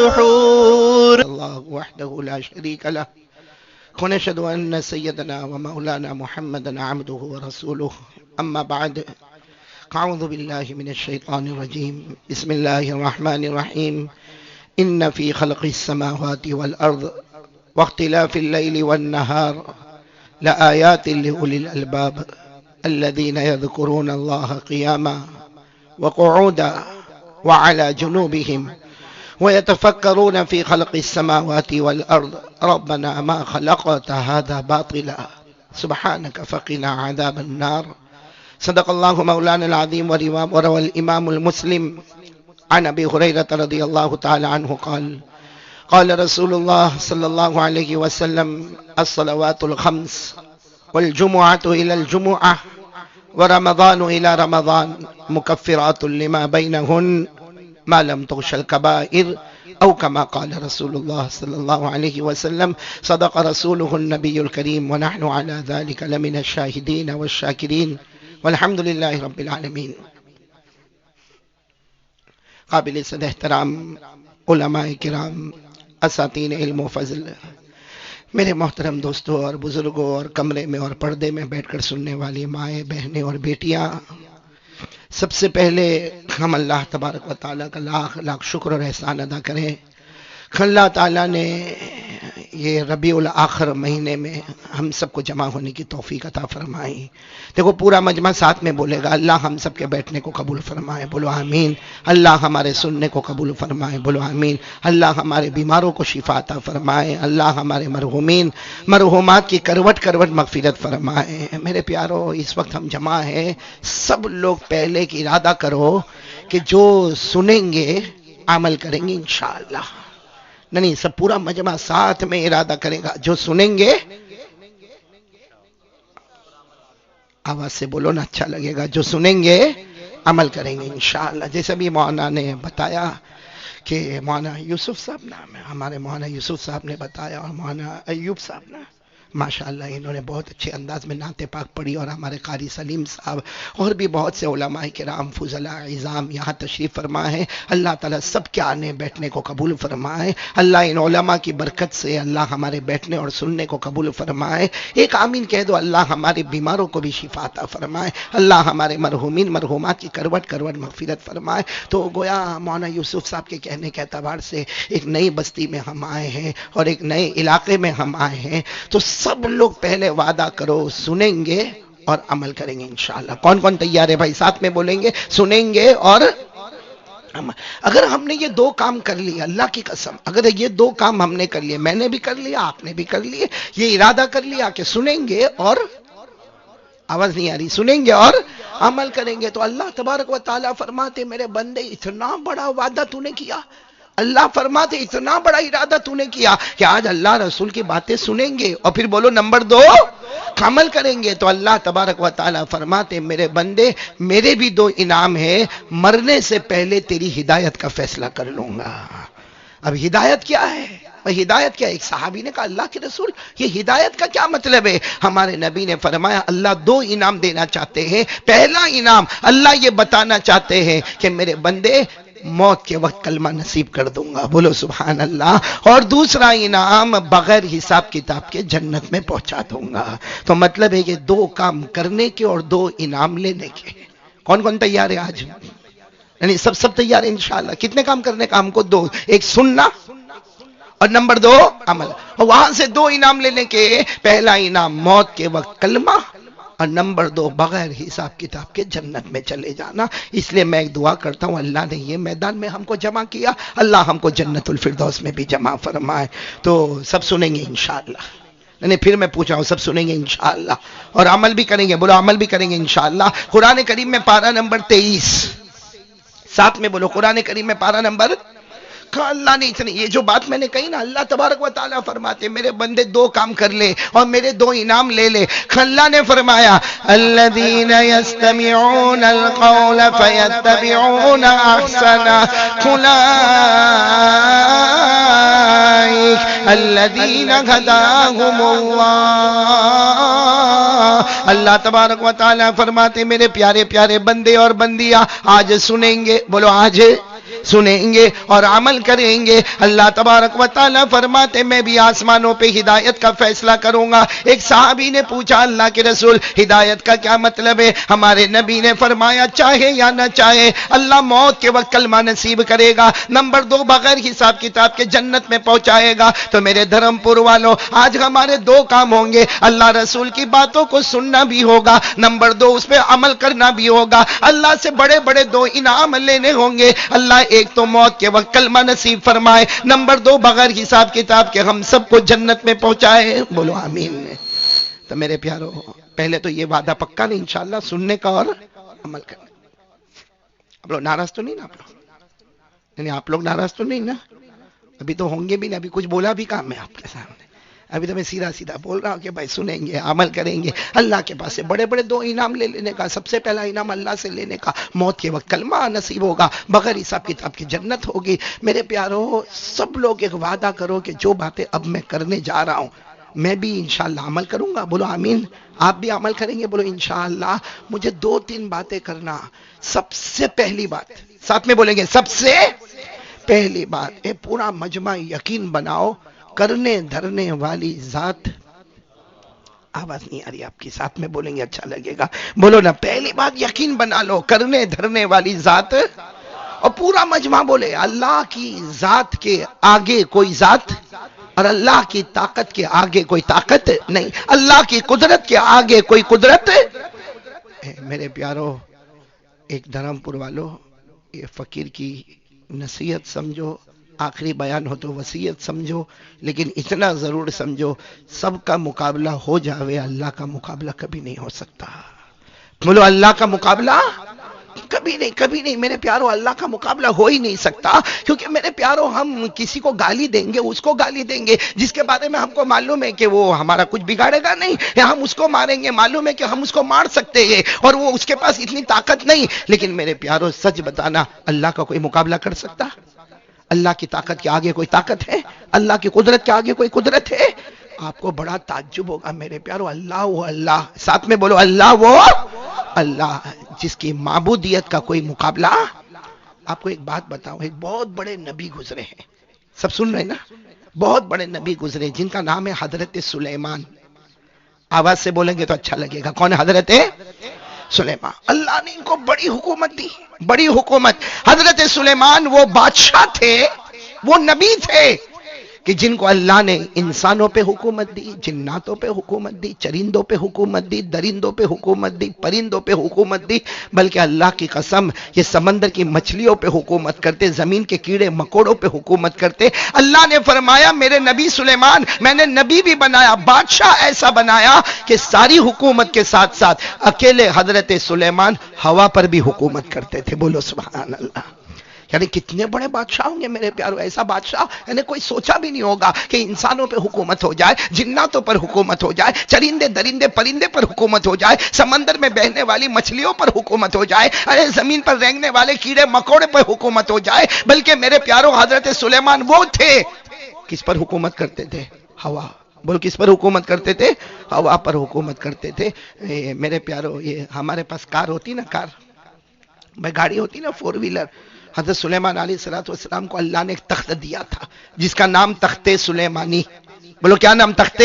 والسحور الله وحده لا شريك له ونشهد أن سيدنا ومولانا محمدا عبده ورسوله أما بعد أعوذ بالله من الشيطان الرجيم بسم الله الرحمن الرحيم إن في خلق السماوات والأرض واختلاف الليل والنهار لآيات لأولي الألباب الذين يذكرون الله قياما وقعودا وعلى جنوبهم ويتفكرون في خلق السماوات والأرض ربنا ما خلقت هذا باطلا سبحانك فقنا عذاب النار صدق الله مولانا العظيم وروى الإمام المسلم عن أبي هريرة رضي الله تعالى عنه قال رسول الله صلى الله عليه وسلم الصلوات الخمس والجمعة إلى الجمعة ورمضان إلى رمضان مكفرات لما بينهن ما لم تغش الكبائر أو كما قال رسول الله صلى الله عليه وسلم صدق رسوله النبي الكريم ونحن على ذلك لمن الشاهدين والشاكرين والحمد لله رب العالمين. قابل صد احترام علماء کرام، اساتین علم و فضل، میرے محترم دوستوں اور بزرگوں اور کمرے میں اور پردے میں بیٹھ کر سننے والی مائیں، بہنیں اور بیٹیاں، سب سے پہلے ہم اللہ تبارک و تعالیٰ کا لاکھ لاکھ شکر اور احسان ادا کریں. اللہ تعالیٰ نے یہ ربیع الاخر مہینے میں ہم سب کو جمع ہونے کی توفیق عطا فرمائی. دیکھو پورا مجمع ساتھ میں بولے گا، اللہ ہم سب کے بیٹھنے کو قبول فرمائے، بولو آمین. اللہ ہمارے سننے کو قبول فرمائے، بولو آمین. اللہ ہمارے بیماروں کو شفا عطا فرمائے. اللہ ہمارے مرحومین مرحومات کی کروٹ کروٹ مغفرت فرمائے. میرے پیارو، اس وقت ہم جمع ہیں، سب لوگ پہلے کی ارادہ کرو کہ جو سنیں گے عمل کریں گے انشاءاللہ. نہیں، سب پورا مجمع ساتھ میں ارادہ کرے گا، جو سنیں گے آواز سے بولو نا، اچھا لگے گا. جو سنیں گے عمل کریں گے انشاءاللہ. جیسے بھی مولانا نے بتایا کہ مولانا یوسف صاحب نام ہے، ہمارے مولانا یوسف صاحب نے بتایا، اور مولانا ایوب صاحب نے ماشاءاللہ انہوں نے بہت اچھے انداز میں نعت پاک پڑھی، اور ہمارے قاری سلیم صاحب اور بھی بہت سے علماء کرام فضلاء عظام یہاں تشریف فرما ہے. اللہ تعالیٰ سب کے آنے بیٹھنے کو قبول فرمائے. اللہ ان علماء کی برکت سے اللہ ہمارے بیٹھنے اور سننے کو قبول فرمائے. ایک آمین کہہ دو. اللہ ہمارے بیماروں کو بھی شفا عطا فرمائے. اللہ ہمارے مرحومین مرحومات کی کروٹ کروٹ مغفرت فرمائے. تو گویا مولانا یوسف صاحب کے کہنے کے اعتبار سے ایک نئی بستی میں ہم آئے ہیں اور ایک نئے علاقے میں ہم آئے ہیں. تو سب لوگ پہلے وعدہ کرو، سنیں گے اور عمل کریں گے انشاءاللہ. کون کون تیار ہے بھائی؟ ساتھ میں بولیں گے، سنیں گے اور عمل. اگر ہم نے یہ دو کام کر لیے، اللہ کی قسم، اگر یہ دو کام ہم نے کر لیے، میں نے بھی کر لیا، آپ نے بھی کر لیے، یہ ارادہ کر لیا کہ سنیں گے اور آواز نہیں آ رہی، سنیں گے اور عمل کریں گے، تو اللہ تبارک و تعالیٰ فرماتے میرے بندے اتنا بڑا وعدہ تو نے کیا. اللہ فرماتے اتنا بڑا ارادہ تو نے کیا کہ آج اللہ رسول کی باتیں سنیں گے اور پھر بولو نمبر 2 عمل کریں گے. تو اللہ تبارک و تعالیٰ فرماتے میرے بندے میرے بھی 2 انعام ہیں، مرنے سے پہلے تیری ہدایت کا فیصلہ کر لوں گا. اب ہدایت کیا ہے؟ ہدایت کیا؟ ایک صحابی نے کہا اللہ کے رسول یہ ہدایت کا کیا مطلب ہے؟ ہمارے نبی نے فرمایا اللہ 2 انعام دینا چاہتے ہیں. پہلا انعام اللہ یہ بتانا چاہتے ہیں کہ میرے بندے موت کے وقت کلمہ نصیب کر دوں گا، بولو سبحان اللہ. اور دوسرا انعام بغیر حساب کتاب کے جنت میں پہنچا دوں گا. تو مطلب ہے کہ 2 کام کرنے کے اور 2 انعام لینے کے. کون کون تیار ہے آج؟ یعنی سب تیار ہے انشاءاللہ. کتنے کام کرنے کا ہم کو؟ 2. ایک سننا اور نمبر 2 عمل. اور وہاں سے 2 انعام لینے کے. پہلا انعام موت کے وقت کلمہ، اور نمبر 2 بغیر حساب کتاب کے جنت میں چلے جانا. اس لیے میں ایک دعا کرتا ہوں، اللہ نے یہ میدان میں ہم کو جمع کیا، اللہ ہم کو جنت الفردوس میں بھی جمع فرمائے. تو سب سنیں گے انشاءاللہ. نہیں پھر میں پوچھا ہوں، سب سنیں گے انشاءاللہ اور عمل بھی کریں گے. بولو عمل بھی کریں گے انشاءاللہ. قرآن کریم میں پارہ نمبر 23، ساتھ میں بولو قرآن کریم میں پارہ نمبر. اللہ نے اتنی یہ جو بات میں نے کہی نا، اللہ تبارک و تعالیٰ فرماتے میرے بندے 2 کام کر لے اور میرے 2 انعام لے لے. اللہ نے فرمایا الذین یستمعون القول فیتبعون احسنہ اولئک الذین ھداھم اللہ. اللہ تبارک و تعالیٰ فرماتے میرے پیارے پیارے بندے اور بندیاں آج سنیں گے. بولو آج سنیں گے اور عمل کریں گے۔ اللہ تبارک و تعالیٰ فرماتے میں بھی آسمانوں پہ ہدایت کا فیصلہ کروں گا۔ ایک صحابی نے پوچھا اللہ کے رسول ہدایت کا کیا مطلب ہے؟ ہمارے نبی نے فرمایا چاہے یا نہ چاہے اللہ موت کے وقت کلمہ نصیب کرے گا، نمبر دو بغیر حساب کتاب کے جنت میں پہنچائے گا۔ تو میرے دھرم پور والوں آج ہمارے دو کام ہوں گے، اللہ رسول کی باتوں کو سننا بھی ہوگا، نمبر دو اس پہ عمل کرنا بھی ہوگا۔ اللہ سے بڑے بڑے دو انعام لینے ہوں گے، اللہ ایک تو موت کے وقت کلمہ نصیب فرمائے، نمبر دو بغیر حساب کتاب کے ہم سب کو جنت میں پہنچائے، بولو آمین۔ تو میرے پیارو پہلے تو یہ وعدہ پکا نہیں انشاءاللہ سننے کا اور عمل کرنے۔ آپ لوگ ناراض تو نہیں نا؟ آپ لوگ ناراض تو نہیں نا؟ ابھی تو ہوں گے بھی نہیں، ابھی کچھ بولا بھی کام ہے آپ کے سامنے، ابھی تو میں سیدھا سیدھا بول رہا ہوں کہ بھائی سنیں گے عمل کریں گے۔ اللہ کے پاس سے بڑے بڑے دو انعام لے لینے کا، سب سے پہلا انعام اللہ سے لینے کا، موت کے وقت کلمہ نصیب ہوگا، بغیر حساب کتاب کی جنت ہوگی۔ میرے پیارو سب لوگ ایک وعدہ کرو کہ جو باتیں اب میں کرنے جا رہا ہوں میں بھی انشاءاللہ عمل کروں گا، بولو آمین۔ آپ بھی عمل کریں گے، بولو انشاءاللہ۔ مجھے دو تین باتیں کرنا۔ سب سے پہلی بات، ساتھ میں بولیں گے، سب سے پہلی بات، اے پورا مجمع یقین بناؤ کرنے دھرنے والی ذات، آواز نہیں آ رہی آپ کی، ساتھ میں بولیں گے اچھا لگے گا، بولو نا، پہلی بات یقین بنا لو کرنے دھرنے والی ذات، اور پورا مجمع بولے اللہ کی ذات کے آگے کوئی ذات اور اللہ کی طاقت کے آگے کوئی طاقت نہیں، اللہ کی قدرت کے آگے کوئی قدرت۔ میرے پیارو ایک دھرم پور والو یہ فقیر کی نصیحت سمجھو، آخری بیان ہو تو وصیت سمجھو، لیکن اتنا ضرور سمجھو سب کا مقابلہ ہو جاوے اللہ کا مقابلہ کبھی نہیں ہو سکتا، بولو اللہ کا مقابلہ کبھی نہیں، کبھی نہیں میرے پیارو، اللہ کا مقابلہ ہو ہی نہیں سکتا، کیونکہ میرے پیارو ہم کسی کو گالی دیں گے، اس کو گالی دیں گے جس کے بارے میں ہم کو معلوم ہے کہ وہ ہمارا کچھ بگاڑے گا نہیں، یا ہم اس کو ماریں گے معلوم ہے کہ ہم اس کو مار سکتے ہیں اور وہ اس کے پاس اتنی طاقت نہیں، لیکن میرے پیارو سچ بتانا اللہ کا کوئی مقابلہ کر سکتا؟ اللہ کی طاقت کے آگے کوئی طاقت ہے؟ اللہ کی قدرت کے آگے کوئی قدرت ہے؟ آپ کو بڑا تعجب ہوگا میرے پیارو، اللہ وہ اللہ، ساتھ میں بولو اللہ وہ اللہ، جس کی معبودیت کا کوئی مقابلہ۔ آپ کو ایک بات بتاؤں، ایک بہت بڑے نبی گزرے ہیں، سب سن رہے نا؟ بہت بڑے نبی گزرے جن کا نام ہے حضرت سلیمان، آواز سے بولیں گے تو اچھا لگے گا، کون ہے حضرت سلیمان؟ اللہ نے ان کو بڑی حکومت دی، بڑی حکومت۔ حضرت سلیمان وہ بادشاہ تھے، وہ نبی تھے کہ جن کو اللہ نے انسانوں پہ حکومت دی، جناتوں پہ حکومت دی، چرندوں پہ حکومت دی، درندوں پہ حکومت دی، پرندوں پہ حکومت دی، بلکہ اللہ کی قسم یہ سمندر کی مچھلیوں پہ حکومت کرتے، زمین کے کیڑے مکوڑوں پہ حکومت کرتے۔ اللہ نے فرمایا میرے نبی سلیمان میں نے نبی بھی بنایا، بادشاہ ایسا بنایا کہ ساری حکومت کے ساتھ ساتھ اکیلے حضرت سلیمان ہوا پر بھی حکومت کرتے تھے، بولو سبحان اللہ۔ یعنی کتنے بڑے بادشاہ ہوں گے میرے پیارو، ایسا بادشاہ یعنی کوئی سوچا بھی نہیں ہوگا کہ انسانوں پہ حکومت ہو جائے، جناتوں پر حکومت ہو جائے، چرندے درندے پرندے پر حکومت ہو جائے، سمندر میں بہنے والی مچھلیوں پر حکومت ہو جائے، ارے زمین پر رینگنے والے کیڑے مکوڑے پر حکومت ہو جائے، بلکہ میرے پیارو حضرت سلیمان وہ تھے کس پر حکومت کرتے تھے؟ ہوا، بول کس پر حکومت کرتے تھے؟ ہوا پر حکومت کرتے تھے۔ میرے پیارو یہ ہمارے پاس کار ہوتی نا، کار بھائی گاڑی ہوتی نا، فور ویلر، حضرت سلیمان علیہ السلام کو اللہ نے ایک تخت دیا تھا جس کا نام تخت سلیمانی، بولو کیا نام؟ تخت،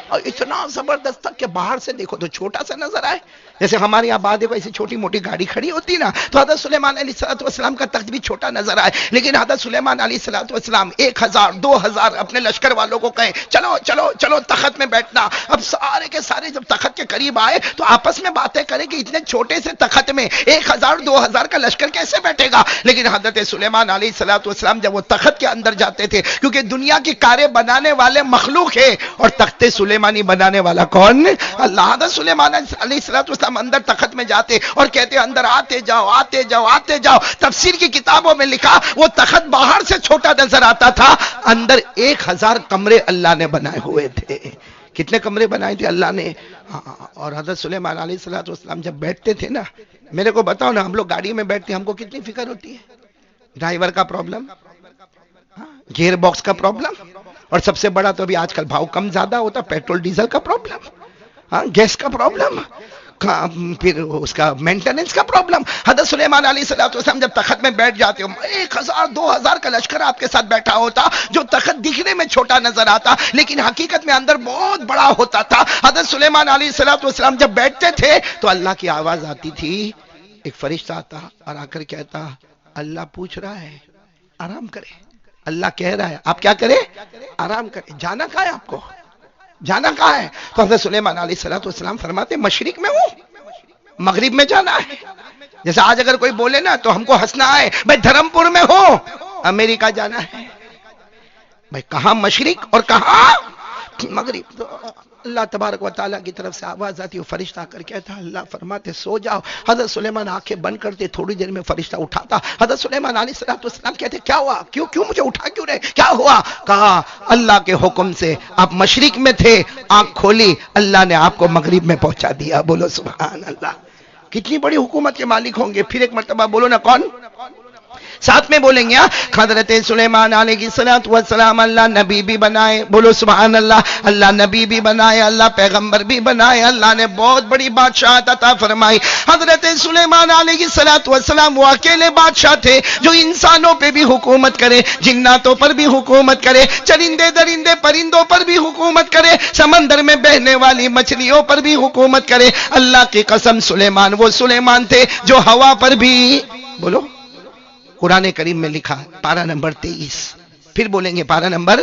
اور اتنا زبردست تھا کہ باہر سے دیکھو تو چھوٹا سا نظر آئے، جیسے ہمارے یہاں بعد دیکھو ایسی چھوٹی موٹی گاڑی کھڑی ہوتی نا، تو حضرت سلیمان علیہ السلام کا تخت بھی چھوٹا نظر آئے، لیکن حضرت سلیمان علیہ السلام 1000 2000 اپنے لشکر والوں کو کہیں چلو چلو چلو تخت میں بیٹھنا۔ اب سارے کے سارے جب تخت کے قریب آئے تو آپس میں باتیں کریں کہ اتنے چھوٹے سے تخت میں 1000 2000 کا لشکر کیسے بیٹھے گا، لیکن حضرت سلیمان علیہ السلام جب وہ تخت کے اندر جاتے تھے، کیونکہ دنیا کی کاریں بنانے والے مخلوق ہے اور تخت سلیمانی بنانے والا کون؟ اللہ۔ حضرت سلیمان علیہ السلام اندر تخت میں جاتے اور کہتے اندر آتے جاؤ آتے جاؤ آتے جاؤ۔ تفسیر کی کتابوں میں لکھا وہ تخت باہر سے چھوٹا نظر آتا تھا، اندر 1000 کمرے اللہ نے بنائے ہوئے تھے۔ کتنے کمرے بنائے تھے اللہ نے؟ اور حضرت سلیمان علیہ السلام جب بیٹھتے تھے نا، میرے کو بتاؤ نا، ہم لوگ گاڑی میں بیٹھتے ہم کو کتنی فکر ہوتی ہے؟ ڈرائیور کا پرابلم، گیئر باکس کا پرابلم، اور سب سے بڑا تو ابھی آج کل بھاؤ کم زیادہ ہوتا، پیٹرول ڈیزل کا پرابلم، گیس کا پرابلم، پھر اس کا مینٹیننس کا پرابلم. حضرت سلیمان علیہ السلام جب تخت میں بیٹھ جاتے ہو 1000 2000 کا لشکر آپ کے ساتھ بیٹھا ہوتا جو تخت دکھنے میں چھوٹا نظر آتا لیکن حقیقت میں اندر بہت بڑا ہوتا تھا. حضرت سلیمان علیہ السلام جب بیٹھتے تھے تو اللہ کی آواز آتی تھی, ایک فرشتہ آتا اور آ کر کہتا اللہ پوچھ رہا ہے آرام کرے. اللہ کہہ رہا ہے آپ کیا کرے, آرام کرے. جانا کہاں ہے آپ کو, جانا کہاں ہے؟ تو حضرت سلیمان علیہ السلام فرماتے مشرق میں ہوں, مغرب میں جانا ہے. جیسے آج اگر کوئی بولے نا تو ہم کو ہنسنا آئے, بھائی دھرم پور میں ہو امریکہ جانا ہے. بھائی کہاں مشرق اور کہاں مغرب؟ تو اللہ تبارک و تعالیٰ کی طرف سے آواز آتی ہے, فرشتہ آ کر کہتا اللہ فرماتے سو جاؤ. حضرت سلیمان آنکھیں بند کرتے, تھوڑی دیر میں فرشتہ اٹھاتا. حضرت سلیمان علیہ السلام کہتے کیا ہوا, کیوں مجھے اٹھا کیوں رہے, کیا ہوا؟ کہا اللہ کے حکم سے آپ مشرق میں تھے, آنکھ کھولی, اللہ نے آپ کو مغرب میں پہنچا دیا. بولو سبحان اللہ. کتنی بڑی حکومت کے مالک ہوں گے. پھر ایک مرتبہ بولو نا کون, ساتھ میں بولیں گے. حضرت سلیمان علیہ السلام اللہ نبی بھی بنائے. بولو سبحان اللہ. اللہ نبی بھی بنائے, اللہ پیغمبر بھی بنائے, اللہ نے بہت بڑی بادشاہت عطا فرمائی. حضرت سلیمان علیہ السلام وہ اکیلے بادشاہ تھے جو انسانوں پہ بھی حکومت کرے, جناتوں پر بھی حکومت کرے, چرندے درندے پرندوں پر بھی حکومت کرے, سمندر میں بہنے والی مچھلیوں پر بھی حکومت کرے. اللہ کی قسم سلیمان وہ سلیمان تھے جو ہوا پر بھی. بولو قرآن کریم میں لکھا پارہ نمبر 23. پھر بولیں گے پارہ نمبر.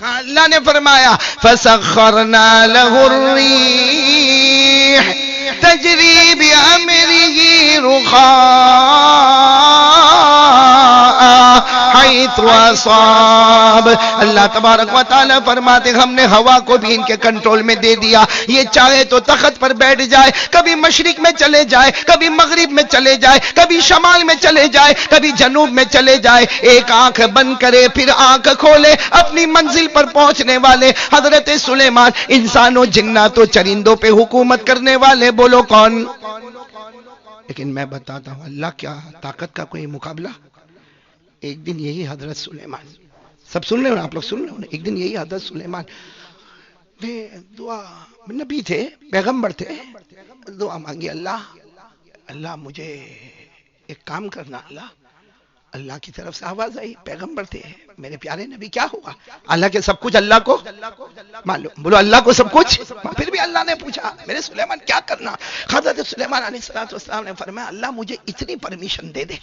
اللہ نے فرمایا فَسَخَّرْنَا لَهُ الرِّيحَ تَجْرِي بِأَمْرِهِ رُخَاءً حَيْثُ أَصَابَ. اللہ تبارک و تعالیٰ فرماتے ہم نے ہوا کو بھی ان کے کنٹرول میں دے دیا. یہ چاہے تو تخت پر بیٹھ جائے, کبھی مشرق میں چلے جائے, کبھی مغرب میں چلے جائے, کبھی شمال میں چلے جائے, کبھی جنوب میں چلے جائے. ایک آنکھ بند کرے پھر آنکھ کھولے, اپنی منزل پر پہنچنے والے حضرت سلیمان. انسانوں جناتوں چرندوں پہ حکومت کرنے والے بولو کون؟ لیکن میں بتاتا ہوں اللہ کیا طاقت کا کوئی مقابلہ. ایک دن یہی حضرت سلیمان, سب سن رہے ہو آپ لوگ, سن رہے ہو, ایک دن یہی حضرت سلیمان نے دعا, نبی تھے پیغمبر تھے, دعا مانگی اللہ مجھے ایک کام کرنا. اللہ کی طرف سے آواز آئی, پیغمبر تھے میرے پیارے نبی, کیا ہوا؟ اللہ کے سب کچھ اللہ کو معلوم. بولو اللہ کو سب کچھ. پھر بھی اللہ نے پوچھا میرے سلیمان کیا کرنا؟ حضرت سلیمان علیہ السلام نے فرمایا اللہ مجھے اتنی پرمیشن دے دے,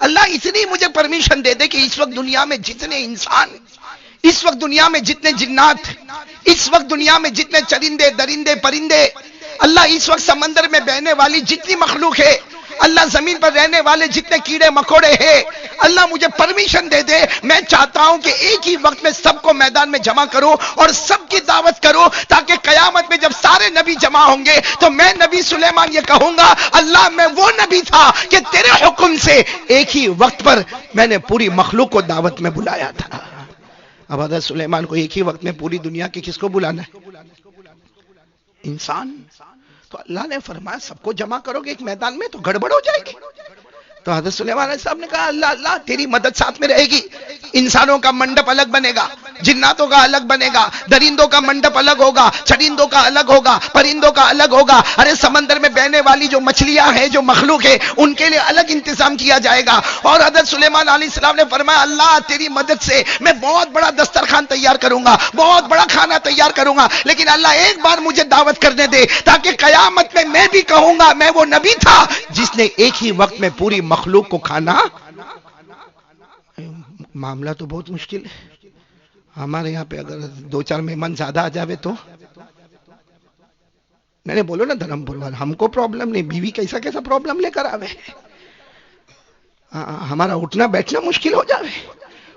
اللہ اتنی مجھے پرمیشن دے دے کہ اس وقت دنیا میں جتنے انسان, اس وقت دنیا میں جتنے جنات, اس وقت دنیا میں جتنے چرندے درندے پرندے, اللہ اس وقت سمندر میں بہنے والی جتنی مخلوق ہے, اللہ زمین پر رہنے والے جتنے کیڑے مکوڑے ہیں, اللہ مجھے پرمیشن دے دے. میں چاہتا ہوں کہ ایک ہی وقت میں سب کو میدان میں جمع کروں اور سب کی دعوت کروں, تاکہ قیامت میں جب سارے نبی جمع ہوں گے تو میں نبی سلیمان یہ کہوں گا اللہ میں وہ نبی تھا کہ تیرے حکم سے ایک ہی وقت پر میں نے پوری مخلوق کو دعوت میں بلایا تھا. اب حضرت سلیمان کو ایک ہی وقت میں پوری دنیا کی کس کو بلانا ہے؟ انسان. تو اللہ نے فرمایا سب کو جمع کرو گے ایک میدان میں تو گڑبڑ ہو جائے گی. تو حضرت سلیمان علیہ السلام نے کہا اللہ تیری مدد ساتھ میں رہے گی. انسانوں کا منڈپ الگ بنے گا, جناتوں کا الگ بنے گا, درندوں کا منڈپ الگ ہوگا, چرندوں کا الگ ہوگا, پرندوں کا الگ ہوگا. ارے سمندر میں بہنے والی جو مچھلیاں ہیں, جو مخلوق ہے, ان کے لیے الگ انتظام کیا جائے گا. اور حضرت سلیمان علیہ السلام نے فرمایا اللہ تیری مدد سے میں بہت بڑا دسترخوان تیار کروں گا, بہت بڑا کھانا تیار کروں گا, لیکن اللہ ایک بار مجھے دعوت کرنے دے تاکہ قیامت میں بھی کہوں گا میں وہ نبی تھا جس نے ایک ہی وقت میں پوری مخلوق کو کھانا. معاملہ تو بہت مشکل ہے. ہمارے یہاں پہ اگر 2-4 مہمان زیادہ آ جاوے تو میں نے بولو نا دھرم پور والا, ہم کو پرابلم نہیں, بیوی کیسا پرابلم لے کر آوے, ہمارا اٹھنا بیٹھنا مشکل ہو جاوے.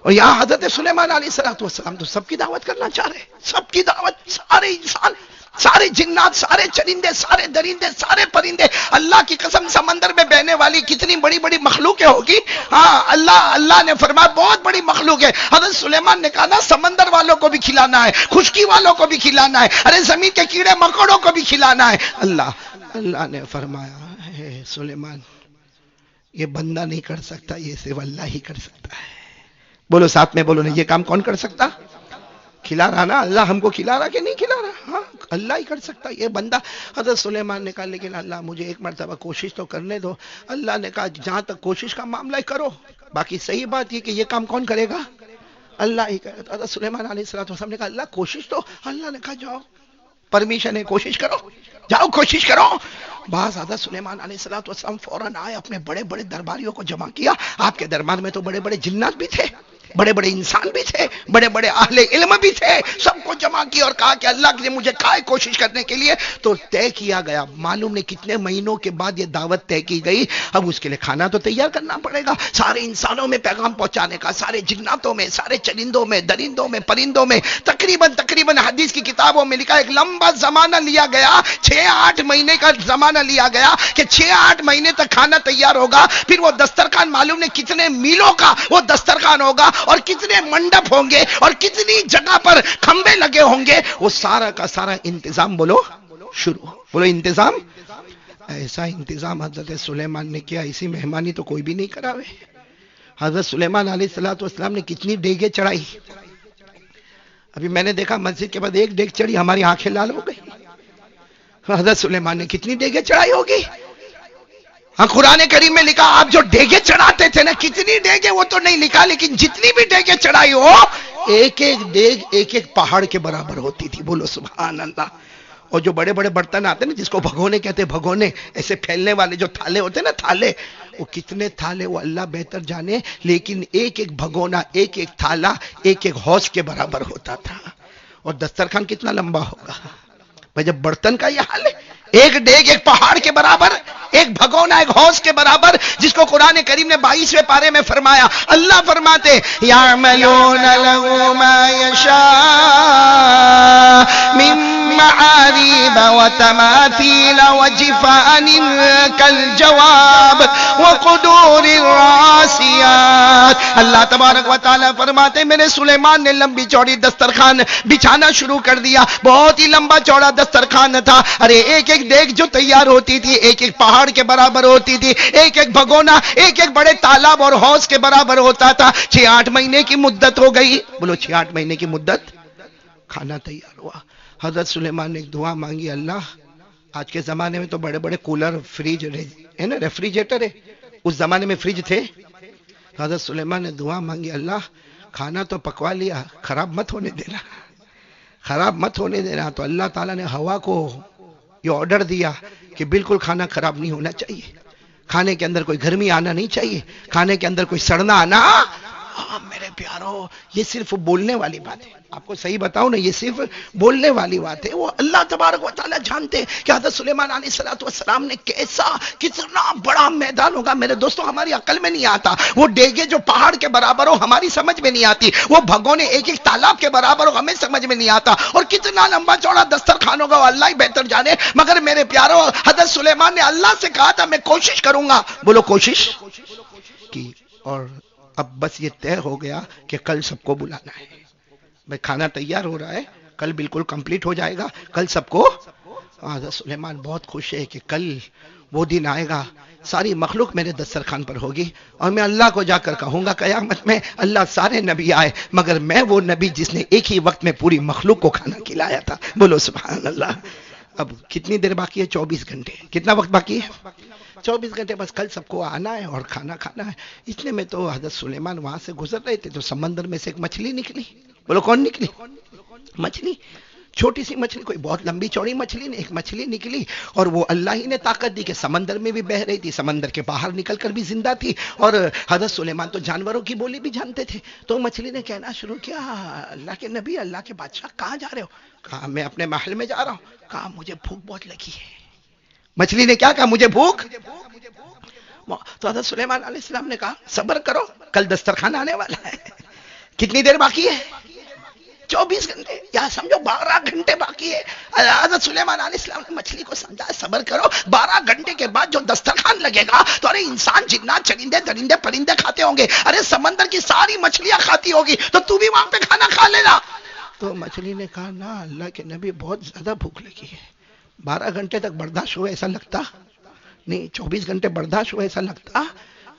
اور یہاں حضرت سلیمان علیہ السلام تو سب کی دعوت کرنا چاہ رہے, سب کی دعوت, سارے انسان, سارے جنات, سارے چرندے, سارے درندے, سارے پرندے. اللہ کی قسم سمندر میں بہنے والی کتنی بڑی بڑی مخلوقیں ہوگی. ہاں اللہ نے فرمایا بہت بڑی مخلوق ہے. حضرت سلیمان نے کہا نا سمندر والوں کو بھی کھلانا ہے, خشکی والوں کو بھی کھلانا ہے, ارے زمین کے کیڑے مکوڑوں کو بھی کھلانا ہے. اللہ نے فرمایا اے سلیمان یہ بندہ نہیں کر سکتا, یہ صرف اللہ ہی کر سکتا ہے. بولو ساتھ میں بولو نا, یہ کام کون کر سکتا؟ کھلا رہا نا اللہ, ہم کو کھلا رہا کہ نہیں کھلا رہا؟ ہاں اللہ ہی کر سکتا ہے. یہ بندہ حضرت سلیمان نے کہا لیکن اللہ مجھے ایک مرتبہ کوشش تو کرنے دو. اللہ نے کہا جہاں تک کوشش کا معاملہ ہے کرو, باقی صحیح بات یہ کہ یہ کام کون کرے گا؟ اللہ ہی کرے گا. حضرت سلیمان علیہ السلام نے کہا اللہ کوشش تو, اللہ نے کہا جاؤ پرمیشن ہے کوشش کرو, جاؤ کوشش کرو. بعض حضرت سلیمان علیہ السلام فوراً آئے, اپنے بڑے بڑے درباریوں کو جمع کیا. آپ کے دربار میں تو بڑے بڑے جنات بھی تھے, بڑے بڑے انسان بھی تھے, بڑے بڑے اہل علم بھی تھے, سب کو جمع کیا اور کہا کہ اللہ نے مجھے کہا ہے کوشش کرنے کے لیے. تو طے کیا گیا, معلوم نہیں کتنے مہینوں کے بعد یہ دعوت طے کی گئی. اب اس کے لیے کھانا تو تیار کرنا پڑے گا, سارے انسانوں میں پیغام پہنچانے کا, سارے جناتوں میں, سارے چرندوں میں, درندوں میں, پرندوں میں, تقریباً حدیث کی کتابوں میں لکھا ایک لمبا زمانہ لیا گیا, 6-8 مہینے کا زمانہ لیا گیا کہ 6-8 مہینے تک کھانا تیار ہوگا. پھر وہ دسترخوان معلوم نہیں کتنے میلوں کا وہ دسترخوان ہوگا, اور کتنے منڈپ ہوں گے, اور کتنی جگہ پر کھمبے لگے ہوں گے. وہ سارا کا سارا انتظام بولو شروع, بولو انتظام. ایسا انتظام حضرت سلیمان نے کیا, اسی مہمانی تو کوئی بھی نہیں کراوے. حضرت سلیمان علیہ السلام نے کتنی ڈیگیں چڑھائی. ابھی میں نے دیکھا مسجد کے بعد ایک ڈیگ چڑھی, ہماری آنکھیں لال ہو گئی. حضرت سلیمان نے کتنی ڈیگیں چڑھائی ہوگی. ہاں قرآن کریم میں لکھا آپ جو ڈیگیں چڑھاتے تھے نا, کتنی ڈیگیں وہ تو نہیں لکھا, لیکن جتنی بھی ڈیگیں چڑھائی ہو ایک ایک ڈیگ ایک ایک پہاڑ کے برابر ہوتی تھی. بولو سبحان اللہ. اور جو بڑے بڑے برتن آتے ہیں نا جس کو بھگونے کہتے ہیں, بھگونے ایسے پھیلنے والے جو تھالے ہوتے ہیں نا, تھالے, وہ کتنے تھالے وہ اللہ بہتر جانے, لیکن ایک ایک بھگونا, ایک ایک تھالا ایک ایک حوض کے برابر ہوتا تھا. اور دسترخوان کتنا لمبا ہوگا بھائی, جب برتن کا یہ حال ہے, ایک ڈیگ ایک پہاڑ کے برابر, ایک بھگونا ایک حوض کے برابر, جس کو قرآن کریم نے 22ویں پارے میں فرمایا. اللہ فرماتے یعملون له ما یشاء من معاریب وتماثیل وجفان کالجواب وقدور الراسیات. اللہ تبارک و تعالی فرماتے میں نے سلیمان نے لمبی چوڑی دسترخوان بچھانا شروع کر دیا. بہت ہی لمبا چوڑا دسترخوان تھا. ارے ایک ایک دیگ جو تیار ہوتی تھی ایک ایک پہاڑ کے برابر ہوتی تھی, ایک ایک بھگونا ایک ایک بڑے تالاب اور حوض کے برابر ہوتا تھا. 6-8 مہینے کی مدت ہو گئی. بولو 6-8 مہینے کی مدت, کھانا تیار ہوا. حضرت سلیمان نے ایک دعا مانگی, اللہ آج کے زمانے میں تو بڑے بڑے کولر فریج ہے نا, ریفریجریٹر ہے, اس زمانے میں فریج تھے. حضرت سلیمان نے دعا مانگی, اللہ کھانا تو پکوا لیا, خراب مت ہونے دینا, خراب مت ہونے دینا. تو اللہ تعالیٰ نے ہوا کو یہ آرڈر دیا کہ بالکل کھانا خراب نہیں ہونا چاہیے, کھانے کے اندر کوئی گرمی آنا نہیں چاہیے, کھانے کے اندر کوئی سڑنا آنا. میرے پیارو یہ صرف بولنے والی بات ہے, آپ کو صحیح بتاؤں نا, یہ صرف بولنے والی بات ہے. وہ اللہ تبارک و تعالیٰ جانتے کہ حضرت سلیمان علیہ السلام نے کیسا کتنا بڑا میدان ہوگا. میرے دوستوں ہماری عقل میں نہیں آتا. وہ ڈیگے جو پہاڑ کے برابر ہو ہماری سمجھ میں نہیں آتی, وہ بھگونے ایک ایک تالاب کے برابر ہو ہمیں سمجھ میں نہیں آتا, اور کتنا لمبا چوڑا دسترخوان ہوگا وہ اللہ ہی بہتر جانے. مگر میرے پیارو حضرت سلیمان نے اللہ سے کہا تھا میں کوشش کروں گا. بولو کوشش کی, اور اب بس یہ طے ہو گیا کہ کل سب کو بلانا ہے. بھائی کھانا تیار ہو رہا ہے, کل بالکل کمپلیٹ ہو جائے گا, کل سب کو. حضرت سلیمان بہت خوش ہے کہ کل وہ دن آئے گا, ساری مخلوق میرے دسترخوان پر ہوگی, اور میں اللہ کو جا کر کہوں گا قیامت میں اللہ سارے نبی آئے مگر میں وہ نبی جس نے ایک ہی وقت میں پوری مخلوق کو کھانا کھلایا تھا. بولو سبحان اللہ. اب کتنی دیر باقی ہے؟ 24 گھنٹے. کتنا وقت باقی ہے؟ 24 گھنٹے. بس کل سب کو آنا ہے اور کھانا کھانا ہے. اتنے میں تو حضرت سلیمان وہاں سے گزر رہے تھے تو سمندر میں سے ایک مچھلی نکلی. بولو کون نکلی؟ مچھلی, چھوٹی سی مچھلی, کوئی بہت لمبی چوڑی مچھلی نہیں, ایک مچھلی نکلی. اور وہ اللہ ہی نے طاقت دی کہ سمندر میں بھی بہ رہی تھی, سمندر کے باہر نکل کر بھی زندہ تھی. اور حضرت سلیمان تو جانوروں کی بولی بھی جانتے تھے. تو مچھلی نے کہنا شروع کیا, اللہ کے نبی, اللہ کے بادشاہ کہاں جا رہے ہو؟ کہا میں اپنے محل میں جا رہا ہوں. کہا مجھے بھوک بہت لگی ہے. مچھلی نے کیا کہا؟ مجھے بھوک. تو حضرت سلیمان علیہ السلام نے کہا صبر کرو, کل دسترخوان آنے والا ہے. کتنی دیر باقی ہے؟ 24 گھنٹے, یا سمجھو 12 گھنٹے باقی ہے. حضرت سلیمان علیہ السلام نے مچھلی کو سمجھا صبر کرو, 12 گھنٹے کے بعد جو دسترخوان لگے گا تو ارے انسان جنات چرندے درندے پرندے کھاتے ہوں گے, ارے سمندر کی ساری مچھلیاں کھاتی ہوگی, تو تو بھی وہاں پہ کھانا کھا لینا. تو مچھلی نے کہا نا اللہ کے نبی بہت زیادہ بھوک لگی ہے, 12 گھنٹے تک برداشت ہوا ایسا لگتا نہیں, 24 گھنٹے برداشت ہوا ایسا لگتا.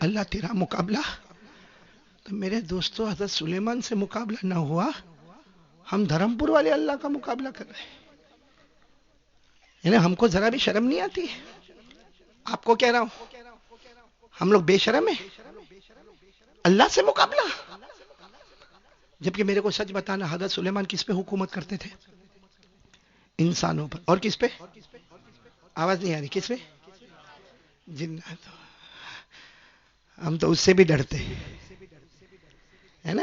اللہ تیرا مقابلہ. تو میرے دوستوں حضرت سلیمان سے مقابلہ نہ ہوا, ہم دھرم پور والے اللہ کا مقابلہ کر رہے ہیں. یعنی ہم کو ذرا بھی شرم نہیں آتی. آپ کو کہہ رہا ہوں, ہم لوگ بے شرم ہیں اللہ سے مقابلہ. جبکہ میرے کو سچ بتانا, حضرت سلیمان کس پہ حکومت کرتے تھے؟ انسانوں پر. اور کس پہ؟ آواز نہیں آ رہی, کس پہ؟ جنات. ہم تو اس سے بھی ڈرتے ہے نا.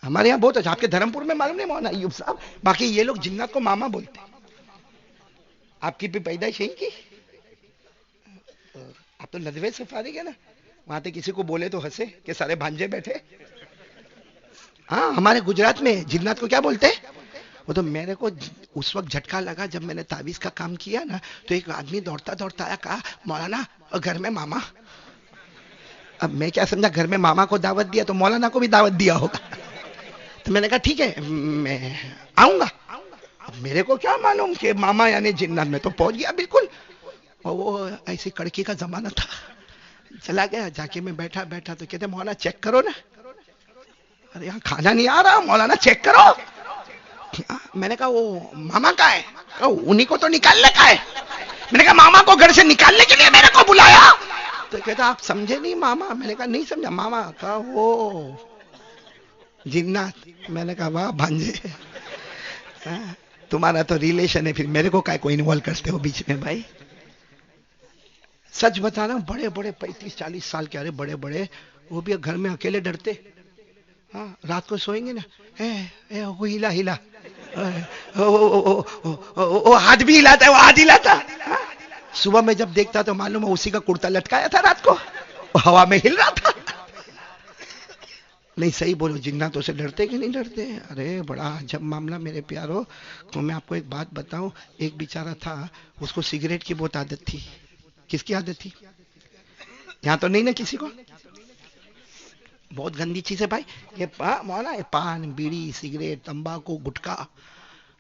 ہمارے یہاں بہت اچھا, آپ کے دھرم پور میں معلوم نہیں مولانا ایوب صاحب, باقی یہ لوگ جنات کو ماما بولتے ہیں. آپ کی بھی پیدائش یہیں کی, آپ تو ندوے سے فارغ ہے نا. وہاں پہ کسی کو بولے تو ہنسے کہ سارے بھانجے بیٹھے. ہاں, ہمارے گجرات میں جنات کو کیا بولتے ہیں؟ وہ تو میرے کو اس وقت جھٹکا لگا جب میں نے تعویذ کا کام کیا نا, تو ایک آدمی دوڑتا دوڑتا آیا, کہا مولانا گھر میں ماما. اب میں کیا سمجھا, گھر میں ماما کو دعوت دیا تو مولانا کو بھی دعوت دیا ہوگا. تو میں نے کہا ٹھیک ہے میں آؤں گا. اب میرے کو کیا معلوم کہ ماما یعنی جنات. میں تو پہنچ گیا بالکل, اور وہ ایسی کڑکی کا زمانہ تھا. چلا گیا, جا کے میں بیٹھا تو کہتے مولانا چیک کرو نا. ارے یہاں کھانا نہیں آ رہا, مولانا چیک کرو. میں نے کہا وہ ماما کا ہے, انہیں کو تو نکالنے کا ہے. میں نے کہا ماما کو گھر سے نکالنے کے لیے میرے کو بلایا؟ تو کہتا آپ سمجھے نہیں ماما. میں نے کہا نہیں سمجھا. ماما کا وہ جنات. میں نے کہا واہ بھانجے, تمہارا تو ریلیشن ہے, پھر میرے کو کائے کو انوالو کرتے ہو بیچ میں بھائی. سچ بتا رہا ہوں, بڑے بڑے 35-40 سال کے, ارے بڑے بڑے, وہ بھی گھر میں اکیلے ڈرتے. ہاں, رات کو سوئیں گے نا, وہ ہلا ہلا, وہ ہاتھ بھی ہلاتا ہے, وہ ہاتھ ہلاتا. صبح میں جب دیکھتا تو معلوم ہے اسی کا کرتا لٹکایا تھا رات کو, ہوا میں ہل رہا تھا. نہیں صحیح بولو, جناتوں سے ڈرتے کہ نہیں ڈرتے؟ ارے بڑا عجب معاملہ میرے پیارو. تو میں آپ کو ایک بات بتاؤں, ایک بیچارہ تھا, اس کو سگریٹ کی بہت عادت تھی. کس کی عادت تھی؟ یہاں تو نہیں نا کسی کو. بہت گندی چیز ہے بھائی یہ مولانا, پان, بیڑی, سگریٹ, تمباکو, گٹکا.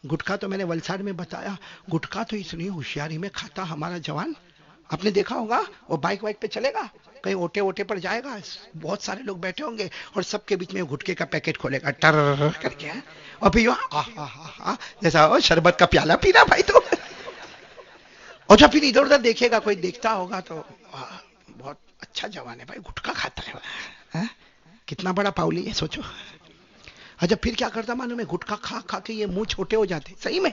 گٹکا تو میں نے ولساڑ میں بتایا, گٹکا تو اتنی ہوشیاری میں کھاتا ہمارا جوان. آپ نے دیکھا ہوگا, وہ بائک وائک پہ چلے گا, کہیں اوٹے اوٹے پر جائے گا, بہت سارے لوگ بیٹھے ہوں گے, اور سب کے بیچ میں گٹکے کا پیکٹ کھولے گا ٹر کر کے, اور پھر جیسا شربت کا پیالہ پینا بھائی تو. اور جب پھر ادھر ادھر دیکھے گا, کوئی دیکھتا ہوگا تو بہت اچھا جوان ہے بھائی, گٹکا کھاتا ہے. کتنا بڑا پاؤلی ہے سوچو. اچھا پھر کیا کرتا معلوم ہے, گٹکا کھا کھا کے یہ منہ چھوٹے ہو جاتے. صحیح میں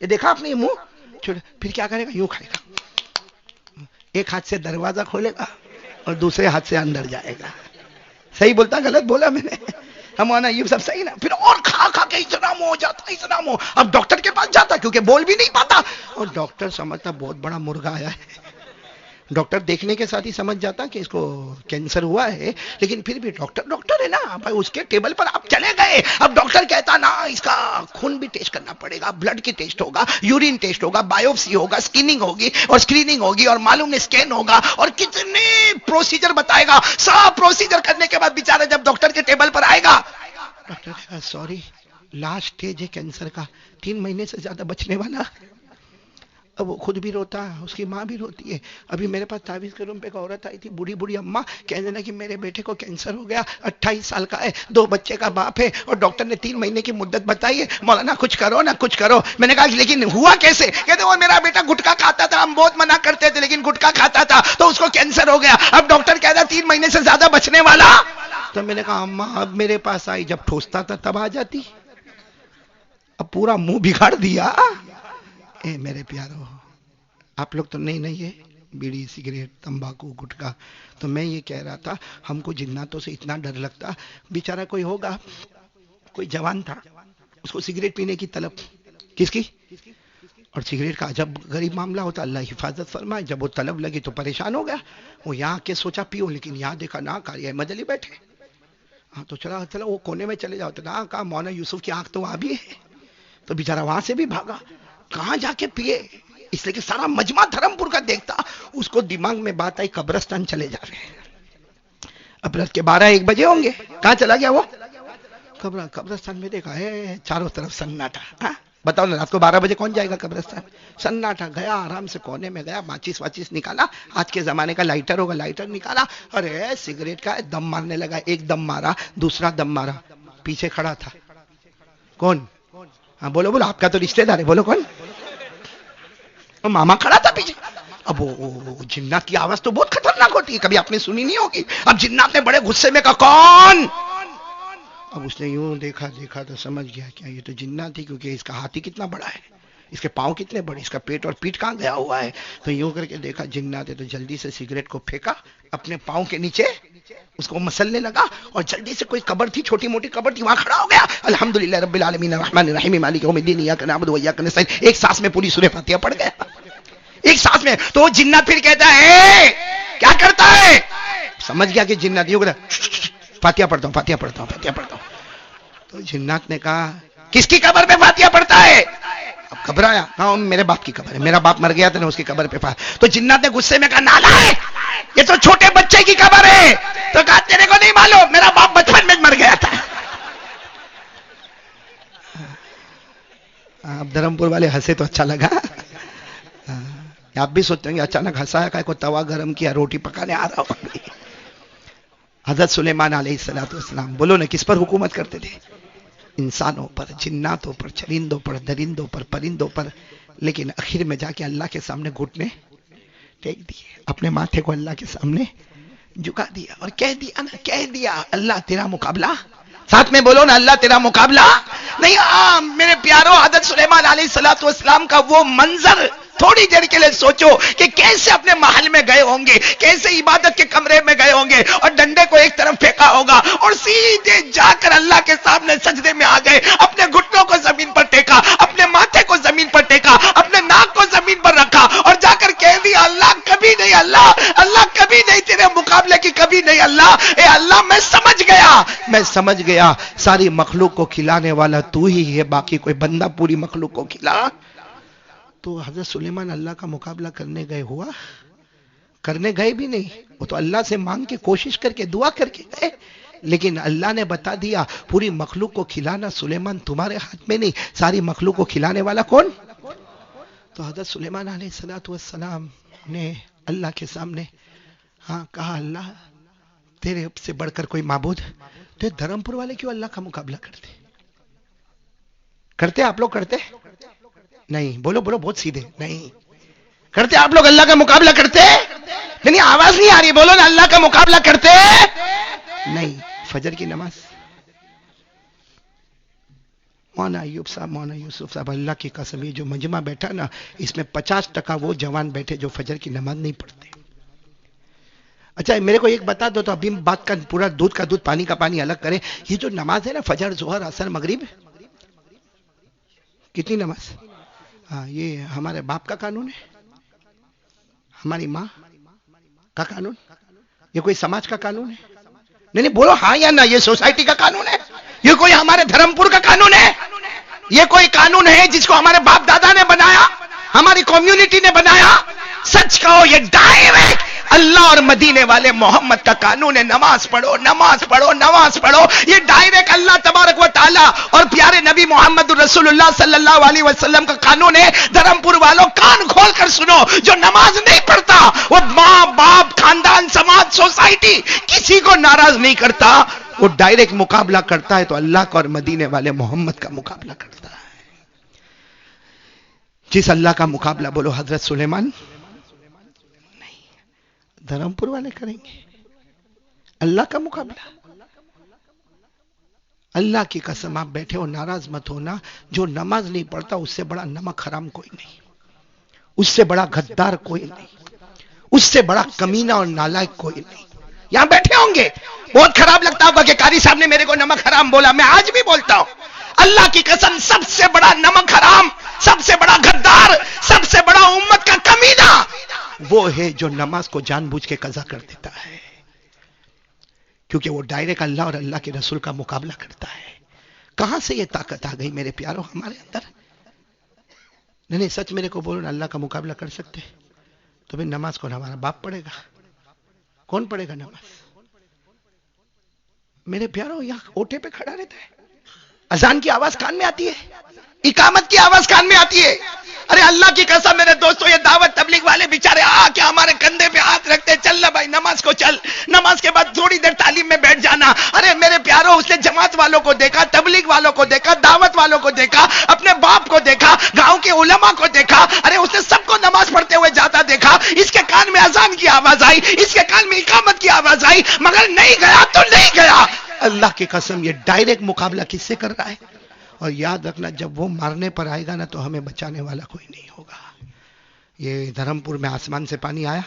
یہ دیکھا آپ نے, یہ منہ چھوٹے. پھر کیا کرے گا, یوں کھائے گا, ایک ہاتھ سے دروازہ کھولے گا اور دوسرے ہاتھ سے اندر جائے گا. صحیح بولتا, غلط بولا میں نے؟ ہم آنا یہ سب صحیح نا. پھر اور کھا کھا کے اتنا منہ ہو جاتا, اتنا منہ. اب ڈاکٹر کے پاس جاتا کیونکہ بول بھی نہیں پاتا, اور ڈاکٹر سمجھتا بہت بڑا مرغا آیا ہے. ڈاکٹر دیکھنے کے ساتھ ہی سمجھ جاتا کہ اس کو کینسر ہوا ہے, لیکن پھر بھی ڈاکٹر ہے نا بھائی, اس کے ٹیبل پر آپ چلے گئے. اب ڈاکٹر کہتا نا اس کا خون بھی ٹیسٹ کرنا پڑے گا, بلڈ کی ٹیسٹ ہوگا, یورین ٹیسٹ ہوگا, بایوپسی ہوگا, اسکیننگ ہوگی, اور اسکریننگ ہوگی, اور معلوم اسکین ہوگا, اور کتنے پروسیجر بتائے گا. سب پروسیجر کرنے کے بعد بیچارہ جب ڈاکٹر کے ٹیبل پر آئے گا, ڈاکٹر سوری لاسٹ اسٹیج ہے کینسر کا, 3 مہینے سے زیادہ بچنے والا. اب وہ خود بھی روتا ہے, اس کی ماں بھی روتی ہے. ابھی میرے پاس تعویذ کے روم پہ ایک عورت آئی تھی, بوڑھی بوڑھی اماں, کہنے لگی کہ میرے بیٹے کو کینسر ہو گیا, 28 سال کا ہے, 2 بچے کا باپ ہے, اور ڈاکٹر نے 3 مہینے کی مدت بتائی ہے, مولانا کچھ کرو نا کچھ کرو. میں نے کہا لیکن ہوا کیسے؟ کہتے وہ میرا بیٹا گٹکا کھاتا تھا, ہم بہت منع کرتے تھے لیکن گٹکا کھاتا تھا تو اس کو کینسر ہو گیا. اب ڈاکٹر کہتا 3 مہینے سے زیادہ بچنے والا. تو میں نے کہا اماں اب میرے پاس آئی, جب ٹھوستا تھا تب آ جاتی, اب پورا منہ بگاڑ دیا. اے میرے پیارو, آپ لوگ تو نہیں ہے, بیڑی, سگریٹ, تمباکو, گٹکا. تو میں یہ کہہ رہا تھا, ہم کو جناتوں سے اتنا ڈر لگتا. بیچارہ کوئی ہوگا, کوئی جوان تھا, اس کو سگریٹ پینے کی طلب. کس کی؟ اور سگریٹ کا جب غریب معاملہ ہوتا, اللہ حفاظت فرمائے, جب وہ طلب لگی تو پریشان ہو گیا. وہ یہاں کے سوچا پیو, لیکن یہاں دیکھا نا کاری احمد علی بیٹھے. ہاں تو چلا وہ کونے میں چلے جاؤ, تو نہ کہا مولانا یوسف کی آنکھ تو وہاں بھی ہے. تو بیچارہ وہاں سے بھی بھاگا, کہاں جا کے پیے, اس لیے کہ سارا مجمع دھرم پور کا دیکھتا. اس کو دماغ میں بات آئی قبرستان چلے جا رہے ہیں. اب رات کے 12-1 بجے ہوں گے, کہاں چلا گیا وہ؟ قبرستان میں دیکھا ہے چاروں طرف سناٹا. بتاؤ نا، رات کو 12 بجے کون جائے گا قبرستان؟ سناٹا، گیا آرام سے کونے میں گیا، ماچس واچس نکالا، آج کے زمانے کا لائٹر ہوگا، لائٹر نکالا، ارے سگریٹ کا دم مارنے لگا، ایک دم مارا، دوسرا دم مارا، پیچھے کھڑا تھا کون؟ ہاں بولو بولو، آپ کا تو رشتہ دار ہے، بولو کون؟ ماما کھڑا تھا پیچھے۔ اب وہ جنات کی آواز تو بہت خطرناک ہوتی ہے، کبھی آپ نے سنی نہیں ہوگی۔ اب جنات نے بڑے غصے میں کہا کون؟ اب اس نے یوں دیکھا دیکھا تو سمجھ گیا کیا یہ تو جنات تھی، کیونکہ اس کا ہاتھی کتنا بڑا ہے، اس کے پاؤں کتنے بڑے، اس کا پیٹ اور پیٹ کہاں گیا ہوا ہے۔ تو یوں کر کے دیکھا جنات ہے، تو جلدی سے سگریٹ کو پھینکا اپنے پاؤں کے نیچے، اس کو مسلنے لگا، اور جلدی سے کوئی قبر تھی، چھوٹی موٹی قبر تھی، وہاں کھڑا ہو گیا، الحمدللہ رب العالمین الرحمن الرحیم مالک یوم الدین ایاک نعبد و ایاک نستعین، ایک سانس میں پوری سورہ فاتحہ پڑھ گیا، ایک سانس میں۔ تو وہ جنات پھر کہتا ہے کیا کرتا ہے؟ سمجھ گیا کہ جنات یوں کہتا فاتحہ پڑھتا ہوں، فاتحہ پڑھتا ہوں، فاتحہ پڑھتا ہوں۔ تو جنات نے کہا کس کی قبر پہ فاتحہ پڑھتا ہے؟ اب گھبرایا، ہاں میرے باپ کی قبر ہے، میرا باپ مر گیا تھا نا، اس کی قبر پہ فاتحہ۔ تو جنات نے غصے میں کہا نالائق، یہ تو چھوٹے بچے کی قبر ہے۔ تو کہا تیرے کو نہیں معلوم، میرا باپ بچپن میں مر گیا تھا۔ اب دھرمپور والے ہنسے تو اچھا لگا۔ آپ بھی سوچتے ہیں کہ اچانک ہنسایا کا کو توا گرم کیا، روٹی پکانے آ رہا ہو۔ حضرت سلیمان علیہ السلام بولو نا کس پر حکومت کرتے تھے؟ انسانوں پر، جناتوں پر، چرندوں پر، درندوں پر، پرندوں پر، لیکن آخر میں جا کے اللہ کے سامنے گھٹنے ٹیک دیے، اپنے ماتھے کو اللہ کے سامنے جھکا دیا، اور کہہ دیا اللہ تیرا مقابلہ، ساتھ میں بولو نا اللہ تیرا مقابلہ نہیں۔ میرے پیاروں، حضرت سلیمان علیہ السلام کا وہ منظر تھوڑی دیر کے لیے سوچو کہ کیسے اپنے محل میں گئے ہوں گے، کیسے عبادت کے کمرے میں گئے ہوں گے، اور ڈنڈے کو ایک طرف پھینکا ہوگا، اور سیدھے جا کر اللہ کے سامنے سجدے میں آ گئے، اپنے گھٹنوں کو زمین پر ٹیکا، اپنے ماتھے کو زمین پر ٹیکا، اپنے ناک کو زمین پر رکھا، اور جا کر کہہ دیا اللہ کبھی نہیں، اللہ کبھی نہیں، تیرے مقابلے کی کبھی نہیں اللہ، اے اللہ میں سمجھ گیا ساری مخلوق کو کھلانے والا تو ہی ہے، باقی کوئی بندہ پوری مخلوق کو کھلا۔ تو حضرت سلیمان اللہ کا مقابلہ کرنے گئے بھی نہیں، وہ تو اللہ سے مانگ کے کوشش کر کے دعا کر کے گئے، لیکن اللہ نے بتا دیا پوری مخلوق کو کھلانا سلیمان تمہارے ہاتھ میں نہیں، ساری مخلوق کو کھلانے والا کون؟ تو حضرت سلیمان علیہ السلام نے اللہ کے سامنے کہا اللہ تیرے سے بڑھ کر کوئی معبود؟ تو دھرمپور والے کیوں اللہ کا مقابلہ کرتے آپ لوگ کرتے نہیں؟ بولو بہت سیدھے نہیں کرتے آپ لوگ اللہ کا مقابلہ کرتے نہیں؟ آواز نہیں آ رہی، بولو نا اللہ کا مقابلہ کرتے نہیں۔ فجر کی نماز مولانا ایوب صاحب، مولانا یوسف صاحب، اللہ کی قسم یہ جو مجمع بیٹھا نا، اس میں 50% وہ جوان بیٹھے جو فجر کی نماز نہیں پڑھتے۔ اچھا میرے کو ایک بتا دو تو ابھی بات کا پورا دودھ کا دودھ پانی کا پانی الگ کریں، یہ جو نماز ہے نا فجر ظہر عصر مغرب، کتنی نماز؟ یہ ہمارے باپ کا قانون ہے، ہماری ماں کا قانون، یہ کوئی سماج کا قانون ہے؟ نہیں بولو ہاں یا نہ، یہ سوسائٹی کا قانون ہے؟ یہ کوئی ہمارے دھرمپور کا قانون ہے؟ یہ کوئی قانون ہے جس کو ہمارے باپ دادا نے بنایا، ہماری کمیونٹی نے بنایا؟ سچ کہو یہ ڈائریکٹ اللہ اور مدینے والے محمد کا قانون ہے، نماز پڑھو نماز پڑھو نماز پڑھو، یہ ڈائریکٹ اللہ تبارک و تعالی اور پیارے نبی محمد رسول اللہ صلی اللہ علیہ وسلم کا قانون ہے۔ دھرمپور والوں کان کھول کر سنو، جو نماز نہیں پڑھتا وہ ماں باپ، خاندان، سماج، سوسائٹی کسی کو ناراض نہیں کرتا، وہ ڈائریکٹ مقابلہ کرتا ہے تو اللہ کا اور مدینے والے محمد کا مقابلہ کرتا ہے۔ جس اللہ کا مقابلہ بولو حضرت سلیمان دھرمپور والے کریں گے، اللہ کا مقابلہ؟ اللہ کی قسم آپ بیٹھے ہو ناراض مت ہونا، جو نماز نہیں پڑھتا اس سے بڑا نمک حرام کوئی نہیں، اس سے بڑا غدار کوئی نہیں، اس سے بڑا کمینہ اور نالائق کوئی نہیں۔ یہاں بیٹھے ہوں گے بہت خراب لگتا ہوگا کہ قاری صاحب نے میرے کو نمک حرام بولا، میں آج بھی بولتا ہوں اللہ کی قسم سب سے بڑا نمک حرام، سب سے بڑا غدار، سب سے بڑا امت کا کمینہ وہ ہے جو نماز کو جان بوجھ کے قضا کر دیتا ہے، کیونکہ وہ ڈائریکٹ اللہ اور اللہ کے رسول کا مقابلہ کرتا ہے۔ کہاں سے یہ طاقت آ گئی میرے پیاروں ہمارے اندر؟ نہیں سچ میرے کو بولو نا، اللہ کا مقابلہ کر سکتے تو پھر نماز کون ہمارا باپ پڑھے گا؟ کون پڑھے گا نماز؟ میرے پیاروں یہاں اوٹے پہ کھڑا رہتا ہے، اذان کی آواز کان میں آتی ہے، اقامت کی آواز کان میں آتی ہے. ارے اللہ کی قسم میرے دوستوں، یہ دعوت تبلیغ والے بیچارے آ کے ہمارے کندھے پہ ہاتھ رکھتے، چل نہ بھائی نماز کو چل، نماز کے بعد تھوڑی دیر تعلیم میں بیٹھ جانا. ارے میرے پیاروں، اس نے جماعت والوں کو دیکھا، تبلیغ والوں کو دیکھا، دعوت والوں کو دیکھا، اپنے باپ کو دیکھا، گاؤں کے علماء کو دیکھا. ارے اس نے سب کو نماز پڑھتے ہوئے جاتا دیکھا. اس کے کان میں اذان کی آواز آئی، اس کے کان میں اقامت کی آواز آئی، مگر نہیں گیا تو نہیں گیا. اللہ کی قسم یہ ڈائریکٹ مقابلہ کس سے کر رہا ہے؟ اور یاد رکھنا، جب وہ مارنے پر آئے گا نا تو ہمیں بچانے والا کوئی نہیں ہوگا. یہ دھرمپور میں آسمان سے پانی آیا،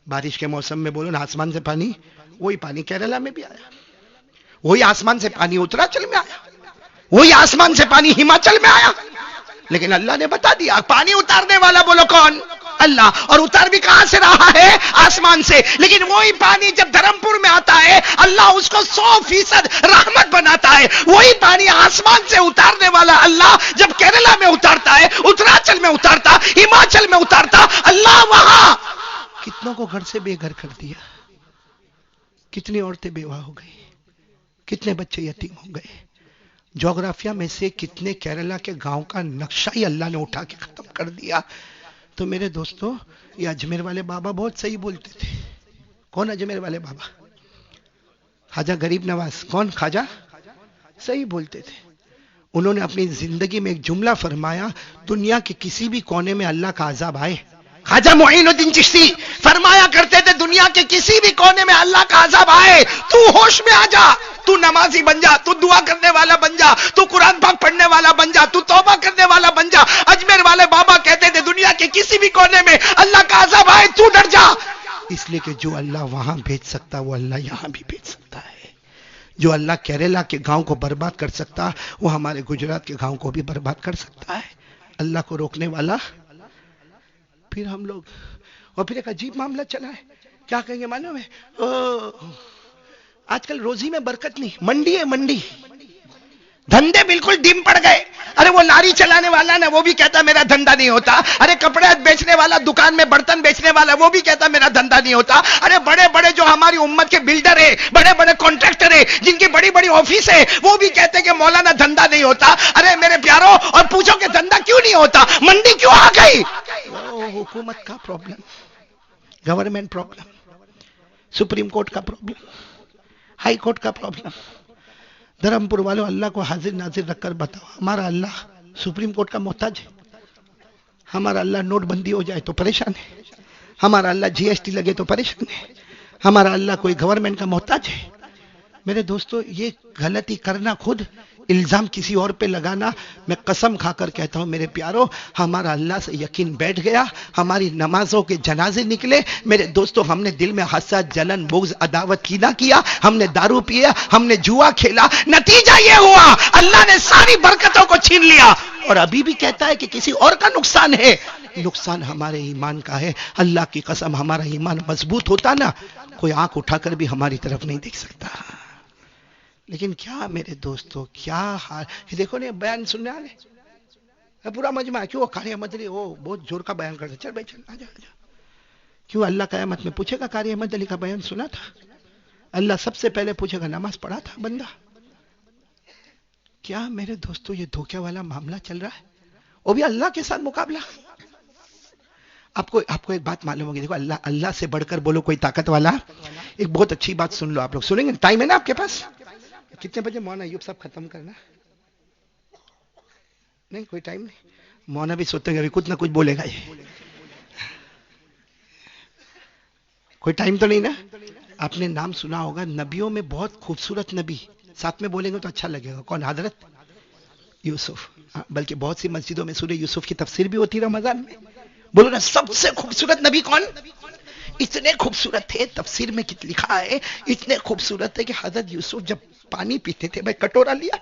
بارش کے موسم میں بولو نا آسمان سے پانی، وہی پانی کیرلا میں بھی آیا، وہی آسمان سے پانی اتراچل میں آیا، وہی آسمان سے پانی ہماچل میں آیا. لیکن اللہ نے بتا دیا پانی اتارنے والا بولو کون؟ اللہ. اور اتار بھی کہاں سے رہا ہے؟ آسمان سے. لیکن وہی پانی جب دھرمپور میں آتا ہے اللہ اس کو 100% رحمت بناتا ہے. وہی پانی آسمان سے اتارنے والا اللہ جب کیرلا میں اتارتا ہے، اتراچل میں اتارتا، ہماچل میں اتارتا، اللہ وہاں کتنوں کو گھر سے بے گھر کر دیا، کتنی عورتیں بیوہ ہو گئی، کتنے بچے یتیم ہو گئے. جغرافیہ میں سے کتنے کیرلا کے گاؤں کا نقشہ ہی اللہ نے اٹھا کے ختم کر دیا. تو میرے دوستو، یہ اجمیر والے بابا بہت صحیح بولتے تھے. کون اجمیر والے بابا؟ خواجہ غریب نواز. کون خواجہ؟ صحیح بولتے تھے. انہوں نے اپنی زندگی میں ایک جملہ فرمایا، دنیا کے کسی بھی کونے میں اللہ کا عذاب آئے. خواجہ معین الدین چشتی فرمایا کرتے تھے دنیا کے کسی بھی کونے میں اللہ کا عذاب آئے تو ہوش میں آ جا، تو نمازی بن جا، تو دعا کرنے والا بن جا، تو قرآن پاک پڑھنے والا بن جا، تو توبہ کرنے والا بن جا. اجمیر والے بابا کہتے تھے دنیا کے کسی بھی کونے میں اللہ کا عذاب آئے تو ڈر جا، اس لیے کہ جو اللہ وہاں بھیج سکتا وہ اللہ یہاں بھی بھیج سکتا ہے. جو اللہ کیرلا کے گاؤں کو برباد کر سکتا وہ ہمارے گجرات کے گاؤں کو بھی برباد کر سکتا ہے. اللہ کو روکنے والا. پھر ہم لوگ، اور پھر ایک عجیب معاملہ چلا ہے، کیا کہیں گے معلوم ہے؟ آج کل روزی میں برکت نہیں، منڈی ہے منڈی، دھندے بالکل ڈیم پڑ گئے. ارے وہ لاری چلانے والا نا وہ بھی کہتا میرا دھندا نہیں ہوتا. ارے کپڑے بیچنے والا، دکان میں برتن بیچنے والا وہ بھی کہتا میرا دھندا نہیں ہوتا. ارے بڑے بڑے جو ہماری امت کے بلڈر ہیں، بڑے بڑے کانٹریکٹر ہیں، جن کی بڑی بڑی آفس ہے، وہ بھی کہتے کہ مولانا دھندا نہیں ہوتا. ارے میرے پیاروں، اور پوچھو کہ دھندا کیوں نہیں ہوتا؟ منڈی کیوں آ گئی؟ حکومت کا problem, government problem, supreme court کا پرابلم، ہائی کورٹ کا پرابلم. دھرمپور والوں، اللہ کو حاضر ناظر رکھ کر بتاؤ، ہمارا اللہ سپریم کورٹ کا محتاج ہے؟ ہمارا اللہ نوٹ بندی ہو جائے تو پریشان ہے، ہمارا اللہ جی ایس ٹی لگے تو پریشان ہے، ہمارا اللہ کوئی گورنمنٹ کا محتاج ہے؟ میرے دوستو، یہ غلطی کرنا، خود الزام کسی اور پہ لگانا، میں قسم کھا کر کہتا ہوں میرے پیاروں، ہمارا اللہ سے یقین بیٹھ گیا. ہماری نمازوں کے جنازے نکلے. میرے دوستو، ہم نے دل میں حسد، جلن، بغض، عداوت کینہ کیا، ہم نے دارو پیا، ہم نے جوا کھیلا، نتیجہ یہ ہوا اللہ نے ساری برکتوں کو چھین لیا. اور ابھی بھی کہتا ہے کہ کسی اور کا نقصان ہے. نقصان ہمارے ایمان کا ہے. اللہ کی قسم ہمارا ایمان مضبوط ہوتا نا، کوئی آنکھ اٹھا کر بھی ہماری طرف نہیں دیکھ سکتا. لیکن کیا میرے دوستو، کیا حال. دیکھو نا بیان سننے والے پورا مجمع کیوں قاری احمد علی وہ بہت زور کا بیان کرتے. چل بھائی چل، آجا آجا. کیوں اللہ قیامت میں پوچھے گا قاری احمد علی کا بیان سنا تھا؟ اللہ سب سے پہلے پوچھے گا نماز پڑھا تھا بندہ؟ کیا میرے دوستو یہ دھوکے والا معاملہ چل رہا ہے، وہ بھی اللہ کے ساتھ مقابلہ. آپ کو ایک بات معلوم ہوگی، دیکھو اللہ سے بڑھ کر بولو کوئی طاقت والا. ایک بہت اچھی بات سن لو، آپ لوگ سنیں گے؟ ٹائم ہے نا آپ کے پاس؟ کتنے بجے مولانا ایوب صاحب ختم کرنا؟ نہیں کوئی ٹائم نہیں. مولانا بھی سوچتے ہیں کچھ نہ کچھ بولے گا یہ. کوئی ٹائم تو نہیں نا؟ آپ نے نام سنا ہوگا، نبیوں میں بہت خوبصورت نبی، ساتھ میں بولیں گے تو اچھا لگے گا. کون؟ حضرت یوسف. بلکہ بہت سی مسجدوں میں سورہ یوسف کی تفسیر بھی ہوتی رمضان میں. بولو نا سب سے خوبصورت نبی کون؟ اتنے خوبصورت تھے، تفسیر میں لکھا ہے اتنے خوبصورت تھے کہ حضرت یوسف جب پانی پیتے تھے، بھائی کٹورا لیا،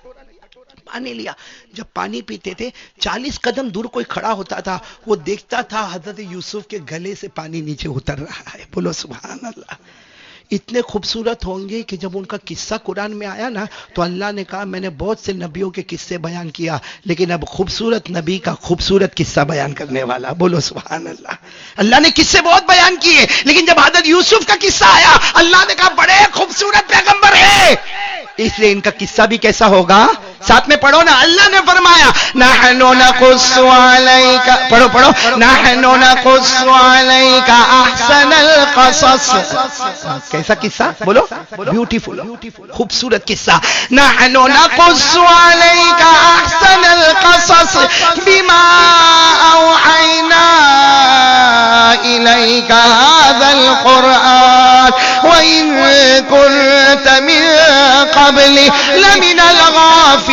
پانی لیا، جب پانی پیتے تھے 40 قدم دور کوئی کھڑا ہوتا تھا، وہ دیکھتا تھا حضرت یوسف کے گلے سے پانی نیچے اتر رہا ہے. بولو سبحان اللہ. اتنے خوبصورت ہوں گے کہ جب ان کا قصہ قرآن میں آیا نا تو اللہ نے کہا میں نے بہت سے نبیوں کے قصے بیان کیا، لیکن اب خوبصورت نبی کا خوبصورت قصہ بیان کرنے والا. بولو سبحان اللہ. اللہ نے قصے بہت بیان کیے، لیکن جب حضرت یوسف کا قصہ آیا اللہ نے کہا بڑے خوبصورت پیغمبر ہے، اس لیے ان کا قصہ بھی کیسا ہوگا؟ ساتھ میں پڑھو نا, اللہ نے فرمایا نحنو نقص علیک, پڑھو پڑھو, نحنو نقص علیک احسن القصص. کیسا قصہ بولو, بیوٹیفل, خوبصورت قصہ. نحنو نقص علیک احسن القصص بما اوحینا الیک هذا القرآن وإن كنت من قبل لمن الغافلین.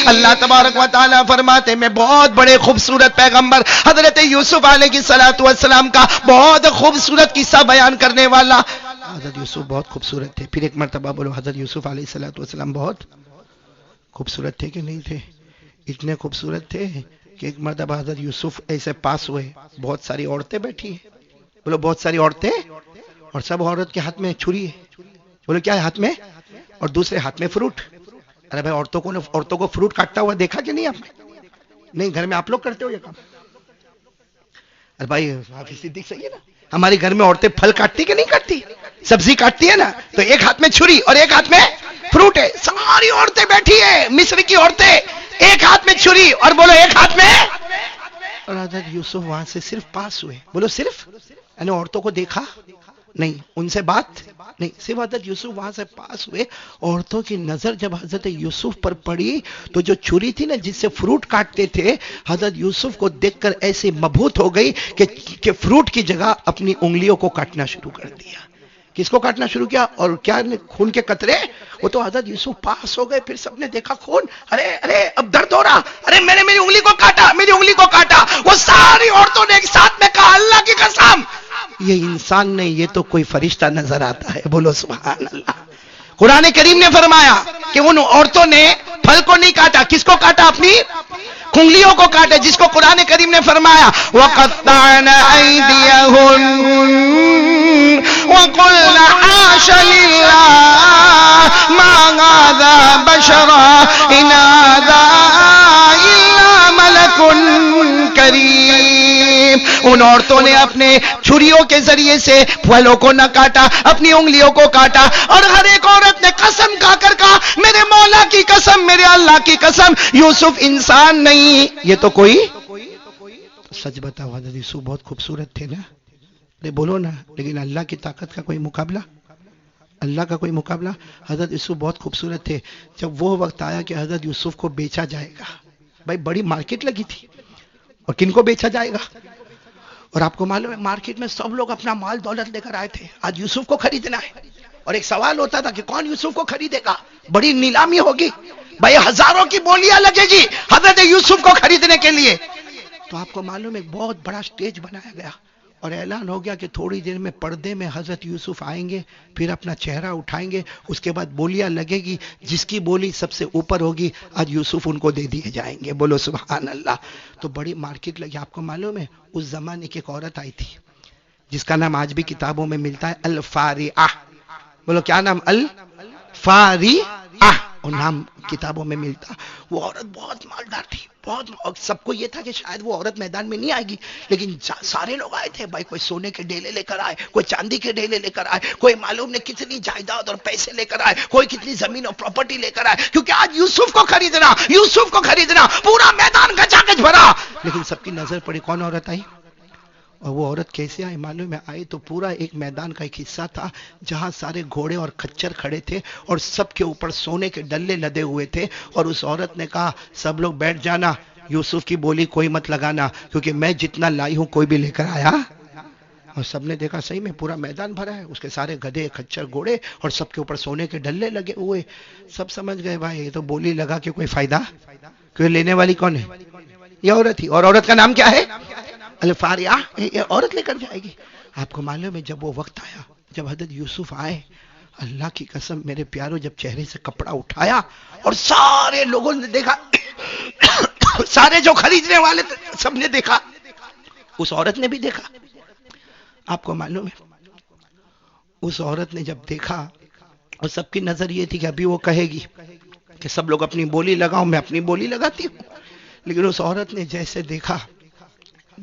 اللہ تبارک و تعالیٰ فرماتے میں بہت بڑے خوبصورت پیغمبر حضرت یوسف علیہ السلام کا بہت خوبصورت قصہ بیان کرنے والا. حضرت یوسف بہت خوبصورت تھے. پھر ایک مرتبہ بولو, حضرت یوسف علیہ السلام بہت خوبصورت تھے کہ نہیں تھے؟ اتنے خوبصورت تھے کہ ایک مرتبہ حضرت یوسف ایسے پاس ہوئے, بہت ساری عورتیں بیٹھی ہیں. بولو بہت ساری عورتیں, اور سب عورت کے ہاتھ میں چھری ہے. بولو کیا ہے ہاتھ میں, اور دوسرے ہاتھ میں فروٹ. ارے بھائی عورتوں کو فروٹ کاٹتا ہوا دیکھا کہ نہیں آپ نے؟ نہیں, گھر میں آپ لوگ کرتے ہو یہ کام؟ ارے بھائی حافظ صدیق صحیح ہے نا, ہمارے گھر میں عورتیں پھل کاٹتی کہ نہیں کاٹتی, سبزی کاٹتی ہے نا, تو ایک ہاتھ میں چھری اور ایک ہاتھ میں فروٹ ہے. ساری عورتیں بیٹھی ہیں, مصر کی عورتیں, ایک ہاتھ میں چھری اور بولو ایک ہاتھ میں. اور حضرت یوسف وہاں سے صرف پاس ہوئے. بولو صرف, یعنی عورتوں کو دیکھا نہیں, ان سے بات نہیں, صرف حضرت یوسف وہاں سے پاس ہوئے. عورتوں کی نظر جب حضرت یوسف پر پڑی تو جو چھری تھی نا جس سے فروٹ کاٹتے تھے, حضرت یوسف کو دیکھ کر ایسے مبہوت ہو گئی کہ فروٹ کی جگہ اپنی انگلیوں کو کاٹنا شروع کر دیا. کس کو کاٹنا شروع کیا؟ اور کیا خون کے قطرے, وہ تو حضرت یوسف پاس ہو گئے. پھر سب نے دیکھا خون, ارے ارے اب درد ہو رہا, ارے میں نے میری انگلی کو کاٹا, میری انگلی کو کاٹا. وہ ساری عورتوں نے ایک ساتھ میں کہا اللہ کی قسم یہ انسان نہیں, یہ تو کوئی فرشتہ نظر آتا ہے. بولو سبحان اللہ. قرآن کریم نے فرمایا کہ ان عورتوں نے پھل کو نہیں کاٹا, کس کو کاٹا؟ اپنی انگلیوں کو کاٹا, جس کو قرآن کریم نے فرمایا وَقَطَّعْنَ أَيْدِيَهُنَّ وَقُلْنَ حَاشَ لِلَّهِ مَا هَذَا بَشَرًا إِنْ هَذَا إِلَّا مَلَكٌ كَرِيمٌ. ان عورتوں نے اپنے چھریوں کے ذریعے سے پھلوں کو نہ کاٹا, اپنی انگلیوں کو کاٹا, اور ہر ایک عورت نے قسم کھا کر کہا میرے مولا کی قسم, میرے اللہ کی قسم, یوسف انسان نہیں, یہ تو کوئی. سچ بتاؤ حضرت یوسف بہت خوبصورت تھے نا, بولو نا, لیکن اللہ کی طاقت کا کوئی مقابلہ, اللہ کا کوئی مقابلہ. حضرت یوسف بہت خوبصورت تھے. جب وہ وقت آیا کہ حضرت یوسف کو بیچا جائے گا, بھائی بڑی مارکیٹ لگی تھی, اور کن کو بیچا جائے گا؟ اور آپ کو معلوم ہے مارکیٹ میں سب لوگ اپنا مال دولت لے کر آئے تھے, آج یوسف کو خریدنا ہے. اور ایک سوال ہوتا تھا کہ کون یوسف کو خریدے گا, بڑی نیلامی ہوگی, بھائی ہزاروں کی بولیاں لگے گی حضرت یوسف کو خریدنے کے لیے. تو آپ کو معلوم ہے بہت بڑا سٹیج بنایا گیا, اور اعلان ہو گیا کہ تھوڑی دیر میں پردے میں حضرت یوسف آئیں گے, پھر اپنا چہرہ اٹھائیں گے, اس کے بعد بولیاں لگے گی, جس کی بولی سب سے اوپر ہوگی آج یوسف ان کو دے دیے جائیں گے. بولو سبحان اللہ. تو بڑی مارکیٹ لگی. آپ کو معلوم ہے اس زمانے کی ایک عورت آئی تھی جس کا نام آج بھی کتابوں میں ملتا ہے الفاریہ. بولو کیا نام؟ الفاریہ, اور نام کتابوں میں ملتا. وہ عورت بہت مالدار تھی, بہت, سب کو یہ تھا کہ شاید وہ عورت میدان میں نہیں آئے گی, لیکن سارے لوگ آئے تھے. بھائی کوئی سونے کے ڈھیلے لے کر آئے, کوئی چاندی کے ڈھیلے لے کر آئے, کوئی معلوم نہیں کتنی جائیداد اور پیسے لے کر آئے, کوئی کتنی زمین اور پراپرٹی لے کر آئے, کیونکہ آج یوسف کو خریدنا, یوسف کو خریدنا, پورا میدان گچا گچ بھرا. لیکن سب کی نظر پڑی, کون عورت آئی؟ اور وہ عورت کیسے آئی معلوم ہے؟ آئی تو پورا ایک میدان کا ایک حصہ تھا جہاں سارے گھوڑے اور کچر کھڑے تھے, اور سب کے اوپر سونے کے ڈلے لدے ہوئے تھے. اور اس عورت نے کہا سب لوگ بیٹھ جانا, یوسف کی بولی کوئی مت لگانا, کیونکہ میں جتنا لائی ہوں کوئی بھی لے کر آیا. اور سب نے دیکھا صحیح میں پورا میدان بھرا ہے, اس کے سارے گدھے کچر گھوڑے, اور سب کے اوپر سونے کے ڈلے لگے ہوئے. سب سمجھ گئے بھائی یہ تو بولی لگا کے کوئی فائدہ, کیونکہ لینے والی کون ہے؟ یہ عورت ہی. اور عورت کا نام کیا ہے؟ الفاریہ. یہ عورت لے کر جائے گی. آپ کو معلوم ہے جب وہ وقت آیا, جب حضرت یوسف آئے, اللہ کی قسم میرے پیاروں, جب چہرے سے کپڑا اٹھایا اور سارے لوگوں نے دیکھا, سارے جو خریدنے والے سب نے دیکھا, اس عورت نے بھی دیکھا. آپ کو معلوم ہے اس عورت نے جب دیکھا, اور سب کی نظر یہ تھی کہ ابھی وہ کہے گی کہ سب لوگ اپنی بولی لگاؤ, میں اپنی بولی لگاتی ہوں. لیکن اس عورت نے جیسے دیکھا,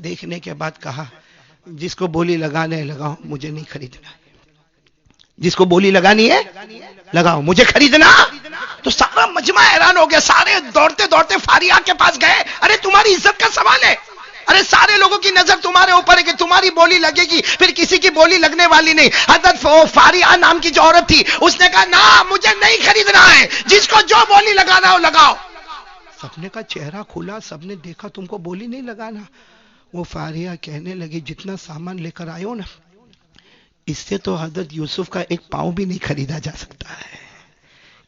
دیکھنے کے بعد کہا جس کو بولی لگانے لگاؤ, مجھے نہیں خریدنا. جس کو بولی لگانی ہے لگاؤ، مجھے خریدنا. تو سارا مجمع حیران ہو گیا، سارے دوڑتے دوڑتے فاریہ کے پاس گئے. ارے تمہاری عزت کا سوال ہے، ارے سارے لوگوں کی نظر تمہارے اوپر ہے کہ تمہاری بولی لگے گی، پھر کسی کی بولی لگنے والی نہیں. حضرت فاریہ نام کی جو عورت تھی اس نے کہا نا مجھے نہیں خریدنا ہے، جس کو جو بولی لگانا ہو لگاؤ. سب نے کا چہرہ کھلا، سب نے دیکھا تم کو بولی نہیں لگانا. وہ فاریہ کہنے لگی جتنا سامان لے کر آئے ہو نا، اس سے تو حضرت یوسف کا ایک پاؤں بھی نہیں خریدا جا سکتا ہے.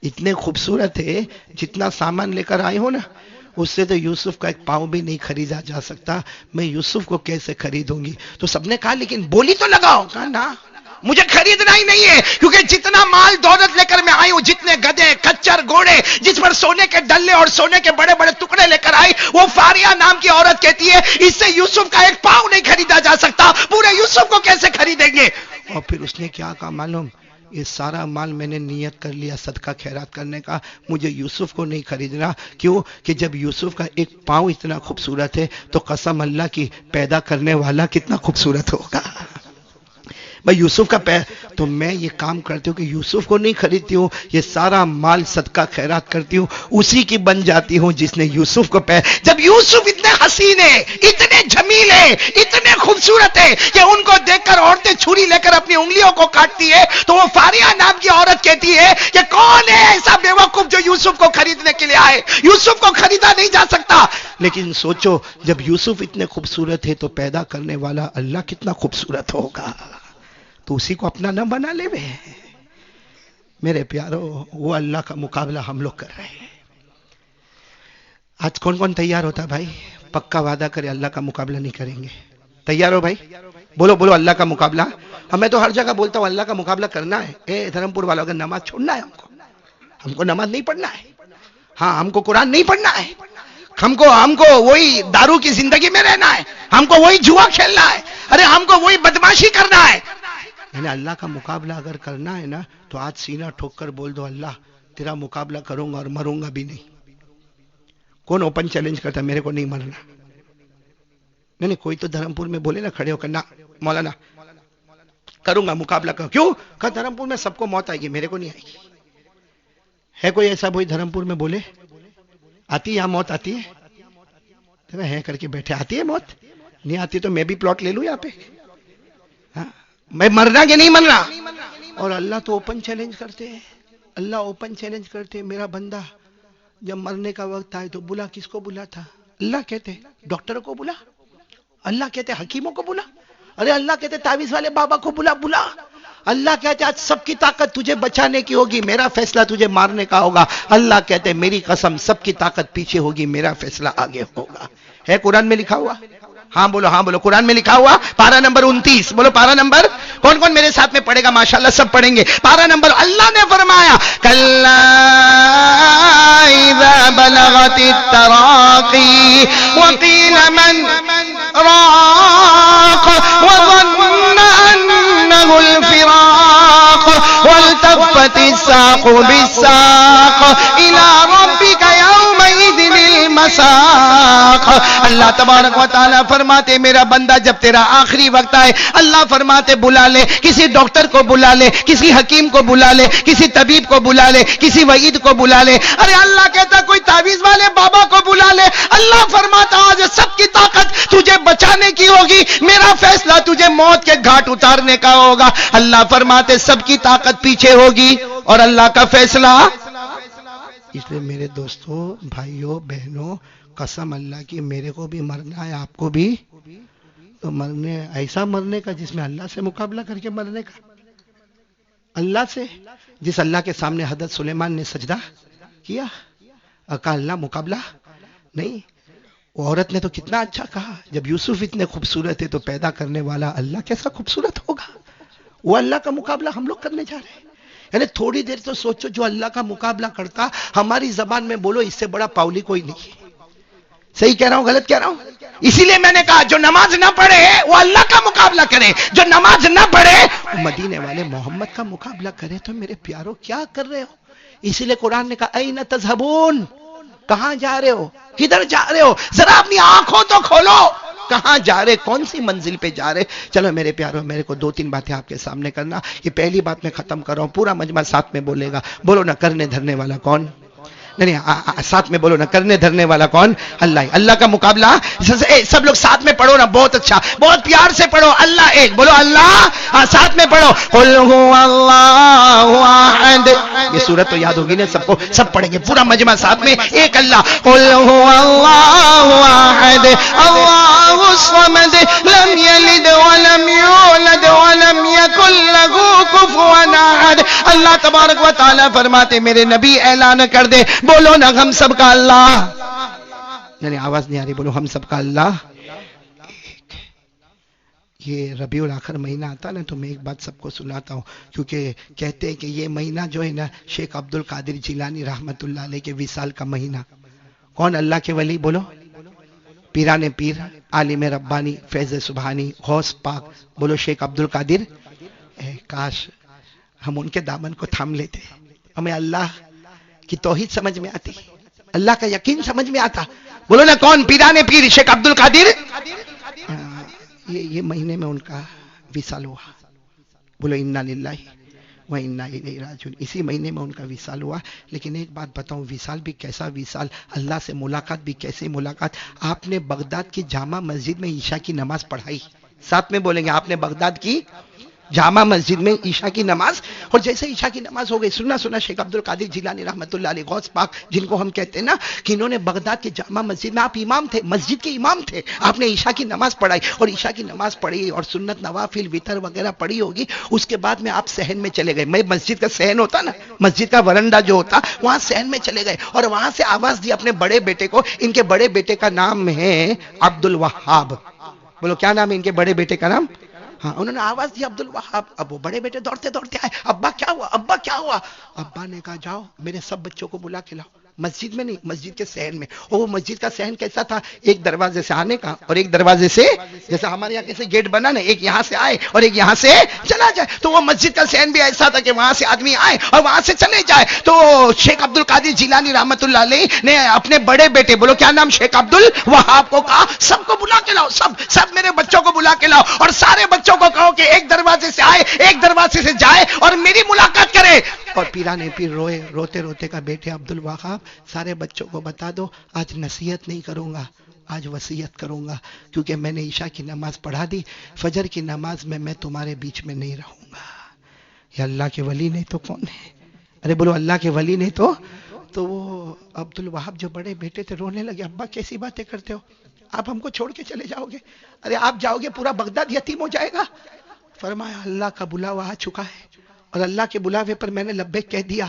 اتنے خوبصورت ہے، جتنا سامان لے کر آئے ہو نا، اس سے تو یوسف کا ایک پاؤں بھی نہیں خریدا جا سکتا. میں یوسف کو کیسے خریدوں گی؟ تو سب نے کہا لیکن بولی تو لگاؤ. کہا نا مجھے خریدنا ہی نہیں ہے، کیونکہ جتنا مال دولت لے کر میں آئی ہوں، جتنے گدھے کچر گھوڑے جس پر سونے کے ڈلے اور سونے کے بڑے بڑے ٹکڑے لے کر آئی، وہ فاریہ نام کی عورت کہتی ہے اس سے یوسف کا ایک پاؤں نہیں خریدا جا سکتا، پورے یوسف کو کیسے خریدیں گے؟ اور پھر اس نے کیا کہا معلوم؟ یہ سارا مال میں نے نیت کر لیا صدقہ خیرات کرنے کا، مجھے یوسف کو نہیں خریدنا. کیوں کہ جب یوسف کا ایک پاؤں اتنا خوبصورت ہے تو قسم اللہ کی پیدا کرنے والا کتنا خوبصورت ہوگا. میں یوسف کا تو میں یہ کام کرتی ہوں کہ یوسف کو نہیں خریدتی ہوں، یہ سارا مال صدقہ خیرات کرتی ہوں، اسی کی بن جاتی ہوں جس نے یوسف کو جب یوسف اتنے حسین ہیں، اتنے جمیل ہیں، اتنے خوبصورت ہیں کہ ان کو دیکھ کر عورتیں چھری لے کر اپنی انگلیوں کو کاٹتی ہے، تو وہ فاریہ نام کی عورت کہتی ہے کہ کون ہے ایسا بیوقوف جو یوسف کو خریدنے کے لیے آئے؟ یوسف کو خریدا نہیں جا سکتا. لیکن سوچو جب یوسف اتنے خوبصورت ہے تو پیدا کرنے والا اللہ کتنا خوبصورت ہوگا. تو اسی کو اپنا نہ بنا لے بے. میرے پیارو، وہ اللہ کا مقابلہ ہم لوگ کر رہے ہیں. آج کون کون تیار ہوتا بھائی؟ پکا وعدہ کرے اللہ کا مقابلہ نہیں کریں گے. تیار ہو بھائی؟ بولو بولو اللہ کا مقابلہ. ہمیں تو ہر جگہ بولتا ہوں اللہ کا مقابلہ کرنا ہے. اے دھرمپور والوں، اگر نماز چھوڑنا ہے ہم کو نماز نہیں پڑھنا ہے. ہاں ہم کو قرآن نہیں پڑھنا ہے. ہم کو وہی دارو کی زندگی میں رہنا ہے. ہم کو وہی جوا کھیلنا ہے. ارے ہم کو وہی بدماشی کرنا ہے. یعنی اللہ کا مقابلہ اگر کرنا ہے نا تو آج سینہ ٹھوک کر بول دو اللہ تیرا مقابلہ کروں گا اور مروں گا بھی نہیں. کون اوپن چیلنج کرتا میرے کو نہیں مرنا؟ نہیں کوئی تو دھرمپور میں بولے نا کھڑے ہو کر نا مولانا کروں گا مقابلہ کروں. کیوں کہ دھرمپور میں سب کو موت آئے گی، میرے کو نہیں آئے گی. ہے کوئی ایسا کوئی دھرمپور میں بولے آتی ہے؟ یہاں موت آتی ہے کر کے بیٹھے. آتی ہے موت؟ نہیں آتی تو میں بھی پلاٹ لے لوں یہاں پہ. میں مرنا کہ نہیں مرنا؟ اور اللہ تو اوپن چیلنج کرتے ہیں. اللہ اوپن چیلنج کرتے ہیں میرا بندہ جب مرنے کا وقت آئے تو بلا. کس کو بلا تھا؟ اللہ کہتے ڈاکٹر کو بلا، اللہ کہتے حکیموں کو بلا، ارے اللہ کہتے تعویذ والے بابا کو بلا. اللہ کہتے آج سب کی طاقت تجھے بچانے کی ہوگی، میرا فیصلہ تجھے مارنے کا ہوگا. اللہ کہتے میری قسم سب کی طاقت پیچھے ہوگی، میرا فیصلہ آگے ہوگا. ہے قرآن میں لکھا ہوا؟ ہاں بولو قرآن میں لکھا ہوا پارہ نمبر 29. بولو پارہ نمبر. کون کون میرے ساتھ میں پڑھے گا؟ ماشاءاللہ سب پڑھیں گے. پارہ نمبر. اللہ نے فرمایا کلا اذا بلغت التراقی وقیل من راق وظن انه الفراق والتفت الساق بالساق الى ربك يومئذ المساق. اللہ تبارک و تعالیٰ فرماتے میرا بندہ جب تیرا آخری وقت آئے، اللہ فرماتے بلا لے، کسی ڈاکٹر کو بلا لے، کسی حکیم کو بلا لے، کسی طبیب کو بلا لے، کسی وعید کو بلا لے. ارے اللہ کہتا کوئی تعویذ والے بابا کو بلا لے. اللہ فرماتا آج سب کی طاقت تجھے بچانے کی ہوگی، میرا فیصلہ تجھے موت کے گھاٹ اتارنے کا ہوگا. اللہ فرماتے سب کی طاقت پیچھے ہوگی اور اللہ کا فیصلہ. اس لیے میرے دوستوں، بھائیوں، بہنوں، قسم اللہ کی میرے کو بھی مرنا ہے، آپ کو بھی تو مرنے، ایسا مرنے کا جس میں اللہ سے مقابلہ کر کے مرنے کا. اللہ سے، جس اللہ کے سامنے حضرت سلیمان نے سجدہ کیا، کہا اللہ مقابلہ نہیں. وہ عورت نے تو کتنا اچھا کہا جب یوسف اتنے خوبصورت ہے تو پیدا کرنے والا اللہ کیسا خوبصورت ہوگا. وہ اللہ کا مقابلہ ہم لوگ کرنے جا رہے ہیں. یعنی تھوڑی دیر تو سوچو جو اللہ کا مقابلہ کرتا، ہماری زبان میں بولو اس سے بڑا پاولی کوئی نہیں. صحیح کہہ رہا ہوں غلط کہہ رہا ہوں؟ اسی لیے میں نے کہا جو نماز نہ پڑھے وہ اللہ کا مقابلہ کرے، جو نماز نہ پڑھے وہ مدینے والے محمد کا مقابلہ کرے. تو میرے پیارو کیا کر رہے ہو؟ اسی لیے قرآن نے کہا این تذہبون، کہاں جا رہے ہو؟ کدھر جا رہے ہو؟ ذرا اپنی آنکھوں تو کھولو. کہاں جا رہے, کون سی منزل پہ جا رہے. چلو میرے پیاروں, میرے کو 2-3 باتیں آپ کے سامنے کرنا. یہ پہلی بات میں ختم کر رہا ہوں, پورا مجمع ساتھ میں بولے گا. بولو نا, کرنے دھرنے والا کون؟ نہیں, ساتھ میں بولو نا, کرنے دھرنے والا کون؟ اللہ. اللہ کا مقابلہ سب لوگ ساتھ میں پڑھو نا, بہت اچھا, بہت پیار سے پڑھو. اللہ ایک, بولو اللہ. ساتھ میں پڑھو, قل هو اللہ احد. یہ سورت تو یاد ہوگی نا سب کو, سب پڑھیں گے پورا مجمع ساتھ میں. ایک اللہ, قل هو اللہ احد اللہ الصمد لم یلد ولم یولد ولم یکن له کفوا احد. اللہ تبارک و تعالی فرماتے میرے نبی اعلان کر دے, بولو نا ہم سب کا اللہ. یعنی آواز نہیں آ رہی, بولو ہم سب کا اللہ ایک. یہ ربیع الاخر مہینہ آتا نا, تو میں ایک بات سب کو سناتا ہوں, کیونکہ کہتے ہیں کہ یہ مہینہ جو ہے نا شیخ عبد القادر جیلانی رحمت اللہ علیہ کے وصال کا مہینہ. کون اللہ کے ولی؟ بولو پیران پیر, عالم ربانی, فیض سبحانی, غوث پاک. بولو شیخ عبد القادر. کاش ہم ان کے دامن کو تھام لیتے, ہمیں اللہ کی توحید سمجھ میں آتی, اللہ کا یقین سمجھ میں آتا. بولو نا کون؟ پیران پیر شیخ عبد القادر. یہ مہینے میں ان کا وصال ہوا. بولو انا للہ و انا الیہ راجعون. اسی مہینے میں ان کا وصال ہوا. لیکن ایک بات بتاؤں, وصال بھی کیسا وصال, اللہ سے ملاقات بھی کیسے ملاقات. آپ نے بغداد کی جامع مسجد میں عشاء کی نماز پڑھائی. ساتھ میں بولیں گے, آپ نے بغداد کی جامع مسجد میں عشاء کی نماز. اور جیسے عشاء کی نماز ہو گئی, سنا شیخ عبد القادر جیلانی رحمت اللہ علیہ غوث پاک, جن کو ہم کہتے ہیں نا کہ انہوں نے بغداد کے جامع مسجد میں, آپ امام تھے, مسجد کے امام تھے, آپ نے عشاء کی نماز پڑھائی. اور عشاء کی نماز پڑھی اور سنت نوافل وتر وغیرہ پڑھی ہوگی. اس کے بعد میں آپ صحن میں چلے گئے. میں مسجد کا صحن ہوتا نا, مسجد کا ورنڈا جو ہوتا, وہاں صحن میں چلے گئے اور وہاں سے آواز دی اپنے بڑے بیٹے کو. ان کے بڑے بیٹے کا نام ہے عبد الوہاب. بولو کیا نام ہے ان کے بڑے بیٹے کا نام؟ ہاں, انہوں نے آواز دی عبد الوہاب. اب وہ بڑے بیٹے دوڑتے دوڑتے آئے, ابا کیا ہوا, ابا کیا ہوا. ابا نے کہا جاؤ میرے سب بچوں کو بلا کے لاؤ. مسجد میں نہیں, مسجد کے صحن میں. اور وہ مسجد کا صحن کیسا تھا, ایک دروازے سے آنے کا اور ایک دروازے سے, جیسا ہمارے یہاں کیسے گیٹ بنا نا, ایک یہاں سے آئے اور ایک یہاں سے چلا جائے. تو وہ مسجد کا صحن بھی ایسا تھا کہ وہاں سے آدمی آئے اور وہاں سے چلے جائے. تو شیخ عبد القادر جیلانی رحمت اللہ علیہ نے اپنے بڑے بیٹے, بولو کیا نام, شیخ عبد الوہاب کو کہا سب کو بلا کے لاؤ, سب میرے بچوں کو بلا کے لاؤ, اور سارے بچوں کو کہو کہ ایک دروازے سے آئے ایک دروازے سے جائے اور میری ملاقات کرے. اور پیرانے پیر روئے, روتے روتے کا بیٹے عبد الوہاب, سارے بچوں کو بتا دو آج نصیحت نہیں کروں گا, آج وصیت کروں گا, کیونکہ میں نے عشاء کی نماز پڑھا دی, فجر کی نماز میں تمہارے بیچ میں نہیں رہوں گا. یا اللہ کے ولی نہیں تو کون ہے؟ ارے بولو اللہ کے ولی نہیں تو وہ عبد الوہاب جو بڑے بیٹے تھے رونے لگے, ابا کیسی باتیں کرتے ہو, آپ ہم کو چھوڑ کے چلے جاؤ گے, ارے آپ جاؤ گے پورا بغداد یتیم ہو جائے گا. فرمایا اللہ کا بلاوا آ چکا ہے اور اللہ کے بلاوے پر میں نے لبیک کہہ دیا,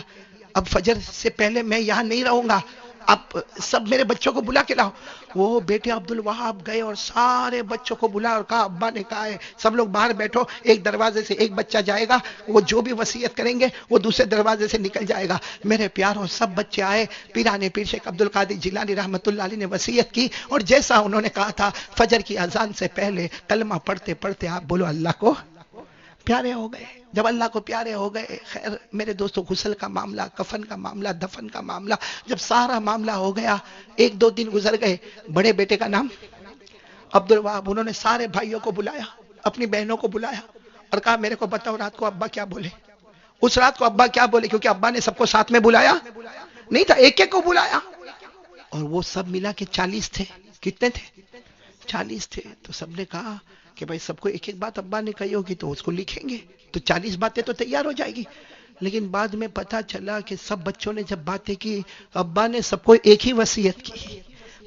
اب فجر سے پہلے میں یہاں نہیں رہوں گا, آپ سب میرے بچوں کو بلا کے لاؤ. وہ بیٹے عبد الوہاب گئے اور سارے بچوں کو بلا اور کہا, ابا نے کہا ہے سب لوگ باہر بیٹھو, ایک دروازے سے ایک بچہ جائے گا, وہ جو بھی وصیت کریں گے وہ دوسرے دروازے سے نکل جائے گا. میرے پیاروں سب بچے آئے, پیرانے پیر شیخ عبد القادر جیلانی رحمت اللہ علیہ نے وصیت کی, اور جیسا انہوں نے کہا تھا فجر کی اذان سے پہلے کلمہ پڑھتے پڑھتے آپ بولو اللہ کو پیارے ہو گئے. جب اللہ کو پیارے ہو گئے, خیر میرے دوستوں, غسل کا معاملہ, کفن کا معاملہ, دفن کا معاملہ, جب سارا معاملہ ہو گیا, 1-2 دن گزر گئے. بڑے بیٹے کا نام عبد الوہاب, انہوں نے سارے بھائیوں کو بلایا, اپنی بہنوں کو بلایا اور کہا میرے کو بتاؤ رات کو ابا کیا بولے. اس رات کو ابا کیا بولے, کیونکہ ابا نے سب کو ساتھ میں بلایا نہیں تھا, ایک ایک کو بلایا, اور وہ سب ملا کے 40 تھے. کتنے تھے؟ 40 تھے. تو سب نے کہا کہ بھائی سب کو ایک ایک بات ابا نے کہی ہوگی تو اس کو لکھیں گے, تو 40 باتیں تو تیار ہو جائے گی. لیکن بعد میں پتا چلا کہ سب بچوں نے جب باتیں کی, ابا نے سب کو ایک ہی وصیت کی.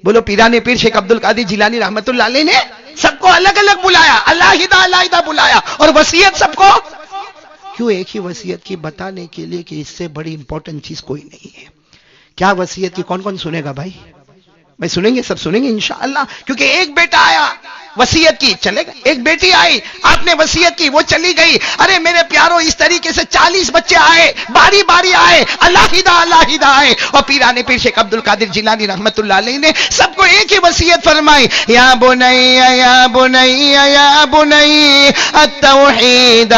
بولو پیرانے پیر شیخ عبد القادر جیلانی رحمت اللہ علیہ نے سب کو الگ الگ بلایا, علیحدہ بلایا, اور وصیت سب کو کیوں ایک ہی وصیت کی؟ بتانے کے لیے کہ اس سے بڑی امپورٹنٹ چیز کوئی نہیں ہے. کیا وصیت کی؟ کون کون سنے گا بھائی؟ میں سنیں گے, سب سنیں گے انشاءاللہ, کیونکہ ایک بیٹا آیا وصیت کی چلے گئے, ایک بیٹی آئی آپ نے وصیت کی وہ چلی گئی. ارے میرے پیاروں اس طریقے سے 40 بچے آئے, باری باری آئے, علیحدہ آئے, اور پیرانے پیر شیخ عبد القادر جیلانی رحمت اللہ علیہ نے سب کو ایک ہی وصیت فرمائی, یا بنی التوحید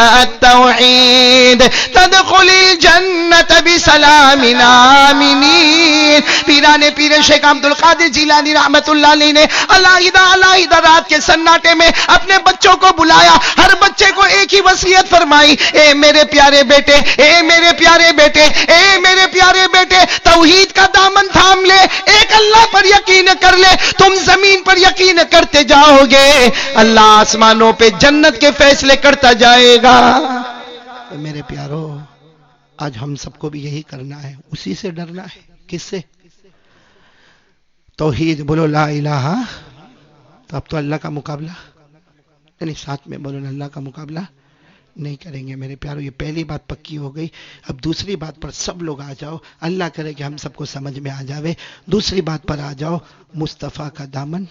تدخل الجنت بسلام آمنین. پیران پیر شیخ عبد القادر جیلانی رحمت اللہ علیہ نے علیحدہ رات کے سناٹے میں اپنے بچوں کو بلایا، ہر بچے کو ایک ہی وصیت فرمائی، اے میرے پیارے بیٹے، اے میرے پیارے بیٹے، اے میرے پیارے بیٹے، توحید کا دامن تھام لے، ایک اللہ پر یقین کر لے، تم زمین پر یقین کرتے جاؤ گے، اللہ آسمانوں پہ جنت کے فیصلے کرتا جائے گا۔ میرے پیارو، آج ہم سب کو بھی یہی کرنا ہے، اسی سے ڈرنا ہے۔ کس سے؟ توحید بولو، لا الہ، تو اب تو اللہ کا مقابلہ یعنی ساتھ میں بولو نا، اللہ کا مقابلہ نہیں کریں گے میرے پیارو۔ یہ پہلی بات پکی ہو گئی۔ اب دوسری بات پر سب لوگ آ جاؤ، اللہ کرے کہ ہم سب کو سمجھ میں آ جاوے۔ دوسری بات پر آ جاؤ، مصطفیٰ کا دامن،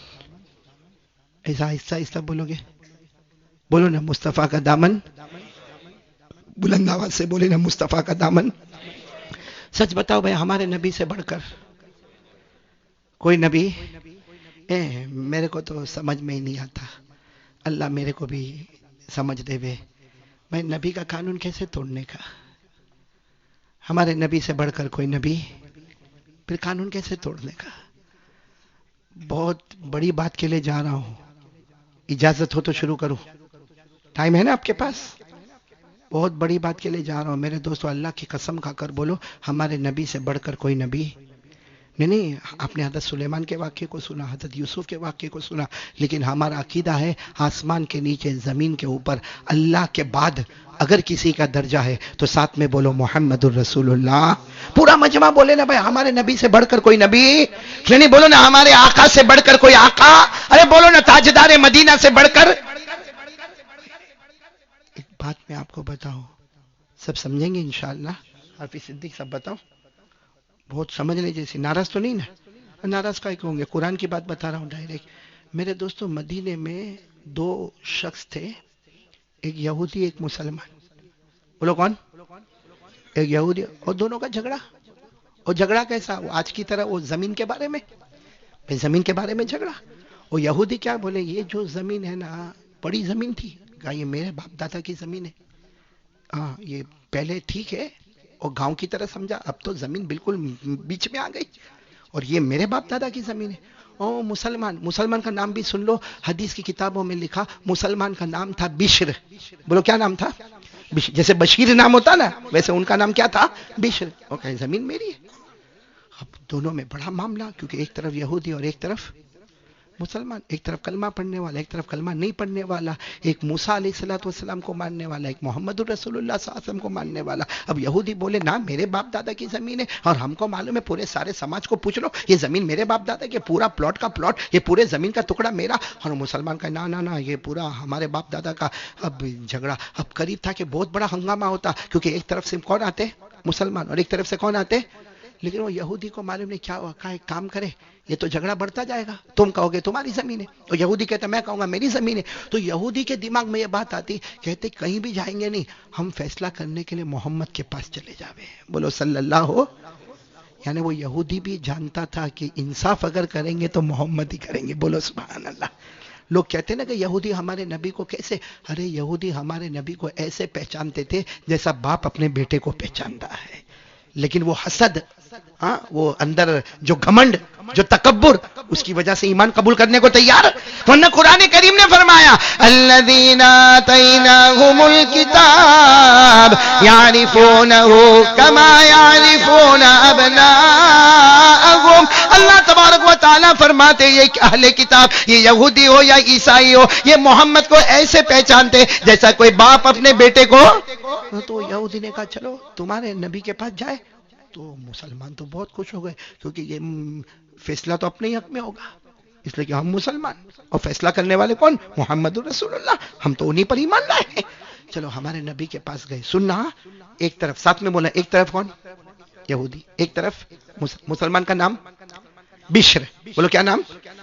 ایسا آہستہ آہستہ بولو گے، بولو نا مصطفیٰ کا دامن، بلند آواز سے بولے نا مصطفیٰ کا دامن۔ سچ بتاؤ بھائی، ہمارے نبی سے بڑھ کر کوئی نبی؟ میرے کو تو سمجھ میں ہی نہیں آتا، اللہ میرے کو بھی سمجھ دے وے، میں نبی کا قانون کیسے توڑنے کا؟ ہمارے نبی سے بڑھ کر کوئی نبی، پھر قانون کیسے توڑنے کا؟ بہت بڑی بات کے لیے جا رہا ہوں، اجازت ہو تو شروع کروں؟ ٹائم ہے نا آپ کے پاس؟ بہت بڑی بات کے لیے جا رہا ہوں میرے دوستو، اللہ کی قسم کھا کر بولو، ہمارے نبی سے بڑھ کر کوئی نبی نہیں۔ آپ نے حضرت سلیمان کے واقعے کو سنا، حضرت یوسف کے واقعے کو سنا، لیکن ہمارا عقیدہ ہے آسمان کے نیچے زمین کے اوپر اللہ کے بعد اگر کسی کا درجہ ہے تو ساتھ میں بولو محمد الرسول اللہ۔ پورا مجمع بولے نا بھائی، ہمارے نبی سے بڑھ کر کوئی نبی نہیں، بولو نا ہمارے آقا سے بڑھ کر کوئی آقا، ارے بولو نا تاجدار مدینہ سے بڑھ کر۔ ایک بات میں آپ کو بتاؤں، سب سمجھیں گے انشاءاللہ؟ حافظ صدیق سب بتاؤ، بہت سمجھنے جیسی، ناراض تو نہیں نا؟ ناراض کا ہوں گے، قرآن کی بات بتا رہا ہوں ڈائریکٹ۔ میرے دوستو، مدینے میں دو شخص تھے، ایک یہودی ایک مسلمان۔ بولو کون؟ ایک یہودی، اور دونوں کا جھگڑا۔ اور جھگڑا کیسا؟ وہ آج کی طرح وہ زمین کے بارے میں، زمین کے بارے میں جھگڑا۔ وہ یہودی کیا بولے، یہ جو زمین ہے نا بڑی زمین تھی، کہا یہ میرے باپ دادا کی زمین ہے، ہاں یہ پہلے ٹھیک ہے اور گاؤں کی طرح سمجھا، اب تو زمین بالکل بیچ میں آ گئی اور یہ میرے باپ دادا کی زمین ہے۔ او مسلمان کا نام بھی سن لو، حدیث کی کتابوں میں لکھا مسلمان کا نام تھا بشر۔ بولو کیا نام تھا؟ بشر، جیسے بشیر نام ہوتا نا ویسے ان کا نام کیا تھا؟ بشر۔ اوکے، زمین میری ہے۔ اب دونوں میں بڑا معاملہ، کیونکہ ایک طرف یہودی اور ایک طرف مسلمان، ایک طرف کلمہ پڑھنے والا ایک طرف کلمہ نہیں پڑھنے والا، ایک موسیٰ علیہ السلام کو ماننے والا، ایک محمد الرسول اللہ صلی اللہ علیہ وسلم کو ماننے والا۔ اب یہودی بولے نا میرے باپ دادا کی زمین ہے، اور ہم کو معلوم ہے، پورے سارے سماج کو پوچھ لو، یہ زمین میرے باپ دادا کی، پورا پلاٹ کا پلاٹ، یہ پورے زمین کا ٹکڑا میرا۔ اور مسلمان کا نا یہ پورا ہمارے باپ دادا کا۔ اب جھگڑا اب قریب تھا کہ بہت بڑا ہنگامہ ہوتا، کیونکہ ایک طرف سے کون آتے؟ مسلمان، اور ایک طرف سے کون آتے؟ لیکن وہ یہودی کو معلوم نہیں کیا ہوا، کہا ایک کام کرے، یہ تو جھگڑا بڑھتا جائے گا، تم کہو گے تمہاری زمین ہے، اور یہودی کہتا میں کہوں گا میری زمین ہے۔ تو یہودی کے دماغ میں یہ بات آتی، کہتے کہیں بھی جائیں گے نہیں، ہم فیصلہ کرنے کے لیے محمد کے پاس چلے جاوے، بولو صلی اللہ ہو۔ یعنی وہ یہودی بھی جانتا تھا کہ انصاف اگر کریں گے تو محمد ہی کریں گے، بولو سبحان اللہ۔ لوگ کہتے ہیں نا کہ یہودی ہمارے نبی کو کیسے، ارے یہودی ہمارے نبی کو ایسے پہچانتے تھے جیسا باپ اپنے بیٹے کو پہچانتا ہے، لیکن وہ حسد، ہاں وہ اندر جو گھمنڈ، جو تکبر، اس کی وجہ سے ایمان قبول کرنے کو تیار۔ ورنہ قرآن کریم نے فرمایا الذین آتیناہم الکتاب یعرفونہ کما یعرفون ابناءہم۔ اللہ تبارک و تعالیٰ فرماتے یہ اہل کتاب، یہ یہودی ہو یا عیسائی ہو، یہ محمد کو ایسے پہچانتے جیسا کوئی باپ اپنے بیٹے کو۔ تو یہودی نے کہا چلو تمہارے نبی کے پاس جائے، تو مسلمان تو بہت خوش ہو گئے، کیونکہ یہ فیصلہ تو اپنے حق میں ہوگا، اس لیے کہ ہم مسلمان، اور فیصلہ کرنے والے کون؟ محمد رسول اللہ، ہم تو انہی پر ایمان لائے ہیں۔ چلو ہمارے نبی کے پاس گئے، سننا ایک طرف، ساتھ میں بولا ایک طرف کون؟ یہودی، ایک طرف مسلمان کا نام بشر، بولو کیا نام؟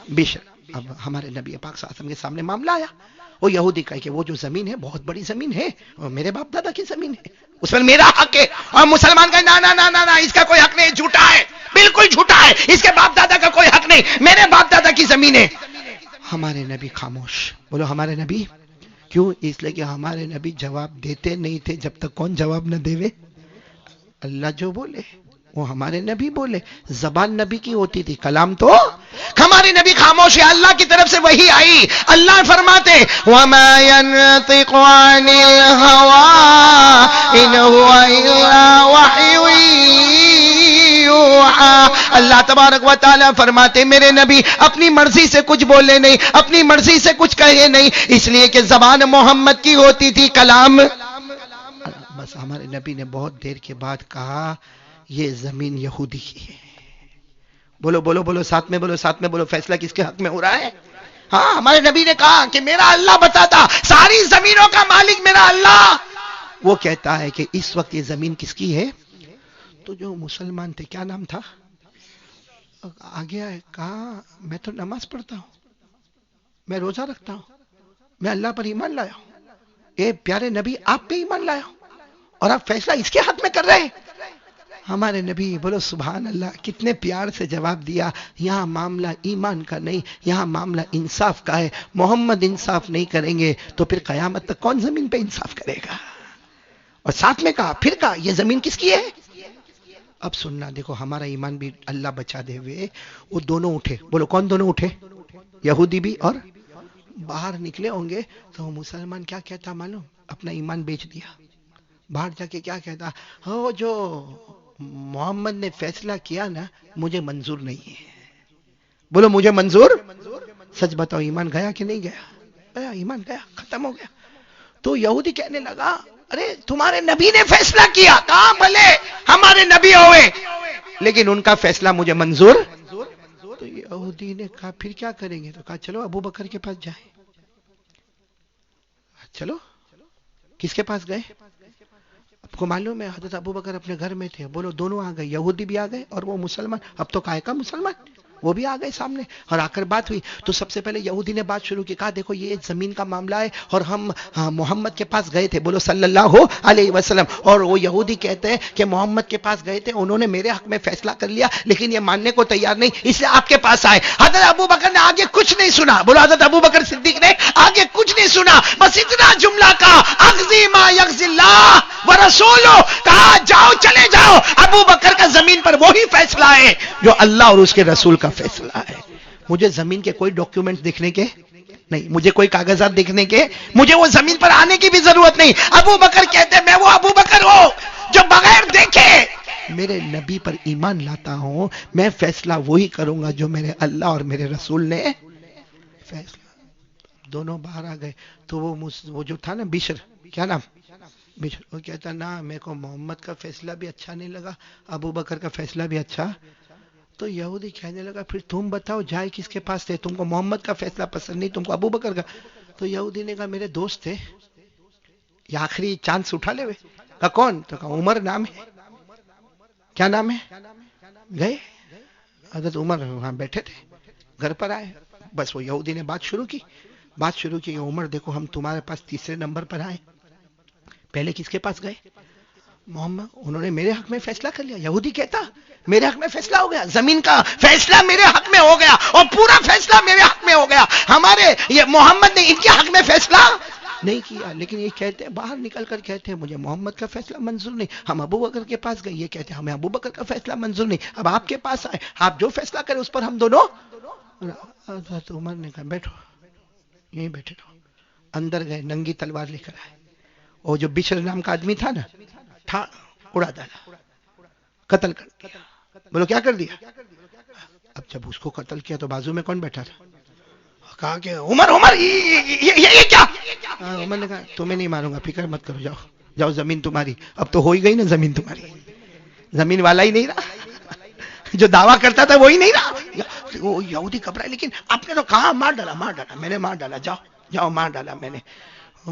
بشر۔ اب ہمارے نبی پاک صلی اللہ علیہ وسلم کے سامنے معاملہ آیا، وہ یہودی کہے کہ وہ جو زمین ہے بہت بڑی زمین ہے اور میرے باپ دادا کی زمین ہے، اس پر میرا حق ہے۔ اور مسلمان کا نا اس کا کوئی حق نہیں، جھوٹا ہے، بالکل جھوٹا ہے، اس کے باپ دادا کا کوئی حق نہیں، میرے باپ دادا کی زمین ہے۔ ہمارے نبی خاموش، بولو ہمارے نبی کیوں؟ اس لیے کہ ہمارے نبی جواب دیتے نہیں تھے جب تک کون جواب نہ دے، اللہ جو بولے وہ ہمارے نبی بولے. زبان نبی کی ہوتی تھی, کلام تو ہمارے نبی خاموش ہے. اللہ کی طرف سے وہی آئی. اللہ فرماتے وَمَا يَنْطِقُ عَنِ الْهَوَىٰ إِنْ هُوَ إِلَّا وَحْيٌ یوحیٰ. اللہ تبارک و تعالیٰ فرماتے میرے نبی اپنی مرضی سے کچھ بولے نہیں, اپنی مرضی سے کچھ کہے نہیں, اس لیے کہ زبان محمد کی ہوتی تھی, کلام. بس ہمارے نبی نے بہت دیر کے بعد کہا یہ زمین یہودی کی ہے. بولو بولو بولو, ساتھ میں بولو, ساتھ میں بولو, فیصلہ کس کے حق میں ہو رہا ہے؟ ہاں, ہمارے نبی نے کہا کہ میرا اللہ بتاتا ساری زمینوں کا مالک میرا اللہ. وہ کہتا ہے کہ اس وقت یہ زمین کس کی ہے؟ تو جو مسلمان تھے, کیا نام تھا, آگے آئے, کہا میں تو نماز پڑھتا ہوں, میں روزہ رکھتا ہوں, میں اللہ پر ایمان لایا ہوں. اے پیارے نبی, آپ پہ ایمان لایا ہوں اور آپ فیصلہ اس کے حق میں کر رہے ہیں. ہمارے نبی بولو سبحان اللہ, کتنے پیار سے جواب دیا, یہاں معاملہ ایمان کا نہیں, یہاں معاملہ انصاف کا ہے. محمد انصاف نہیں کریں گے تو پھر قیامت تک کون زمین پہ انصاف کرے گا؟ اور ساتھ میں کہا, پھر کہا یہ زمین کس کی ہے؟ اب سننا, دیکھو ہمارا ایمان بھی اللہ بچا دے ہوئے. وہ دونوں اٹھے, بولو کون دونوں اٹھے؟ یہودی بھی, اور باہر نکلے ہوں گے تو مسلمان کیا کہتا معلوم؟ اپنا ایمان بیچ دیا. باہر جا کے کیا کہتا, ہو جو محمد نے فیصلہ کیا نا مجھے منظور نہیں ہے. بولو مجھے منظور. سچ بتاؤ ایمان گیا کہ نہیں گیا؟ گیا, ایمان گیا, ختم ہو گیا. تو یہودی کہنے لگا ارے تمہارے نبی نے فیصلہ کیا. کہاں بھلے ہمارے نبی ہوئے لیکن ان کا فیصلہ مجھے منظور. تو یہودی نے کہا پھر کیا کریں گے؟ تو کہا چلو ابو بکر کے پاس جائیں. چلو, کس کے پاس گئے؟ آپ کو معلوم ہے حضرت ابو بکر اپنے گھر میں تھے. بولو دونوں آ گئے, یہودی بھی آ گئے اور وہ مسلمان, اب تو کائے کا مسلمان, وہ بھی آ گئے سامنے. اور آ کر بات ہوئی تو سب سے پہلے یہودی نے بات شروع کی. کہا دیکھو یہ زمین کا معاملہ ہے اور ہم محمد کے پاس گئے تھے, بولو صلی اللہ علیہ وسلم, اور وہ یہودی کہتے ہیں کہ محمد کے پاس گئے تھے, انہوں نے میرے حق میں فیصلہ کر لیا لیکن یہ ماننے کو تیار نہیں, اس لیے آپ کے پاس آئے. حضرت ابو بکر نے آگے کچھ نہیں سنا. بولو حضرت ابو بکر صدیق نے آگے کچھ نہیں سنا, بس اتنا جملہ کہا اغزی ما یغزی اللہ ورسولہ. کہا جاؤ, چلے جاؤ. ابو بکر کا زمین پر وہی فیصلہ ہے جو اللہ اور اس کے رسول کا فیصلہ ہے. مجھے زمین کے کوئی ڈاکیومنٹ دیکھنے کے نہیں, مجھے کوئی کاغذات دیکھنے کے, مجھے وہ زمین پر آنے کی بھی ضرورت نہیں. ابو بکر کہتے میں وہ ابو بکر ہوں جو بغیر دیکھے میرے نبی پر ایمان لاتا ہوں. میں فیصلہ وہی کروں گا جو میرے اللہ اور میرے رسول نے فیصلہ. دونوں باہر آ گئے تو وہ جو تھا نا بشر, کیا نام, بشر, وہ کہتا نا میرے کو محمد کا فیصلہ بھی اچھا نہیں لگا, ابو بکر کا فیصلہ بھی اچھا. تو یہودی کہنے لگا پھر تم بتاؤ جائے کس کے پاس تھے؟ تم کو محمد کا فیصلہ پسند نہیں, تم کو ابو بکر کا. تو یہودی نے کہا میرے دوست تھے, یہ آخری چانس اٹھا لے ہوئے. کہا کون؟ تو کہا عمر نام ہے. کیا نام ہے؟ گئے حضرت عمر وہاں بیٹھے تھے, گھر پر آئے, بس وہ یہودی نے بات شروع کی. عمر دیکھو ہم تمہارے پاس تیسرے نمبر پر آئے, پہلے کس کے پاس گئے؟ محمد. انہوں نے میرے حق میں فیصلہ کر لیا. یہودی کہتا میرے حق میں فیصلہ ہو گیا, زمین کا فیصلہ میرے حق میں ہو گیا اور پورا فیصلہ میرے حق میں ہو گیا. ہمارے یہ محمد نے ان کے حق میں فیصلہ نہیں کیا. لیکن یہ کہتے ہیں باہر نکل کر کہتے ہیں مجھے محمد کا فیصلہ منظور نہیں. ہم ابو بکر کے پاس گئے, یہ کہتے ہیں ہمیں ابو بکر کا فیصلہ منظور نہیں. اب آپ کے پاس آئے, آپ جو فیصلہ کریں اس پر ہم دونوں. حضرت عمر نے کہا بیٹھو, یہیں بیٹھے رہو. اندر گئے, ننگی تلوار لے کر آئے. اور جو بشر نام کا آدمی تھا نا, اڑا ڈالا, قتل کر دیا. بولو کیا کر دیا؟ اب جب اس کو قتل کیا تو بازو میں کون بیٹھا تھا؟ کہا کہ عمر یہ کیا؟ عمر نے کہا تمہیں نہیں ماروں گا, فکر مت کرو, جاؤ جاؤ, زمین تمہاری. اب تو ہو ہی گئی نا زمین تمہاری, زمین والا ہی نہیں رہا, جو دعویٰ کرتا تھا وہی نہیں رہا. وہ یہودی گھبرائے, لیکن آپ نے تو کہا مار ڈالا, میں نے مار ڈالا, جاؤ جاؤ مار ڈالا میں نے.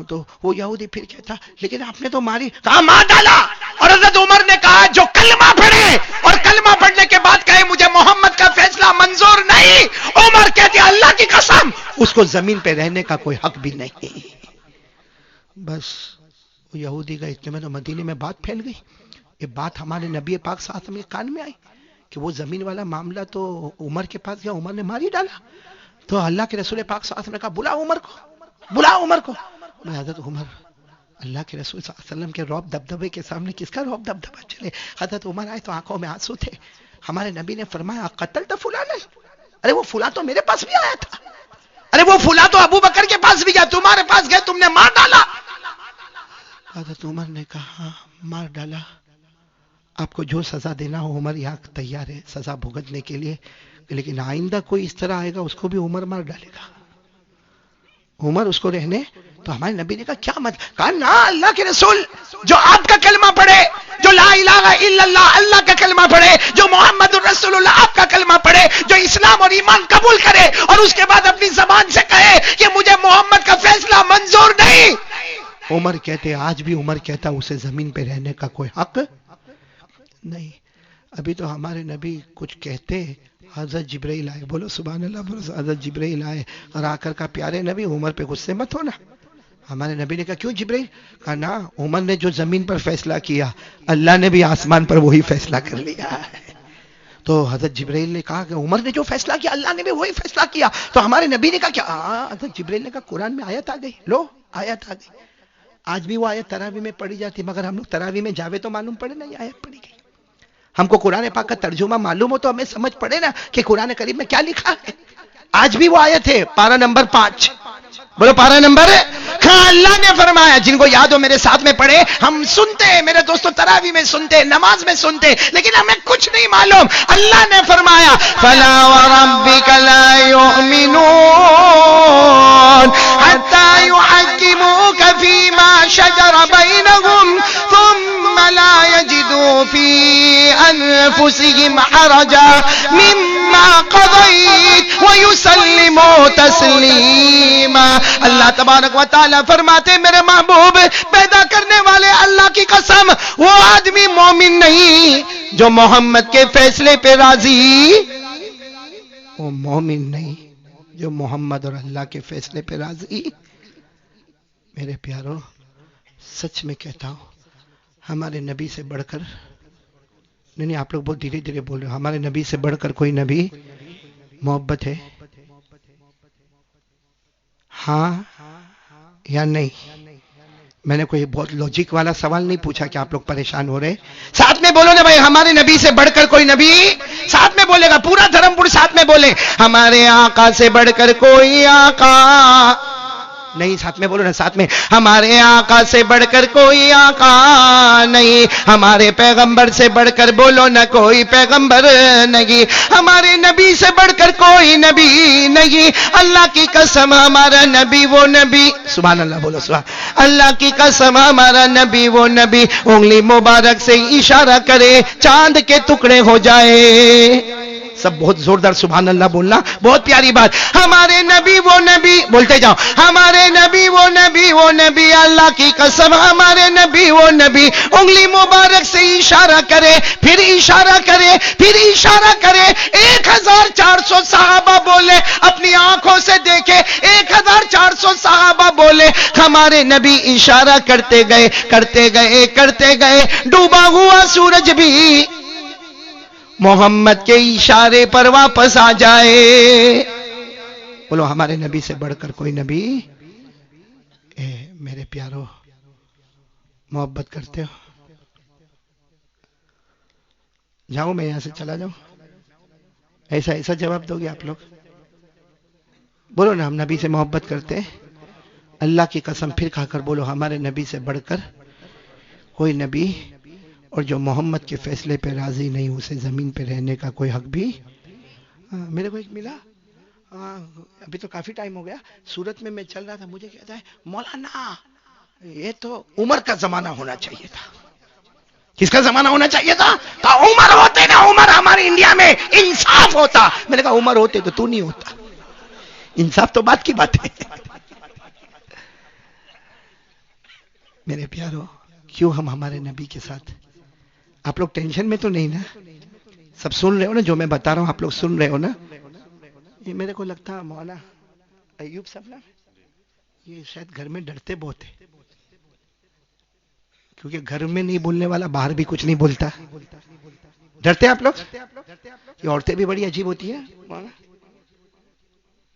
تو وہ یہودی پھر کہتا لیکن آپ نے تو ماری, کہا مار ڈالا. اور حضرت عمر نے کہا جو کلمہ پڑھے اور کلمہ پڑھنے کے بعد کہے مجھے محمد کا فیصلہ منظور نہیں, عمر کہتے اللہ کی قسم اس کو زمین پہ رہنے کا کوئی حق بھی نہیں. بس وہ یہودی کا اتنے میں تو مدینے میں بات پھیل گئی. یہ بات ہمارے نبی پاک صلی اللہ علیہ وسلم کے کان میں آئی کہ وہ زمین والا معاملہ تو عمر کے پاس گیا, عمر نے ماری ڈالا. تو اللہ کے رسول پاک صلی اللہ علیہ وسلم نے کہا بلا عمر کو, بلا عمر کو. میں حضرت عمر اللہ کے رسول صلی اللہ علیہ وسلم کے رعب دبدبے کے سامنے کس کا رعب دبدبا چلے. حضرت عمر آئے تو آنکھوں میں آنسو تھے. ہمارے نبی نے فرمایا قتل تو فلاں. ارے وہ فلاں تو میرے پاس بھی آیا تھا. ارے وہ فلاں تو ابو بکر کے پاس بھی گیا, تمہارے پاس گئے, تم نے مار ڈالا. حضرت عمر نے کہا مار ڈالا, آپ کو جو سزا دینا ہو عمر یہاں تیار ہے سزا بھگتنے کے لیے, لیکن آئندہ کوئی اس طرح آئے گا اس کو بھی عمر مار ڈالے گا. عمر اس کو رہنے. تو ہمارے نبی نے کہا کیا مطلب؟ کہا نا اللہ کے رسول جو آپ کا کلمہ پڑھے, جو لا الہ الا اللہ اللہ کا کلمہ پڑھے, جو محمد الرسول اللہ آپ کا کلمہ پڑھے, جو اسلام اور ایمان قبول کرے اور اس کے بعد اپنی زبان سے کہے کہ مجھے محمد کا فیصلہ منظور نہیں. عمر کہتے, آج بھی عمر کہتا اسے زمین پہ رہنے کا کوئی حق نہیں. ابھی تو ہمارے نبی کچھ کہتے, حضرت جبرائیل آئے, بولو سبحان اللہ, بولو حضرت جبرائیل آئے اور آ کر کا پیارے نبی عمر پہ غصے مت ہونا. ہمارے نبی نے کہا کیوں جبرائیل؟ کہا نا عمر نے جو زمین پر فیصلہ کیا اللہ نے بھی آسمان پر وہی فیصلہ کر لیا ہے. تو حضرت جبرائیل نے کہا کہ عمر نے جو فیصلہ کیا اللہ نے بھی وہی فیصلہ کیا. تو ہمارے نبی نے کہا کیا؟ حضرت جبرائیل نے کہا قرآن میں آیت آ گئی, لو آیت آ گئی. آج بھی وہ آیت تراویح میں پڑھی جاتی, مگر ہم لوگ تراویح میں جاوے تو معلوم پڑے نا یہ آیت پڑھی گئی. ہم کو قرآن پاک کا ترجمہ معلوم ہو تو ہمیں سمجھ پڑے نا کہ قرآن کریم میں کیا لکھا ہے. آج بھی وہ آیت ہے, پارہ نمبر 5, بولو پارہ نمبر. ہاں اللہ نے فرمایا, جن کو یاد ہو میرے ساتھ میں پڑھے. ہم سنتے ہیں میرے دوستو, تراویح میں سنتے, نماز میں سنتے, لیکن ہمیں کچھ نہیں معلوم. اللہ نے فرمایا فلا وربک لا یؤمنون حتی یحکموک فیما شجر بینہم ثم لا یجدوا فی انفسهم حرجا مما قضیت ویسلموا تسلیما. اللہ تبارک و تعالی فرماتے میرے محبوب پیدا کرنے والے اللہ کی قسم, وہ آدمی مومن نہیں جو محمد کے فیصلے پہ راضی, وہ مومن نہیں جو محمد اور اللہ کے فیصلے پہ راضی. میرے پیارو سچ میں کہتا ہوں, ہمارے نبی سے بڑھ کر, نہیں آپ لوگ بہت دھیرے دھیرے بول رہے ہو, ہمارے نبی سے بڑھ کر کوئی نبی محبت ہے؟ ہاں یا نہیں؟ میں نے کوئی بہت لوجک والا سوال نہیں پوچھا کہ آپ لوگ پریشان ہو رہے. ساتھ میں بولو نا بھائی, ہمارے نبی سے بڑھ کر کوئی نبی. ساتھ میں بولے گا پورا دھرم پور, ساتھ میں بولے ہمارے آقا سے بڑھ کر کوئی آقا نہیں. ساتھ میں بولو نا, ساتھ میں ہمارے آقا سے بڑھ کر کوئی آقا نہیں, ہمارے پیغمبر سے بڑھ کر بولو نہ کوئی پیغمبر نہیں, ہمارے نبی سے بڑھ کر کوئی نبی نہیں. اللہ کی قسم ہمارا نبی وہ نبی, سبحان اللہ بولو سبحان اللہ کی قسم ہمارا نبی وہ نبی انگلی مبارک سے اشارہ کرے چاند کے ٹکڑے ہو جائے. سب بہت زوردار سبحان اللہ بولنا, بہت پیاری بات. ہمارے نبی وہ نبی, بولتے جاؤ, ہمارے نبی وہ نبی, وہ نبی اللہ کی قسم ہمارے نبی وہ نبی انگلی مبارک سے اشارہ کرے, پھر اشارہ کرے, پھر اشارہ کرے. 1400 صحابہ بولے, اپنی آنکھوں سے دیکھے 1400 صحابہ بولے. ہمارے نبی اشارہ کرتے گئے کرتے گئے کرتے گئے, ڈوبا ہوا سورج بھی محمد کے اشارے پر واپس آ جائے. بولو ہمارے نبی سے بڑھ کر کوئی نبی. میرے پیارو محبت کرتے ہو؟ جاؤں میں یہاں سے چلا جاؤں؟ ایسا جواب دو گے آپ لوگ؟ بولو نا ہم نبی سے محبت کرتے ہیں. اللہ کی قسم پھر کھا کر بولو ہمارے نبی سے بڑھ کر کوئی نبی, اور جو محمد کے فیصلے پہ راضی نہیں اسے زمین پہ رہنے کا کوئی حق بھی. میرے کو ایک ملا, ابھی تو کافی ٹائم ہو گیا, سورت میں چل رہا تھا, مجھے کہتا ہے مولانا یہ تو عمر کا زمانہ ہونا چاہیے تھا. کس کا زمانہ ہونا چاہیے تھا؟ عمر ہوتے نا, عمر ہمارے انڈیا میں انصاف ہوتا. میں نے کہا عمر ہوتے تو نہیں ہوتا, انصاف تو بات کی بات ہے. میرے پیارو کیوں ہم ہمارے نبی کے ساتھ, آپ لوگ ٹینشن میں تو نہیں نا؟ سب سن رہے ہو نا جو میں بتا رہا ہوں, آپ لوگ سن رہے ہو نا؟ یہ میرے کو لگتا ہے مولانا ایوب صاحب نا, یہ شاید گھر میں ڈرتے بہت ہیں, کیونکہ گھر میں نہیں بولنے والا باہر بھی کچھ نہیں بولتا. ڈرتے آپ لوگ؟ یہ عورتیں بھی بڑی عجیب ہوتی ہیں,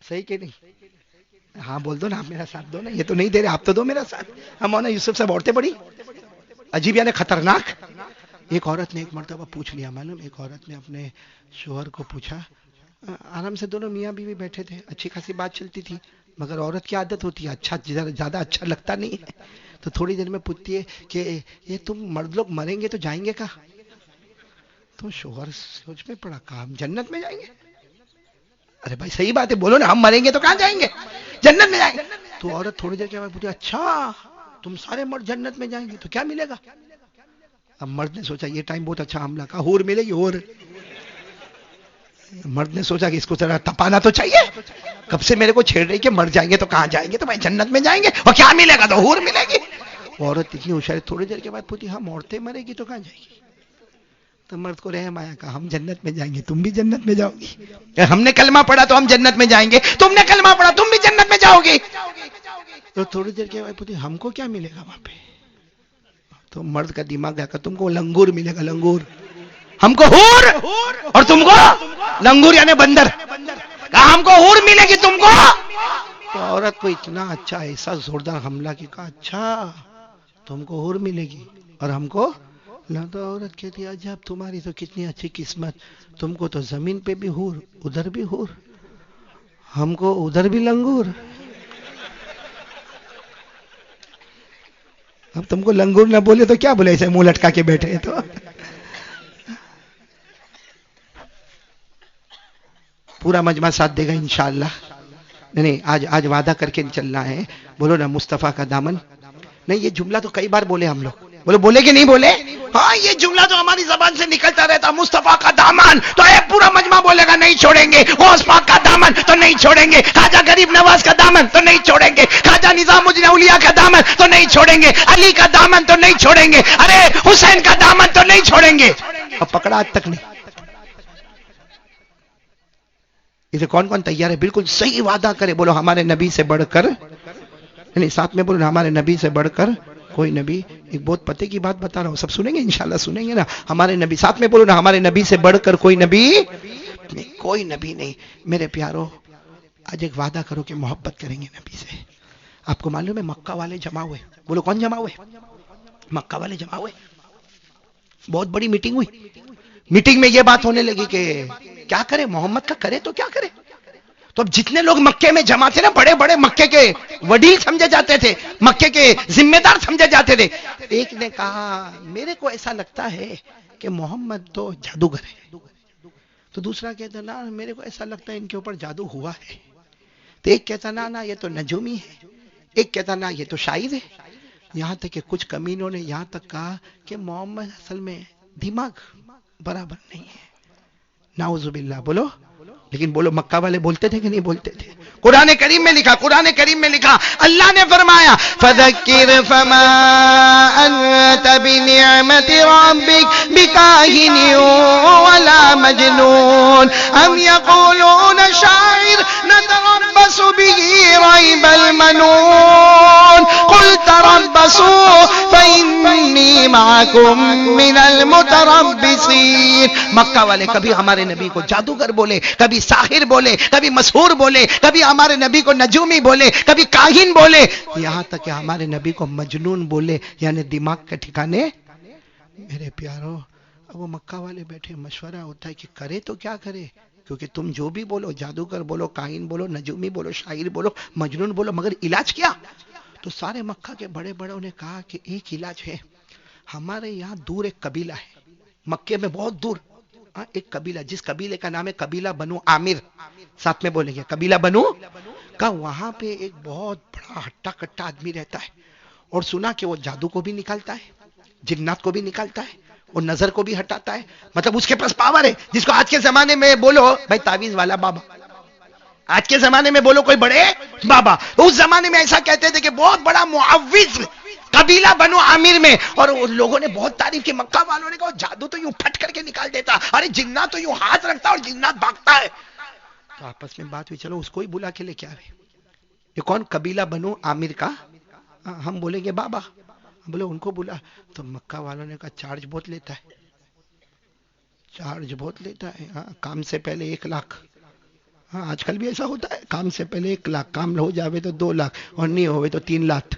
صحیح کہ نہیں؟ ہاں بول دو نا، آپ میرا ساتھ دو نا، یہ تو نہیں دے رہے، آپ تو دو میرا ساتھ. ہم مولانا یوسف صاحب عورتیں بڑی عجیب یعنی خطرناک. ایک عورت نے ایک مرتبہ پوچھ لیا، معلوم ایک عورت نے اپنے شوہر کو پوچھا، آرام سے دونوں میاں بیوی بیٹھے تھے، اچھی خاصی بات چلتی تھی، مگر عورت کی عادت ہوتی ہے اچھا زیادہ اچھا لگتا نہیں ہے، تو تھوڑی دیر میں پوچھتی ہے کہ یہ تم مرد لوگ مریں گے تو جائیں گے کہاں؟ تو شوہر سوچ میں پڑا، کہا ہم جنت میں جائیں گے. ارے بھائی صحیح بات ہے، بولو نا، ہم مریں گے تو کہاں جائیں گے؟ جنت میں جائیں گے. تو عورت تھوڑی دیر کے بعد پوچھی، اچھا تم سارے مرد جنت میں جائیں گے تو کیا ملے گا؟ اب مرد نے سوچا یہ ٹائم بہت اچھا حملہ کا، ہور ملے گی ہور. مرد نے سوچا کہ اس کو ذرا تپانا تو چاہیے، کب سے میرے کو چھیڑ رہی کہ مر جائیں گے تو کہاں جائیں گے، تو بھائی جنت میں جائیں گے، اور کیا ملے گا؟ تو ہور ملے گی. عورت اتنی ہوشیار، تھوڑی دیر کے بعد پوچھی، ہم عورتیں مرے گی تو کہاں جائے گی؟ تو مرد کو رحم آیا، کہا ہم جنت میں جائیں گے، تم بھی جنت میں جاؤ گی. ہم نے کلمہ پڑھا تو ہم جنت میں جائیں گے، تم نے کلمہ پڑھا تم بھی جنت میں جاؤ گی. تو تھوڑی دیر کے بعد پوچھی، ہم کو کیا ملے گا وہاں پہ؟ تو مرد کا دماغ گیا، کہ تم کو لنگور ملے گا، لنگور. ہم کو ہور اور تم کو لنگور یعنی بندر. کہا ہم کو ہور ملے گی تم کو. تو عورت کو اتنا اچھا ایسا زوردار حملہ کی، کہا اچھا تم کو ہور ملے گی اور ہم کو نہ. تو عورت کہتی ہے عجب تمہاری تو کتنی اچھی قسمت، تم کو تو زمین پہ بھی ہور، ادھر بھی ہور، ہم کو ادھر بھی لنگور. اب تم کو لنگور نہ بولے تو کیا بولے، ایسے منہ لٹکا کے بیٹھے ہیں تو. پورا مجمع ساتھ دے گا انشاءاللہ. نہیں آج وعدہ کر کے چلنا ہے. بولو نا مصطفیٰ کا دامن. نہیں یہ جملہ تو کئی بار بولے ہم لوگ، بولے کہ نہیں بولے؟ ہاں یہ جملہ تو ہماری زبان سے نکلتا رہتا، مصطفیٰ کا دامن تو پورا مجمع بولے گا نہیں چھوڑیں گے. غوث پاک کا دامن تو نہیں چھوڑیں گے. خواجہ غریب نواز کا دامن تو نہیں چھوڑیں گے. خواجہ نظام الدین اولیاء کا دامن تو نہیں چھوڑیں گے. علی کا دامن تو نہیں چھوڑیں گے. ارے حسین کا دامن تو نہیں چھوڑیں گے. اب پکڑا آج تک نہیں. اسے کون کون تیار ہے بالکل صحیح وعدہ کرے؟ بولو ہمارے نبی سے بڑھ کر، نہیں ساتھ میں بولو ہمارے نبی سے بڑھ کر کوئی نبی. ایک بہت پتے کی بات بتا رہا ہوں، سب سنیں گے انشاءاللہ، سنیں گے نا. ہمارے نبی، ساتھ میں بولو نا، ہمارے نبی سے بڑھ کر کوئی نبی نہیں، کوئی نبی نہیں. میرے پیارو آج ایک وعدہ کرو کہ محبت کریں گے نبی سے. آپ کو معلوم ہے مکہ والے جمع ہوئے. بولو کون جمع ہوئے؟ مکہ والے جمع ہوئے. بہت بڑی میٹنگ ہوئی. میٹنگ میں یہ بات ہونے لگی کہ کیا کرے محمد کا، کرے تو کیا کرے. تو اب جتنے لوگ مکے میں جمع تھے نا، بڑے بڑے مکے کے وڈیل سمجھے جاتے تھے، مکے کے ذمہ دار سمجھے جاتے تھے. ایک نے کہا میرے کو ایسا لگتا ہے کہ محمد تو جادوگر ہے. تو دوسرا کہتا نا میرے کو ایسا لگتا ہے ان کے اوپر جادو ہوا ہے. تو ایک کہتا نا یہ تو نجومی ہے. ایک کہتا نا یہ تو شاعر ہے. یہاں تک کہ کچھ کمینوں نے یہاں تک کہا کہ محمد اصل میں دماغ برابر نہیں ہے. نعوذ باللہ. بولو لیکن بولو مکہ والے بولتے تھے کہ نہیں بولتے تھے؟ قرآن کریم میں لکھا، قرآن کریم میں لکھا، اللہ نے فرمایا فذکر فما انت بنعمت ربک بکاہن ولا مجنون ام یقولون شاعر نتربص به ریب المنون قل تربصوا فانی معکم من المتربصین. مکہ والے کبھی ہمارے نبی کو جادوگر بولے، کبھی ساحر بولے، کبھی مسحور بولے، کبھی ہمارے نبی کو نجومی بولے، کبھی کاہن بولے، یہاں تک کہ ہمارے نبی کو مجنون بولے، یعنی دماغ کے ٹھکانے. میرے پیارو اب وہ مکہ والے بیٹھے، مشورہ ہوتا ہے کہ کرے تو کیا کرے، کیونکہ تم جو بھی بولو، جادوگر بولو، کاہن بولو، نجومی بولو، شاعر بولو، مجنون بولو، مگر علاج کیا؟ تو سارے مکہ کے بڑے بڑوں نے کہا کہ ایک علاج ہے. ہمارے یہاں دور ایک قبیلہ ہے، مکے میں بہت دور ایک قبیلہ، جس قبیلے کا نام ہے قبیلہ بنو عامر. ساتھ میں بولیں گے قبیلہ بنو کا. وہاں پہ ایک بہت بڑا ہٹا کٹا آدمی رہتا ہے، اور سنا کہ وہ جادو کو بھی نکالتا ہے، جنات کو بھی نکالتا ہے، اور نظر کو بھی ہٹاتا ہے. مطلب اس کے پاس پاور ہے، جس کو آج کے زمانے میں بولو بھائی تعویذ والا بابا. آج کے زمانے میں بولو کوئی بڑے بابا. اس زمانے میں ایسا کہتے تھے کہ بہت بڑا معوذ قبیلہ بنو عامر میں. اور لوگوں نے بہت تعریف کی، مکہ والوں نے کہا جادو تو یوں پھٹ کر کے نکال دیتا، ارے جنات تو یوں ہاتھ رکھتا اور جنات بھاگتا ہے. تو آپس میں بات ہوئی، چلو اس کو ہی بلا کے لے کے آ رہے. یہ کون؟ قبیلہ بنو عامر کا. ہم بولیں گے بابا. بولے ان کو بلا. تو مکہ والوں نے کہا چارج بہت لیتا ہے، چارج بہت لیتا ہے. کام سے پہلے 1 لاکھ. ہاں آج کل بھی ایسا ہوتا ہے، کام سے پہلے 1 لاکھ، کام ہو جاوے تو 2 لاکھ، اور نہیں ہوئے تو 3 لاکھ.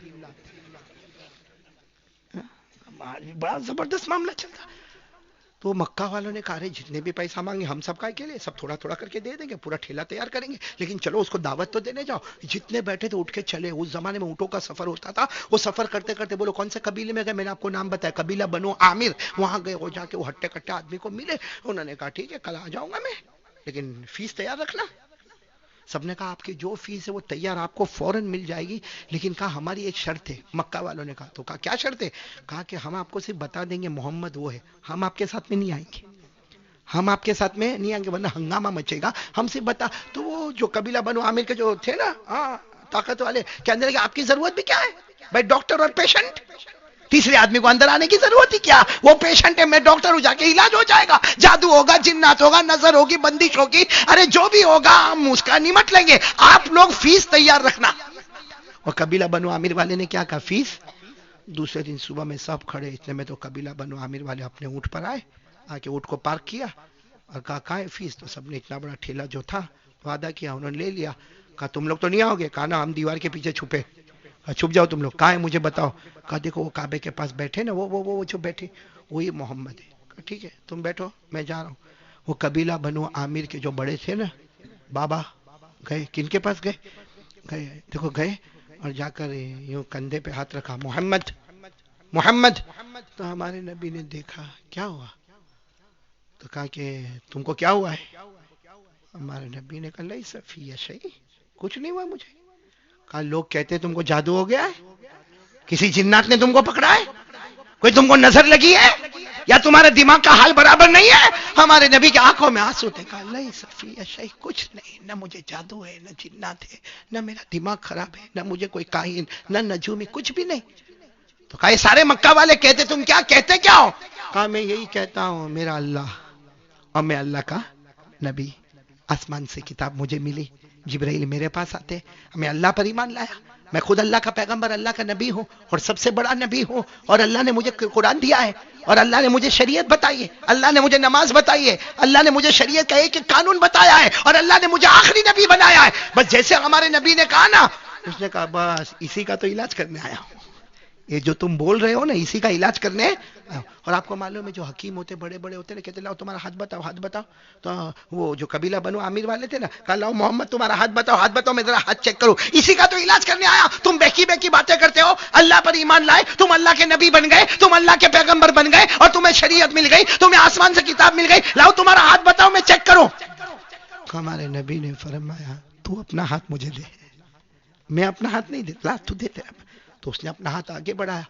بڑا زبردست معاملہ چلتا. تو مکہ والوں نے کہا رہے جتنے بھی پیسہ مانگے ہم سب کا کے لیے سب تھوڑا تھوڑا کر کے دے دیں گے، پورا ٹھیلا تیار کریں گے، لیکن چلو اس کو دعوت تو دینے جاؤ. جتنے بیٹھے تھے اٹھ کے چلے. اس زمانے میں اونٹوں کا سفر ہوتا تھا. وہ سفر کرتے کرتے بولو کون سے قبیلے میں گئے، میں نے آپ کو نام بتایا، قبیلہ بنو عامر. وہاں گئے، وہ جا کے وہ ہٹے کٹے آدمی کو ملے. انہوں نے کہا ٹھیک ہے کل آ جاؤں گا میں، لیکن فیس تیار رکھنا. سب نے کہا آپ کی جو فیس ہے وہ تیار آپ کو فوراً مل جائے گی، لیکن کہا ہماری ایک شرط ہے. مکہ والوں نے کہا تو کہا کیا شرط ہے؟ کہا کہ ہم آپ کو صرف بتا دیں گے محمد وہ ہے، ہم آپ کے ساتھ میں نہیں آئیں گے، ہم آپ کے ساتھ میں نہیں آئیں گے ورنہ ہنگامہ مچے گا. ہم صرف بتا. تو وہ جو قبیلہ بنو عامر کے جو تھے نا، ہاں طاقت والے، کہ اندر آپ کی ضرورت بھی کیا ہے بھائی، ڈاکٹر اور پیشنٹ. تیسرے آدمی کو اندر آنے کی ضرورت ہی کیا، وہ پیشنٹ ہے میں ڈاکٹر ہوں، جا کے علاج ہو جائے گا. جادو ہوگا، جنات ہوگا، نظر ہوگی، بندش ہوگی، ارے جو بھی ہوگا ہم اس کا نمٹ لیں گے، آپ لوگ فیس تیار رکھنا. اور قبیلہ بنو عامر والے نے کیا کہا، فیس. دوسرے دن صبح میں سب کھڑے، اتنے میں تو قبیلہ بنو عامر والے اپنے اونٹ پر آئے، آ کے اونٹ کو پارک کیا اور کہا کہاں ہے فیس. تو سب نے اتنا بڑا ٹھیلا جو تھا وعدہ کیا، انہوں نے لے لیا. کہا تم لوگ تو نہیں آؤ گے؟ کہا نا ہم دیوار کے پیچھے چھپے. کہا چھپ جاؤ تم لوگ، کہاں ہے مجھے بتاؤ. کہا دیکھو وہ کعبے کے پاس بیٹھے نا، وہ جو بیٹھے وہی محمد ہے. کہا ٹھیک ہے تم بیٹھو میں جا رہا ہوں. وہ قبیلہ بنو عامر کے جو بڑے تھے نا بابا گئے، کن کے پاس گئے؟ گئے دیکھو گئے اور جا کر یوں کندھے پہ ہاتھ رکھا، محمد محمد. تو ہمارے نبی نے دیکھا کیا ہوا، تو کہا کہ تم کو کیا ہوا ہے؟ ہمارے نبی نے کہا لیس فی شیء، کچھ نہیں ہوا مجھے. کہا لوگ کہتے تم کو جادو ہو گیا ہے، کسی جنات نے تم کو پکڑا ہے، کوئی تم کو نظر لگی ہے، یا تمہارے دماغ کا حال برابر نہیں ہے؟ ہمارے نبی کی آنکھوں میں آنسو تھے. کہا لیس فی شیء، کچھ نہیں، نہ مجھے جادو ہے، نہ جنات ہے، نہ میرا دماغ خراب ہے، نہ مجھے کوئی کاہن، نہ نجومی، کچھ بھی نہیں. تو کہا یہ سارے مکہ والے کہتے تم کیا کہتے کیا ہو؟ کہا میں یہی کہتا ہوں میرا اللہ، اور میں اللہ کا نبی، آسمان سے کتاب مجھے ملی، جبرائیل میرے پاس آتے، میں اللہ پر ایمان لایا، میں خود اللہ کا پیغمبر، اللہ کا نبی ہوں اور سب سے بڑا نبی ہوں، اور اللہ نے مجھے قرآن دیا ہے، اور اللہ نے مجھے شریعت بتائی ہے، اللہ نے مجھے نماز بتائی ہے، اللہ نے مجھے شریعت کا ایک ایک قانون بتایا ہے، اور اللہ نے مجھے آخری نبی بنایا ہے. بس جیسے ہمارے نبی نے کہا نا، اس نے کہا بس اسی کا تو علاج کرنے آیا ہوں، یہ جو تم بول رہے ہو نا اسی کا علاج کرنے. اور آپ کو معلوم ہے جو حکیم ہوتے بڑے بڑے ہوتے نا، کہتے لاؤ تمہارا ہاتھ بتاؤ، ہاتھ بتاؤ. تو وہ جو قبیلہ بنو عامر والے تھے نا، کہا لاؤ محمد تمہارا ہاتھ بتاؤ، ہاتھ بتاؤ، میں ذرا ہاتھ چیک کروں، اسی کا تو علاج کرنے آیا. تم بیکی بیکی باتیں کرتے ہو، اللہ پر ایمان لائے، تم اللہ کے نبی بن گئے، تم اللہ کے پیغمبر بن گئے، اور تمہیں شریعت مل گئی، تمہیں آسمان سے کتاب مل گئی، لاؤ تمہارا ہاتھ بتاؤ میں چیک کروں. ہمارے نبی نے فرمایا تو اپنا ہاتھ مجھے دے. میں اپنا ہاتھ نہیں دیتا، تو دے تیرا. تو اس نے اپنا ہاتھ آگے بڑھایا،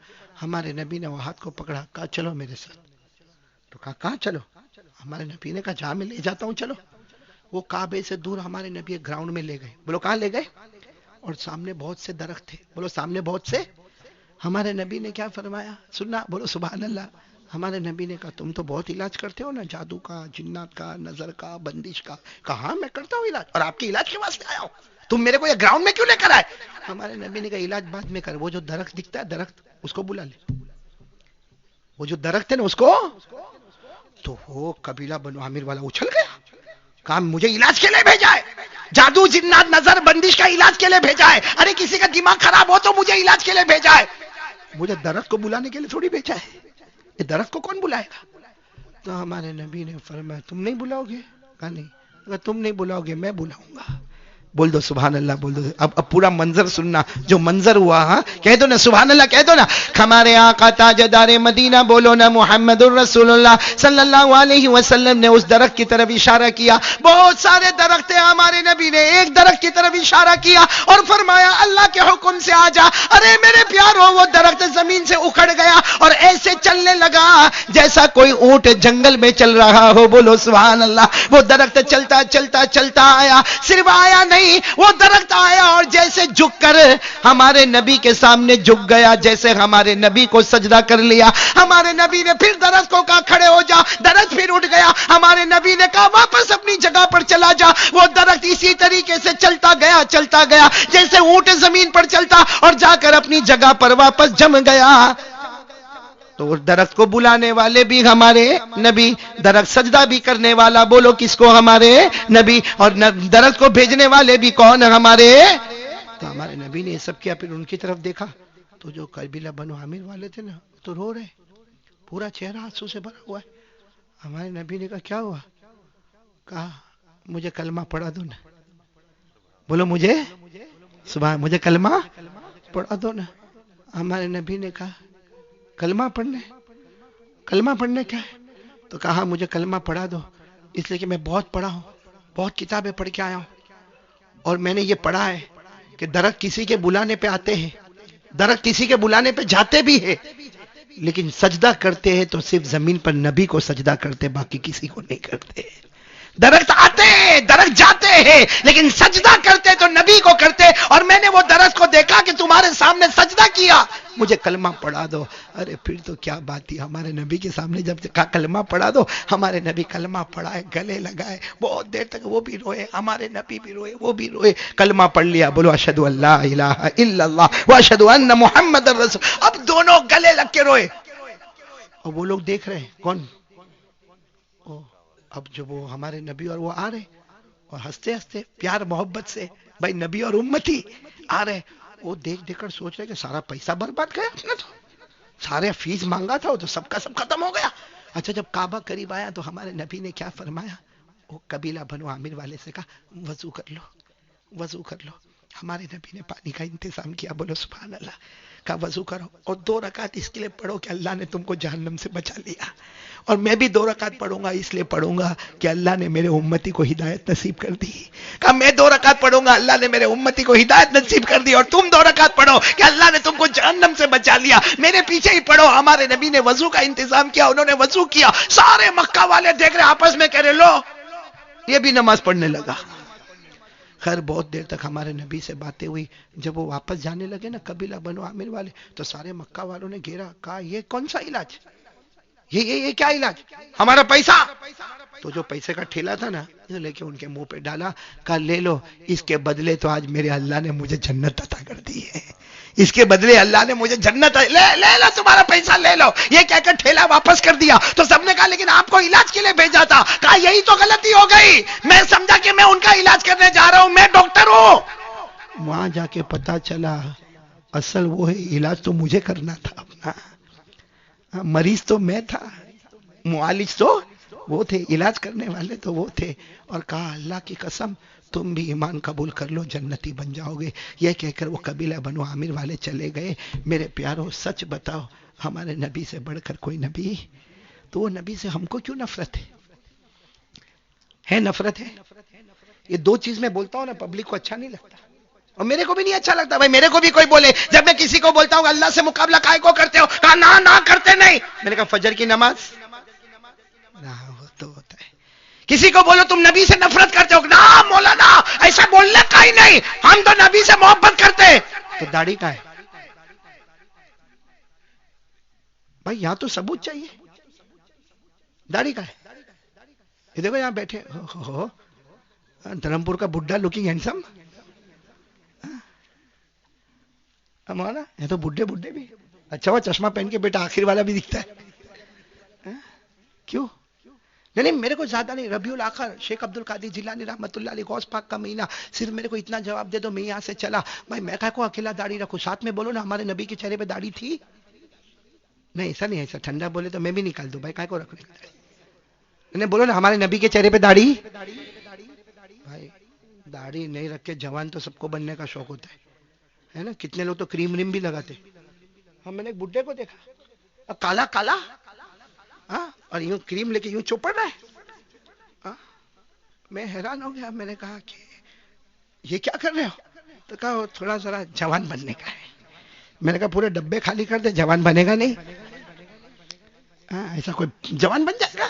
ہمارے نبی نے وہ ہاتھ کو پکڑا، کہا چلو میرے ساتھ. تو کہا کہاں چلو؟ ہمارے نبی نے کہا جہاں میں لے جاتا ہوں چلو. وہ کعبے سے دور ہمارے نبی ایک گراؤنڈ میں لے گئے. بولو کہاں لے گئے؟ اور سامنے بہت سے درخت تھے. بولو سامنے بہت سے. ہمارے نبی نے کیا فرمایا سننا، بولو سبحان اللہ. ہمارے نبی نے کہا تم تو بہت علاج کرتے ہو نا، جادو کا، جنات کا، نظر کا، بندش کا. کہا میں کرتا ہوں علاج، اور آپ کے علاج کے واسطے آیا ہوں، تم میرے کو یہ گراؤنڈ میں کیوں لے کر آئے؟ ہمارے نبی نے کہا علاج بعد میں کر، وہ جو درخت دکھتا ہے درخت اس کو بلا لے، وہ جو درخت ہے نا اس کو. تو وہ قبیلہ بنو عامر والا اچھل گیا، کہا مجھے علاج کے لیے بھیجا ہے، جادو جنات نظر بندش کا علاج کے لیے بھیجا ہے، ارے کسی کا دماغ خراب ہو تو مجھے علاج کے لیے بھیجا ہے، مجھے درخت کو بلانے کے لیے تھوڑی بھیجا ہے، یہ درخت کو کون بلائے گا؟ تو ہمارے نبی نے فرمایا تم نہیں بلاؤ گے؟ کہا نہیں. اگر تم نہیں بلاؤ گے میں بلاؤں گا. بول دو سبحان اللہ، بول دو. اب پورا منظر سننا جو منظر ہوا، ہاں کہہ دو نا سبحان اللہ، کہہ دو نا. ہمارے آقا تاجدار مدینہ، بولو نا محمد الرسول اللہ صلی اللہ علیہ وسلم نے اس درخت کی طرف اشارہ کیا. بہت سارے درخت ہیں، ہمارے نبی نے ایک درخت کی طرف اشارہ کیا اور فرمایا اللہ کے حکم سے آ جا. ارے میرے پیارو، وہ درخت زمین سے اکھڑ گیا اور ایسے چلنے لگا جیسا کوئی اونٹ جنگل میں چل رہا ہو. بولو سبحان اللہ. وہ درخت چلتا چلتا چلتا آیا، صرف آیا نہیں، وہ درخت آیا اور جیسے جھک کر ہمارے نبی کے سامنے جھک گیا، جیسے ہمارے نبی کو سجدہ کر لیا. ہمارے نبی نے پھر درخت کو کہا کھڑے ہو جا، درخت پھر اٹھ گیا. ہمارے نبی نے کہا واپس اپنی جگہ پر چلا جا. وہ درخت اسی طریقے سے چلتا گیا جیسے اونٹ زمین پر چلتا، اور جا کر اپنی جگہ پر واپس جم گیا. تو اس درخت کو بلانے والے بھی ہمارے نبی، درخت سجدہ بھی کرنے والا بولو کس کو؟ ہمارے نبی، اور درخت کو بھیجنے والے بھی کون؟ ہمارے۔ تو ہمارے نبی نے یہ سب کیا، پھر ان کی طرف دیکھا تو جو قبیلہ بنو عامر والے تھے نا تو رو رہے، پورا چہرہ آنسو سے بھرا ہوا ہے۔ ہمارے نبی نے کہا کیا ہوا؟ کہا مجھے کلمہ پڑھا دو نا، بولو مجھے سبحان، مجھے کلمہ پڑھا دو نا۔ ہمارے نبی نے کہا کلمہ پڑھنے، کلمہ پڑھنے کیا ہے؟ تو کہا مجھے کلمہ پڑھا دو، اس لیے کہ میں بہت پڑھا ہوں، بہت کتابیں پڑھ کے آیا ہوں، اور میں نے یہ پڑھا ہے کہ درخت کسی کے بلانے پہ آتے ہیں، درخت کسی کے بلانے پہ جاتے بھی ہیں، لیکن سجدہ کرتے ہیں تو صرف زمین پر نبی کو سجدہ کرتے، باقی کسی کو نہیں کرتے۔ درخت آتے ہیں، درخت جاتے ہیں، لیکن سجدہ کرتے تو نبی کو کرتے۔ اور میں نے وہ درخت کو دیکھا کہ تمہارے سامنے سجدہ کیا، مجھے کلمہ پڑھا دو۔ ارے پھر تو کیا بات تھی، ہمارے نبی کے سامنے جب کہا کلمہ پڑھا دو، ہمارے نبی کلمہ پڑھائے، گلے لگائے، بہت دیر تک وہ بھی روئے، ہمارے نبی بھی روئے، وہ بھی روئے، کلمہ پڑھ لیا، بولو اشہدو ان لا الہ الا اللہ واشہدو ان محمد الرسول۔ اب دونوں گلے لگ کے روئے، اور وہ لوگ دیکھ رہے ہیں کون؟ اب جب وہ ہمارے نبی اور وہ آ رہے اور ہنستے ہنستے پیار محبت سے، بھائی نبی اور امتی آ رہے، وہ دیکھ دیکھ کر سوچ رہے کہ سارا پیسہ برباد گیا اپنا، تو سارے فیس مانگا تھا وہ تو سب کا سب ختم ہو گیا۔ اچھا جب کعبہ قریب آیا تو ہمارے نبی نے کیا فرمایا؟ وہ قبیلہ بنو عامر والے سے کہا وضو کر لو، وضو کر لو۔ ہمارے نبی نے پانی کا انتظام کیا، بولو سبحان اللہ، کہا وضو کرو اور 2 رکعت اس کے لیے پڑھو کہ اللہ نے تم کو جہنم سے بچا لیا، اور میں بھی 2 رکعت پڑھوں گا اس لیے پڑھوں گا کہ اللہ نے میرے امتی کو ہدایت نصیب کر دی۔ کہا میں 2 رکعت پڑھوں گا، اللہ نے میرے امتی کو ہدایت نصیب کر دی، اور تم 2 رکعت پڑھو کہ اللہ نے تم کو جہنم سے بچا لیا، میرے پیچھے ہی پڑھو۔ ہمارے نبی نے وضو کا انتظام کیا، انہوں نے وضو کیا، سارے مکہ والے دیکھ رہے آپس میں کہہ رہے لو یہ بھی نماز پڑھنے لگا۔ خیر بہت دیر تک ہمارے نبی سے باتیں ہوئی، جب وہ واپس جانے لگے نا قبیلہ بنو عامر والے، تو سارے مکہ والوں نے گھیرا، کہا یہ کون سا علاج، یہ کیا علاج، ہمارا پیسہ۔ تو جو پیسے کا ٹھیلا تھا نا لے کے ان کے منہ پہ ڈالا، کہا لے لو، اس کے بدلے تو آج میرے اللہ نے مجھے جنت عطا کر دی ہے، اس کے بدلے اللہ نے مجھے جنت لے لو تمہارا پیسہ لے لو، یہ کہہ کر ٹھیلا واپس کر دیا۔ تو سب نے کہا لیکن آپ کو علاج کے لیے بھیجا تھا، کہا یہی تو غلطی ہو گئی، میں سمجھا کہ میں ان کا علاج کرنے جا رہا ہوں، میں ڈاکٹر ہوں۔ وہاں جا کے پتا چلا اصل وہ ہے علاج تو مجھے کرنا تھا اپنا، مریض تو میں تھا، معالج تو وہ تھے، علاج کرنے والے تو وہ تھے۔ اور کہا اللہ کی قسم تم بھی ایمان قبول کر لو جنتی بن جاؤ گے۔ یہ کہہ کر وہ قبیلہ بنو عامر والے چلے گئے۔ میرے پیارو سچ بتاؤ ہمارے نبی سے بڑھ کر کوئی نبی؟ تو وہ نبی سے ہم کو کیوں نفرت ہے نفرت ہے؟ یہ 2 چیز میں بولتا ہوں نا پبلک کو اچھا نہیں لگتا، اور میرے کو بھی نہیں اچھا لگتا، بھائی میرے کو بھی کوئی بولے، جب میں کسی کو بولتا ہوں اللہ سے مقابلہ کائے کو کرتے ہو، کہا نہ کرتے نہیں، میں نے کہا فجر کی نماز وہ تو ہوتا ہے۔ کسی کو بولو تم نبی سے نفرت کرتے ہو، نا مولانا ایسا بولنے کا ہی نہیں، ہم تو نبی سے محبت کرتے ہیں۔ تو داڑھی کا ہے بھائی، یہاں تو ثبوت چاہیے، داڑھی کا ہے۔ یہ دیکھو یہاں بیٹھے ہو دھرمپور کا بڈھا لوکنگ ہینڈسم، مولانا یہ تو بڈھے بھی، اچھا وہ چشمہ پہن کے بیٹا آخر والا بھی دکھتا ہے، کیوں؟ نہیں میرے کو زیادہ نہیں، ربیع الاخر شیخ عبد القادر جیلانی رحمۃ اللہ علیہ غوث پاک کا مہینہ، صرف میرے کو اتنا جواب دے دو میں یہاں سے چلا۔ بھائی میں کہا کو اکیلا داڑھی رکھوں، ساتھ میں بولو نا ہمارے نبی کے چہرے پہ داڑھی تھی؟ نہیں ایسا نہیں، ایسا ٹھنڈا بولے تو میں بھی نکال دوں، بھائی کہا کو رکھنے کا، بولو نا ہمارے نبی کے چہرے پہ داڑھی۔ بھائی داڑھی نہیں رکھ کے جوان تو سب کو بننے کا شوق ہوتا ہے نا، کتنے لوگ تو کریم ریم بھی لگاتے۔ ہم میں نے ایک بڈھے کو دیکھا کالا کالا اور یوں کریم لے کے یوں چوپڑ رہا ہے، میں حیران ہو گیا، میں نے کہا کہ یہ کیا کر رہے ہو؟ تو کہا تھوڑا ذرا جوان بننے کا ہے۔ میں نے کہا پورے ڈبے خالی کر دے، جوان بنے گا نہیں، ایسا کوئی جوان بن جائے گا؟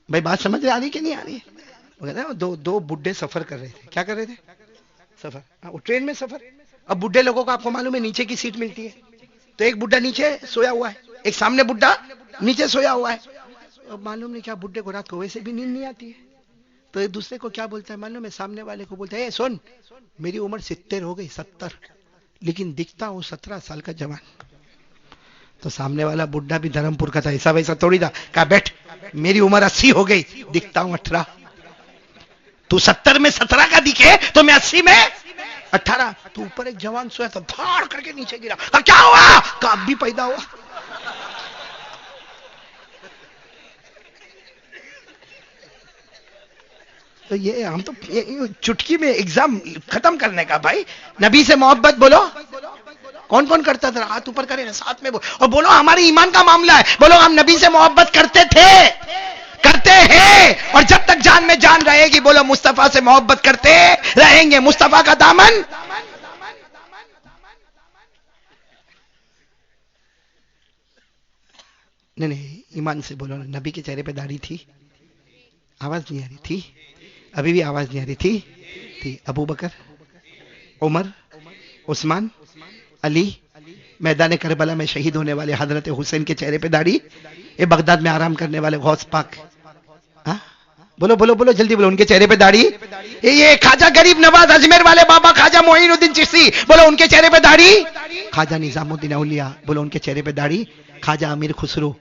بھائی بات سمجھ آ رہی کہ نہیں آ رہی ہے؟ دو بڈھے سفر کر رہے تھے، کیا کر رہے تھے؟ سفر، وہ ٹرین میں سفر۔ اب بڈھے لوگوں کو آپ کو معلوم ہے نیچے کی سیٹ ملتی ہے، تو ایک بڈھا نیچے سویا ہوا ہے، ایک سامنے بڈھا نیچے سویا ہوا ہے۔ اب معلوم نہیں کیا بڈھے کو رات کو ویسے بھی نیند نہیں آتی ہے، تو ایک دوسرے کو کیا بولتا ہے معلوم ہے؟ سامنے والے کو بولتا ہے اے سن، میری عمر 70 ہو گئی، 70، لیکن دکھتا ہوں 17 سال کا جوان۔ تو سامنے والا بڈھا بھی دھرم پور کا تھا، ایسا ویسا تھوڑی تھا. کہا بیٹھ، میری عمر 80 ہو گئی، دکھتا ہوں 18. تو 70 میں 17 کا دکھے تو میں 80 میں 18. تو اوپر ایک جوان سویا تھا، دھاڑ کر کے نیچے گرا. کہا کیا ہوا؟ کہا اب بھی پیدا ہوا. تو یہ ہم تو چٹکی میں ایگزام ختم کرنے کا. بھائی نبی سے محبت بولو. کون کون کرتا تھا؟ ہاتھ اوپر کرے نا، ساتھ میں اور بولو ہماری ایمان کا معاملہ ہے. بولو ہم نبی سے محبت کرتے تھے، کرتے ہیں، اور جب تک جان میں جان رہے گی بولو مصطفیٰ سے محبت کرتے رہیں گے. مصطفیٰ کا دامن. نہیں نہیں، ایمان سے بولو نا. نبی کے چہرے پہ داڑھی تھی؟ آواز نہیں آ رہی تھی؟ ابھی بھی آواز نہیں آ رہی تھی؟ تھی. ابو بکر، عمر، عثمان، علی، میدان کربلا میں شہید ہونے والے حضرت حسین کے چہرے پہ داڑھی. یہ بغداد میں آرام کرنے والے غوث پاک، ہاں بولو بولو بولو جلدی بولو، ان کے چہرے پہ داڑھی. یہ خواجہ غریب نواز اجمیر والے بابا خواجہ معین الدین چشتی، بولو ان کے چہرے پہ داڑھی. خواجہ نظام الدین اولیاء، بولو ان کے چہرے پہ داڑھی. خواجہ امیر خسرو،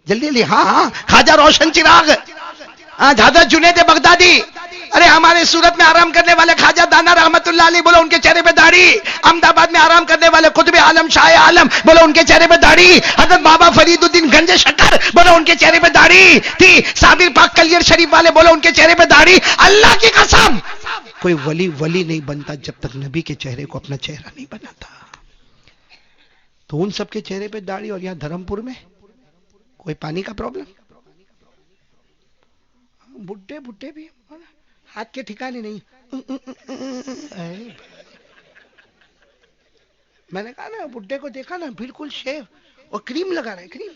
جلدی جلدی. ہاں ہاں. خواجہ روشن چراغ، حضرت جنید بغدادی. ارے ہمارے سورت میں آرام کرنے والے خواجہ دانا رحمت اللہ علیہ، بولو ان کے چہرے پہ داڑھی. احمد آباد میں آرام کرنے والے قطب عالم شاہ عالم، بولو ان کے چہرے پہ داڑھی. حضرت بابا فرید الدین گنج شکر، بولو ان کے چہرے پہ داڑھی تھی. صابر پاک کلیر شریف والے، بولو ان کے چہرے پہ داڑھی. اللہ کی قسم کوئی ولی ولی نہیں بنتا جب تک نبی کے چہرے کو اپنا چہرہ نہیں بناتا. تو ان سب کے چہرے پہ داڑھی، اور یہاں دھرم پور میں کوئی پانی کا پرابلم. بڈھے بڈھے بھی ہاتھ کے ٹھکانے نہیں. میں نے کہا نا بڈھے کو دیکھا نا بالکل شیو، اور کریم لگا رہے. کریم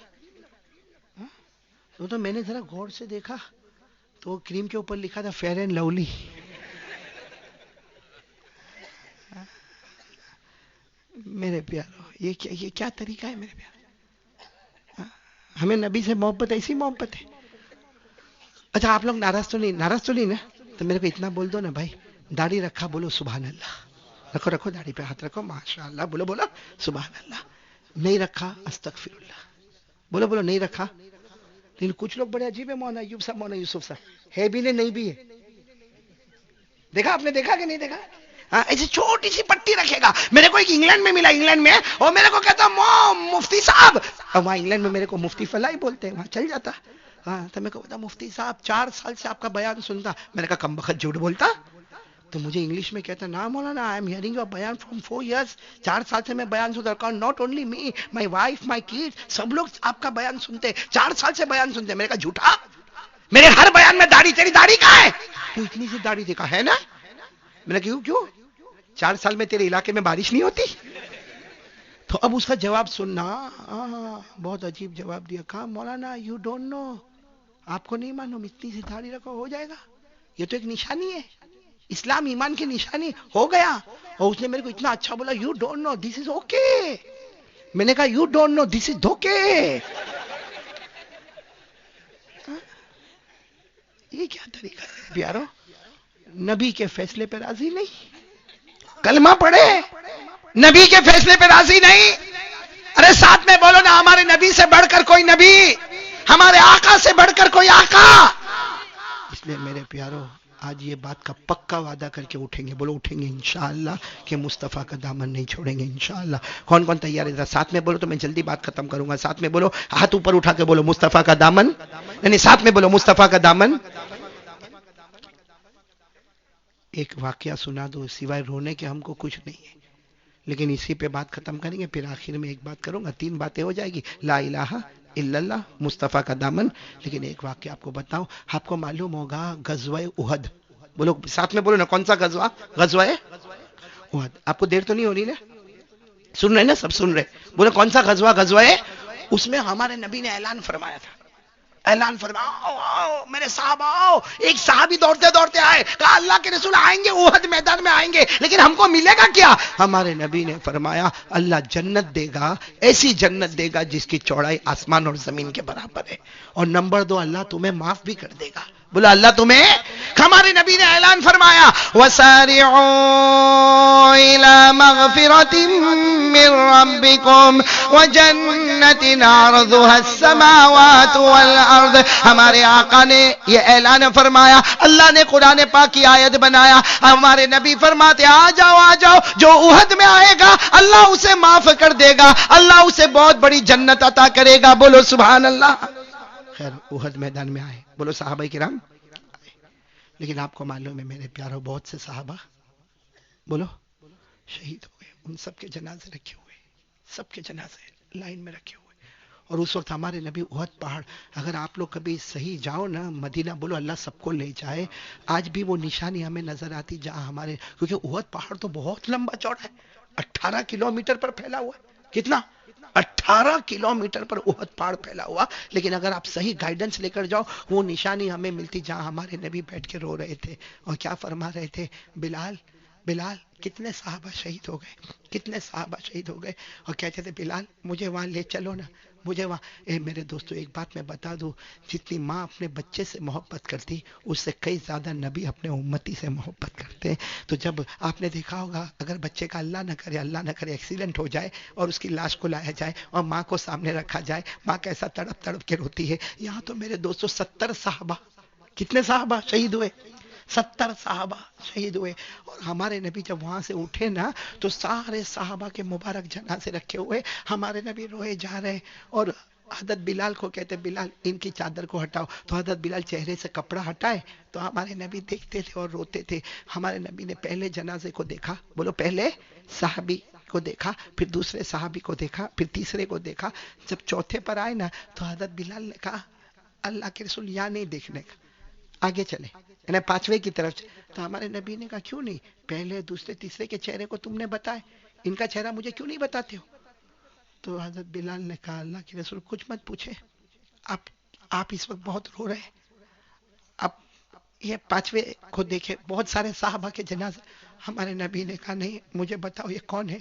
تو میں نے ذرا غور سے دیکھا تو کریم کے اوپر لکھا تھا فیئر اینڈ لولی. میرے پیارو یہ کیا طریقہ ہے میرے پیارو؟ ہمیں نبی سے محبت، ایسی محبت ہے. اچھا آپ لوگ ناراض تو نہیں نا؟ تو میرے کو اتنا بول دو نا بھائی، داڑھی رکھا بولو سبحان اللہ. رکھو رکھو داڑھی پہ ہاتھ رکھو، ماشاء اللہ بولو بولو سبحان اللہ. نہیں رکھا استغفر اللہ. بولو بولو نہیں رکھا. لیکن کچھ لوگ بڑے عجیب ہے. مولانا ایوب صاحب، مولانا یوسف صاحب ہے بھی نہیں بھی ہے. دیکھا آپ نے؟ دیکھا کہ نہیں دیکھا؟ ایسی چھوٹی سی پٹی رکھے گا. میرے کو ایک انگلینڈ میں ملا، انگلینڈ میں، اور میرے کو کہتا مفتی صاحب، اور وہاں انگلینڈ میں میرے کو مفتی فلاح بولتے ہیں، وہاں چل جاتا. ہاں تو میرے کو بتا مفتی صاحب 4 سال سے آپ کا بیان سنتا. میں نے کہا کم بخت جھوٹ بولتا. تو مجھے انگلش میں کہتا نا مولانا آئی ایم ہیئرنگ یور بیان فرام 4 ایئرس. 4 سال سے میں بیان سنتا. Not only me, my wife, my kid, سب لوگ آپ کا بیان سنتے. 4 سال سے بیان سنتے. میں نے کہا جھوٹا، میرے ہر بیان میں داڑھی. تیری داڑھی کہاں ہے؟ تو اتنی سی داڑھی دیکھا ہے نا. میں نے کہا کیوں 4 سال میں تیرے علاقے میں بارش نہیں ہوتی؟ تو اب اس کا جواب سننا. بہت عجیب جواب دیا. کہا مولانا یو ڈونٹ نو، آپ کو نہیں معلوم، اتنی سی داڑھی رکھو ہو جائے گا. یہ تو ایک نشانی ہے، اسلام ایمان کی نشانی. ہو گیا. اور اس نے میرے کو اتنا اچھا بولا، you don't know this is okay. میں نے کہا یو ڈونٹ نو دس از دھوکے. یہ کیا طریقہ ہے پیارو؟ نبی کے فیصلے پہ راضی نہیں، کلمہ پڑھے، نبی کے فیصلے پہ راضی نہیں. ارے ساتھ میں بولو نا، ہمارے نبی سے بڑھ کر کوئی نبی، ہمارے آقا سے بڑھ کر کوئی آقا. اس لیے میرے پیارو آج یہ بات کا پکا وعدہ کر کے اٹھیں گے. بولو اٹھیں گے انشاءاللہ کہ مصطفیٰ کا دامن نہیں چھوڑیں گے انشاءاللہ. کون کون تیار ہے؟ ساتھ میں بولو تو میں جلدی بات ختم کروں گا. ساتھ میں بولو، ہاتھ اوپر اٹھا کے بولو مصطفیٰ کا دامن. یعنی ساتھ میں بولو مصطفیٰ کا دامن. ایک واقعہ سنا دو، سوائے رونے کے ہم کو کچھ نہیں ہے، لیکن اسی پہ بات ختم کریں گے. پھر آخر میں ایک بات کروں گا، 3 باتیں ہو جائے گی، لا الہ الا اللہ، مصطفیٰ کا دامن. لیکن ایک واقعہ آپ کو بتاؤں. آپ کو معلوم ہوگا غزوہ احد، بولو ساتھ میں بولو نا، کون سا غزوہ؟ غزوہ احد. آپ کو دیر تو نہیں ہو رہی نا؟ سن رہے نا؟ سب سن رہے. بولو کون سا غزوہ؟ غزوہ. اس میں ہمارے نبی نے اعلان فرمایا تھا، اعلان فرمایا آؤ آؤ میرے صاحب آؤ. ایک صحابی دوڑتے دوڑتے آئے، کہا اللہ کے رسول آئیں گے، احد میدان میں آئیں گے، لیکن ہم کو ملے گا کیا؟ ہمارے نبی نے فرمایا اللہ جنت دے گا، ایسی جنت دے گا جس کی چوڑائی آسمان اور زمین کے برابر ہے. اور نمبر 2 اللہ تمہیں معاف بھی کر دے گا. بولا اللہ تمہیں. ہمارے نبی نے اعلان فرمایا وَسَارِعُوا إِلَى مَغْفِرَةٍ مِّن رَّبِّكُمْ وَجَنَّةٍ عَرْضُهَا السَّمَاوَاتُ وَالْأَرْضُ. ہمارے آقا نے یہ اعلان فرمایا، اللہ نے قرآن پاک کی آیت بنایا، ہمارے نبی فرماتے آ جاؤ آ جاؤ، جو احد میں آئے گا اللہ اسے معاف کر دے گا، اللہ اسے بہت بڑی جنت عطا کرے گا. بولو سبحان اللہ. خیر احد میدان میں آئے، بولو صحابہ کرام. لیکن آپ کو معلوم ہے میرے پیاروں، بہت سے صحابہ بولو شہید ہو گئے. ان سب کے جنازے رکھے ہوئے، سب کے جنازے لائن میں رکھے ہوئے. اور اس وقت ہمارے نبی احد پہاڑ، اگر آپ لوگ کبھی صحیح جاؤ نا مدینہ، بولو اللہ سب کو لے جائے، آج بھی وہ نشانی ہمیں نظر آتی جہاں ہمارے، کیونکہ احد پہاڑ تو بہت لمبا چوڑا ہے، 18 کلومیٹر پر پھیلا ہوا ہے. کتنا؟ 18 کلومیٹر پر احد پہاڑ پھیلا ہوا. لیکن اگر آپ صحیح گائیڈنس لے کر جاؤ، وہ نشانی ہمیں ملتی جہاں ہمارے نبی بیٹھ کے رو رہے تھے اور کیا فرما رہے تھے، بلال بلال. کتنے صحابہ شہید ہو گئے، کتنے صحابہ شہید ہو گئے، اور کہتے تھے بلال مجھے وہاں لے چلو نا، مجھے وہاں. میرے دوستو ایک بات میں بتا دوں، جتنی ماں اپنے بچے سے محبت کرتی اس سے کئی زیادہ نبی اپنے امتی سے محبت کرتے. تو جب آپ نے دیکھا ہوگا اگر بچے کا اللہ نہ کرے ایکسیڈنٹ ہو جائے اور اس کی لاش کو لایا جائے اور ماں کو سامنے رکھا جائے، ماں کیسا تڑپ تڑپ کے روتی ہے. یہاں تو میرے دوستو 70 صحابہ، کتنے صحابہ شہید ہوئے؟ 70 صحابہ شہید ہوئے. اور ہمارے نبی جب وہاں سے اٹھے نا تو سارے صحابہ کے مبارک جنازے رکھے ہوئے، ہمارے نبی روئے جا رہے. اور حضرت بلال کو کہتے بلال ان کی چادر کو ہٹاؤ، تو حضرت بلال چہرے سے کپڑا ہٹائے تو ہمارے نبی دیکھتے تھے اور روتے تھے. ہمارے نبی نے پہلے جنازے کو دیکھا، بولو پہلے صحابی کو دیکھا، پھر دوسرے صحابی کو دیکھا، پھر تیسرے کو دیکھا. جب چوتھے پر آئے نا تو حضرت بلال نے کہا اللہ کے رسول یہاں نہیں دیکھنے کا، آگے چلے یعنی پانچویں کی طرف. تو ہمارے نبی نے کہا کیوں نہیں، پہلے دوسرے تیسرے کے چہرے کو تم نے بتائے، ان کا چہرہ مجھے کیوں نہیں بتاتے ہو؟ تو حضرت بلال نے کہا اللہ کے رسول کچھ مت پوچھے، آپ اس وقت بہت رو رہے ہیں. اب یہ پانچویں کو دیکھے بہت سارے صحابہ کے جنازے. ہمارے نبی نے کہا نہیں مجھے بتاؤ یہ کون ہے.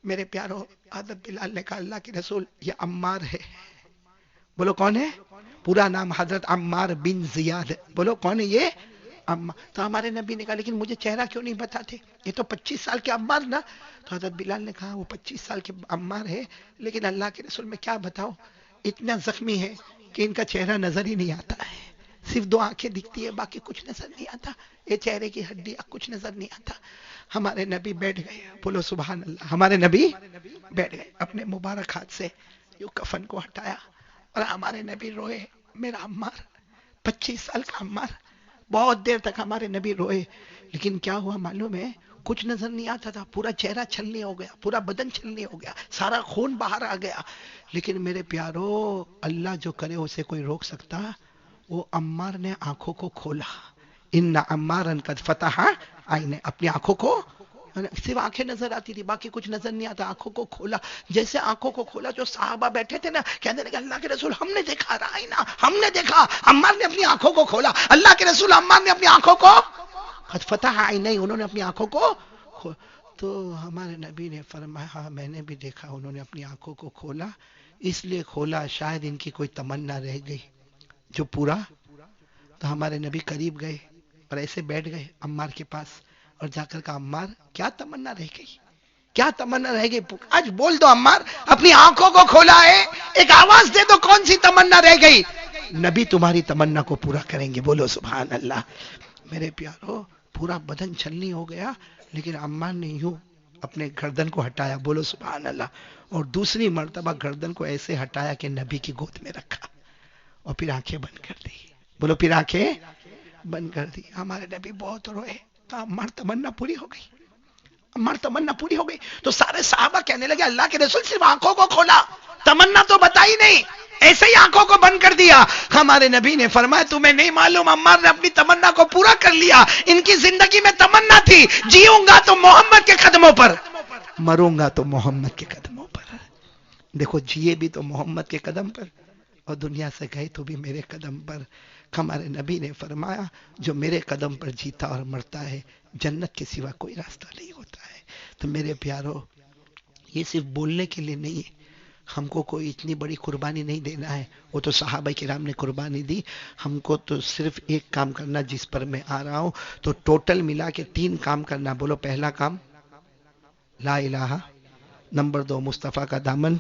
میرے پیاروں حضرت بلال نے کہا اللہ کے رسول یہ عمار ہے. بولو کون ہے؟ پورا نام حضرت عمار بن زیاد. بولو کون ہے یہ؟ عمار. تو ہمارے نبی نے کہا لیکن مجھے چہرہ کیوں نہیں بتاتے، یہ تو 25 سال کے عمار نا. تو حضرت بلال نے کہا وہ 25 سال کے عمار ہے، لیکن اللہ کے رسول میں کیا بتاؤ، اتنا زخمی ہے کہ ان کا چہرہ نظر ہی نہیں آتا ہے، صرف 2 آنکھیں دکھتی ہے، باقی کچھ نظر نہیں آتا، یہ چہرے کی ہڈی کچھ نظر نہیں آتا. ہمارے نبی بیٹھ گئے، بولو سبحان اللہ. ہمارے نبی بیٹھ گئے، اپنے مبارک ہاتھ سے یوں کفن کو ہٹایا اور ہمارے نبی روئے. میرا عمار 25 سال کا عمار. بہت دیر تک ہمارے نبی روئے. لیکن کیا ہوا معلوم ہے، کچھ نظر نہیں آتا تھا، پورا چہرہ چھلنی ہو گیا، پورا بدن چھلنی ہو گیا، سارا خون باہر آ گیا. لیکن میرے پیارو اللہ جو کرے اسے کوئی روک سکتا؟ وہ عمار نے آنکھوں کو کھولا. ان عمارا قد فتح عینے، اپنی آنکھوں کو، صرف آنکھیں نظر آتی تھی باقی کچھ نظر نہیں آتا. آنکھوں کو کھولا. جیسے آنکھوں کو کھولا جو صحابہ بیٹھے تھے نا کہنے لگے اللہ کے رسول ہم نے دیکھا، رائنا ہم نے دیکھا. عمار نے اپنی آنکھوں کو کھولا. اللہ کے رسول عمار نے اپنی آنکھوں کو قد فتح عینے، انہوں نے اپنی آنکھوں کو تو ہمارے نبی نے فرمایا میں نے بھی دیکھا انہوں نے اپنی آنکھوں کو کھولا، اس لیے کھولا شاید ان کی کوئی تمنا رہ گئی جو پورا. تو ہمارے نبی قریب گئے اور ایسے بیٹھ گئے عمار کے پاس اور جا کر کہا عمار کیا تمنا رہ گئی، کیا تمنا رہ گئی، آج بول دو عمار، اپنی آنکھوں کو کھولا ہے، ایک آواز دے دو کون سی تمنا رہ گئی. نبی تمہاری تمنا کو پورا کریں گے، بولو سبحان اللہ. میرے پیارو پورا بدن چھلنی ہو گیا، لیکن عمار نے یوں اپنے گردن کو ہٹایا، بولو سبحان اللہ، اور دوسری مرتبہ گردن کو ایسے ہٹایا کہ نبی کی گود میں رکھا اور پھر آنکھیں بند کر دی. بولو پھر آنکھیں بند کر دی. ہمارے نبی بہت روئے. تو عمار تمنا پوری ہو گئی، عمار تمنا پوری ہو گئی. تو سارے صحابہ کہنے لگے اللہ کے رسول صرف آنکھوں کو کھولا، تمنا تو بتائی نہیں، ایسے ہی آنکھوں کو بند کر دیا. ہمارے نبی نے فرمایا تمہیں نہیں معلوم عمار نے اپنی تمنا کو پورا کر لیا. ان کی زندگی میں تمنا تھی جیوں گا تو محمد کے قدموں پر، مروں گا تو محمد کے قدموں پر. دیکھو جیے بھی تو محمد کے قدم پر اور دنیا سے گئے تو بھی میرے قدم پر. ہمارے نبی نے فرمایا جو میرے قدم پر جیتا اور مرتا ہے جنت کے سوا کوئی راستہ نہیں ہوتا ہے. تو میرے پیارو یہ صرف بولنے کے لیے نہیں ہے، ہم کو کوئی اتنی بڑی قربانی نہیں دینا ہے، وہ تو صحابہ کرام نے قربانی دی. ہم کو تو صرف ایک کام کرنا جس پر میں آ رہا ہوں. تو ٹوٹل ملا کے 3 کام کرنا. بولو پہلا کام لا الہ، نمبر 2 مصطفیٰ کا دامن،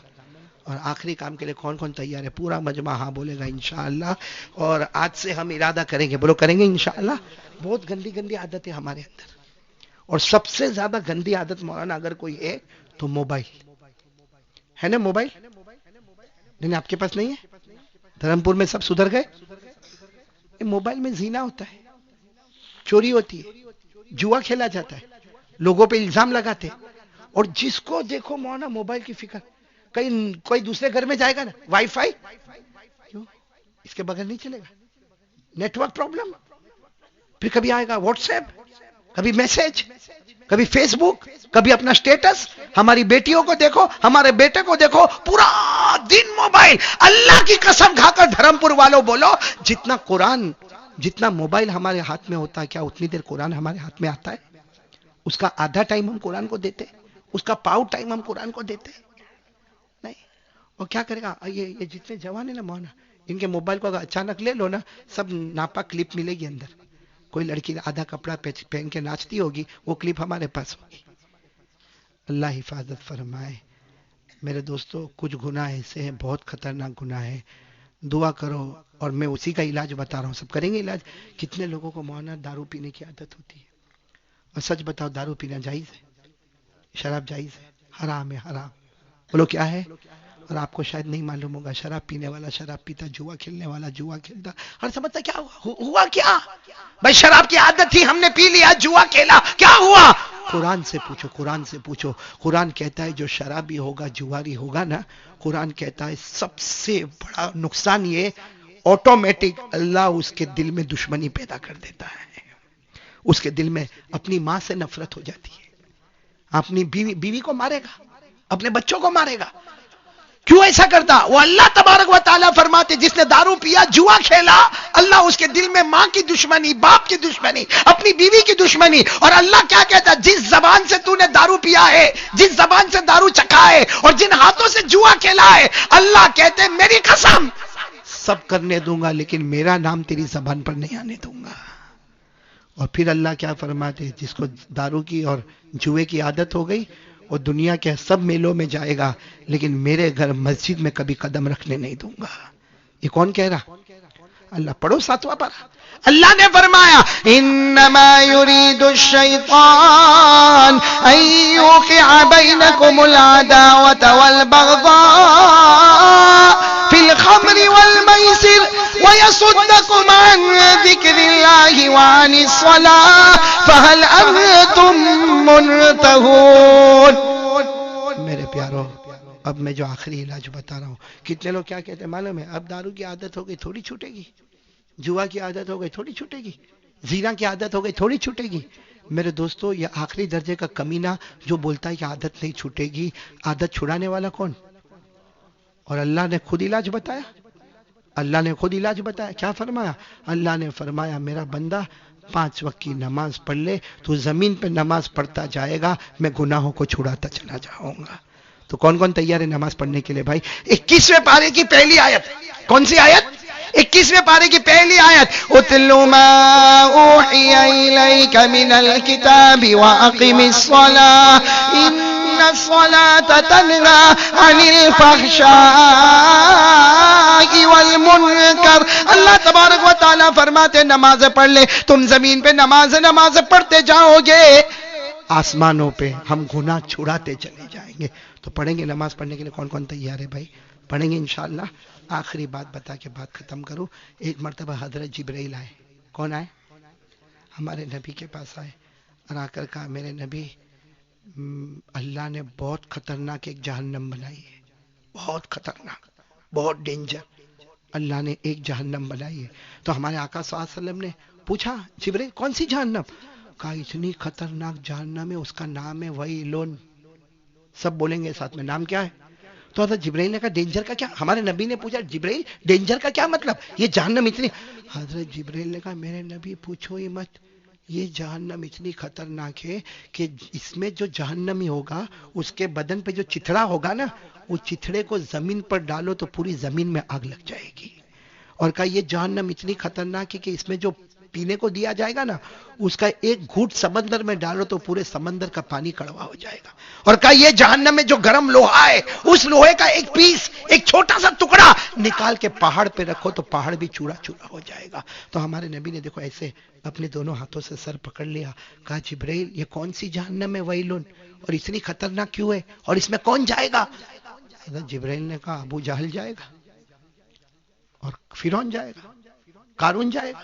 اور آخری کام کے لیے کون کون تیار ہے؟ پورا مجمع ہاں بولے گا انشاءاللہ. اور آج سے ہم ارادہ کریں گے، بولو کریں گے انشاءاللہ. بہت گندی گندی عادت ہے ہمارے اندر، اور سب سے زیادہ گندی عادت مولانا اگر کوئی ہے تو موبائل ہے نا. موبائل نہیں آپ کے پاس نہیں ہے؟ دھرمپور میں سب سدھر گئے. موبائل میں زینا ہوتا ہے، چوری ہوتی ہے، جوا کھیلا جاتا ہے، لوگوں پہ الزام لگاتے ہیں. اور جس کو دیکھو مولانا موبائل کی فکر. کہیں کوئی دوسرے گھر میں جائے گا نا، وائی فائی کیوں اس کے بغیر نہیں چلے گا، نیٹ ورک پرابلم. پھر کبھی آئے گا واٹس ایپ، کبھی میسج، کبھی فیس بک، کبھی اپنا سٹیٹس. ہماری بیٹیوں کو دیکھو، ہمارے بیٹے کو دیکھو، پورا دن موبائل. اللہ کی قسم کھا کر دھرمپور والوں بولو، جتنا قرآن، جتنا موبائل ہمارے ہاتھ میں ہوتا ہے، کیا اتنی دیر قرآن ہمارے ہاتھ میں آتا ہے؟ اس کا آدھا ٹائم ہم قرآن کو دیتے، اس کا پاؤ ٹائم ہم قرآن کو دیتے نہیں. اور کیا کرے گا یہ جتنے جوان ہیں نا مولانا، ان کے موبائل کو اگر اچانک لے لو نا، سب ناپاک کلپ ملے گی اندر. کوئی لڑکی آدھا کپڑا پہن کے ناچتی ہوگی، وہ کلپ ہمارے پاس ہوگی. اللہ حفاظت فرمائے. میرے دوستو، کچھ گناہ ایسے ہیں بہت خطرناک گناہ ہے. دعا کرو. اور میں اسی کا علاج بتا رہا ہوں، سب کریں گے علاج. کتنے لوگوں کو مولانا دارو پینے کی عادت ہوتی ہے؟ اور سچ بتاؤ، دارو پینا جائز ہے؟ شراب جائز ہے؟ حرام ہے. حرام بولو کیا ہے؟ اور آپ کو شاید نہیں معلوم ہوگا، شراب پینے والا شراب پیتا، جوا کھیلنے والا جوا کھیلتا. اور سمجھتا کیا ہوا کیا بھائی؟ شراب کی عادت تھی، ہم نے پی لیا، جوا کھیلا، کیا ہوا؟ قرآن سے پوچھو، قرآن سے پوچھو. قرآن کہتا ہے جو شرابی ہوگا، جواری ہوگا نا، قرآن کہتا ہے سب سے بڑا نقصان یہ، آٹومیٹک اللہ اس کے دل میں دشمنی پیدا کر دیتا ہے. اس کے دل میں اپنی ماں سے نفرت ہو جاتی ہے، اپنی بیوی کو مارے گا، اپنے بچوں کو مارے گا. کیوں ایسا کرتا؟ وہ اللہ تبارک و تعالیٰ فرماتے جس نے دارو پیا، جوا کھیلا، اللہ اس کے دل میں ماں کی دشمنی، باپ کی دشمنی، اپنی بیوی کی دشمنی. اور اللہ کیا کہتا؟ جس زبان سے تو نے دارو پیا ہے، جس زبان سے دارو چکھا ہے، اور جن ہاتھوں سے جوا کھیلا ہے، اللہ کہتے میری قسم سب کرنے دوں گا، لیکن میرا نام تیری زبان پر نہیں آنے دوں گا. اور پھر اللہ کیا فرماتے؟ جس کو دارو کی اور جوئے کی عادت ہو گئی، وہ دنیا کے سب میلوں میں جائے گا، لیکن میرے گھر مسجد میں کبھی قدم رکھنے نہیں دوں گا. یہ کون کہہ رہا؟ اللہ. پڑھو 7واں پارہ. اللہ نے فرمایا انما يريد الشيطان ان يوقع بينكم العداوة والبغضاء في الخمر والميسر ويصدكم عن ذكر الله وعن الصلاة فهل أنتم منتهون. میرے پیارو، اب میں جو آخری علاج بتا رہا ہوں، کتنے لوگ کیا کہتے ہیں معلوم ہے؟ اب دارو کی عادت ہو گئی، تھوڑی چھوٹے گی. جوا کی عادت ہو گئی، تھوڑی چھوٹے گی. زینا کی عادت ہو گئی، تھوڑی چھوٹے گی. میرے دوستو، یہ آخری درجے کا کمینہ جو بولتا ہے کہ عادت نہیں چھوٹے گی، عادت چھڑانے والا کون؟ اور اللہ نے خود علاج بتایا. اللہ نے خود علاج بتایا. کیا فرمایا؟ اللہ نے فرمایا میرا بندہ 5 وقت کی نماز پڑھ لے، تو زمین پہ نماز پڑھتا جائے گا، میں گناہوں کو چھڑاتا چلا جاؤں گا. تو کون کون تیار ہے نماز پڑھنے کے لیے بھائی؟ 21ویں پارے کی پہلی آیت. کون سی آیت؟ 21ویں پارے کی پہلی آیت. اتلو ما اوحی الیک من الکتاب واقم الصلاة ان الصلاة تنہی عن الفحشاء والمنکر. اللہ تبارک و تعالیٰ فرماتے نماز پڑھ لے. تم زمین پہ نماز پڑھتے جاؤ گے، آسمانوں پہ ہم گناہ چھڑاتے چلے جائیں گے. تو پڑھیں گے. نماز پڑھنے کے لیے کون کون تیار ہے بھائی؟ پڑھیں گے انشاءاللہ. آخری بات بتا کے بات ختم کروں. ایک مرتبہ حضرت جبرائیل آئے. کون آئے؟ ہمارے نبی کے پاس آئے اور آ کر کہا میرے نبی، اللہ نے بہت خطرناک ایک جہنم بنائی ہے، بہت خطرناک، بہت ڈینجر. اللہ نے ایک جہنم بنائی ہے. تو ہمارے آقا صلی اللہ علیہ وسلم نے پوچھا جبرائیل کون سی جہنم؟ کہا اتنی خطرناک جہنم ہے، اس کا نام ہے ویلون. سب بولیں گے ساتھ میں، نام کیا ہے؟ تو حضرت جبرائیل نے کہا ڈینجر کا کیا؟ ہمارے نبی نے پوچھا جبرائیل ڈینجر کا کیا مطلب؟ یہ جہنم اتنی. حضرت جبرائیل نے کہا میرے نبی پوچھو ہی مت، یہ جہنم اتنی خطرناک ہے کہ اس میں جو جہنمی ہوگا اس کے بدن پہ جو چتھڑا ہوگا نا، وہ چتھڑے کو زمین پر ڈالو تو پوری زمین میں آگ لگ جائے گی۔ اور کہا یہ جہنم اتنی خطرناک ہے کہ اس میں جو پینے کو دیا جائے گا نا، اس کا ایک گھوٹ سمندر میں ڈالو تو پورے سمندر کا پانی کڑوا ہو جائے گا۔ اور کہا یہ جہنم میں جو گرم لوہا ہے، اس لوہے کا ایک پیس، ایک چھوٹا سا ٹکڑا نکال کے پہاڑ پہ رکھو تو پہاڑ بھی چورا چورا ہو جائے گا۔ تو ہمارے نبی نے دیکھو ایسے اپنے دونوں ہاتھوں سے سر پکڑ لیا، کہا جبرائیل یہ کون سی جہنم ہے ویلن، اور اتنی خطرناک کیوں ہے، اور اس میں کون جائے گا؟ حضرت جبرائیل نے کہا ابو جہل جائے گا، اور فرعون جائے گا، قارون جائے گا،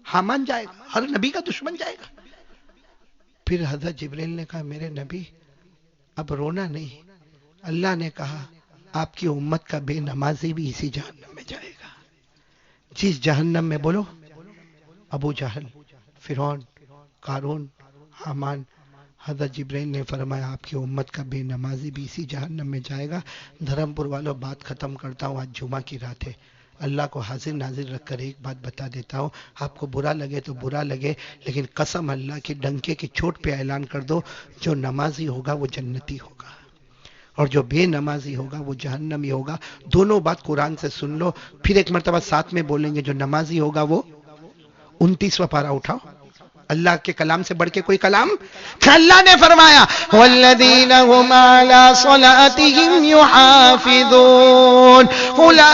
حامان جائے گا، ہر نبی کا دشمن جائے گا۔ پھر حضرت جبرائیل نے کہا میرے نبی اب رونا نہیں، اللہ نے کہا آپ کی امت کا بے نمازی بھی اسی جہنم میں جائے گا۔ جس جہنم میں بولو ابو جہل، فرعون، قارون، حامان، حضرت جبرائیل نے فرمایا آپ کی امت کا بے نمازی بھی اسی جہنم میں جائے گا۔ دھرم پور والوں بات ختم کرتا ہوں، آج جمعہ کی رات ہے، اللہ کو حاضر ناظر رکھ کر ایک بات بتا دیتا ہوں، آپ کو برا لگے تو برا لگے، لیکن قسم اللہ کی ڈنکے کی چوٹ پہ اعلان کر دو، جو نمازی ہوگا وہ جنتی ہوگا، اور جو بے نمازی ہوگا وہ جہنمی ہوگا۔ دونوں بات قرآن سے سن لو، پھر ایک مرتبہ ساتھ میں بولیں گے۔ جو نمازی ہوگا وہ 29واں پارہ اٹھاؤ، اللہ کے کلام سے بڑھ کے کوئی کلام؟ اللہ نے فرمایا والذین هم علی صلاتهم یحافظون اولئک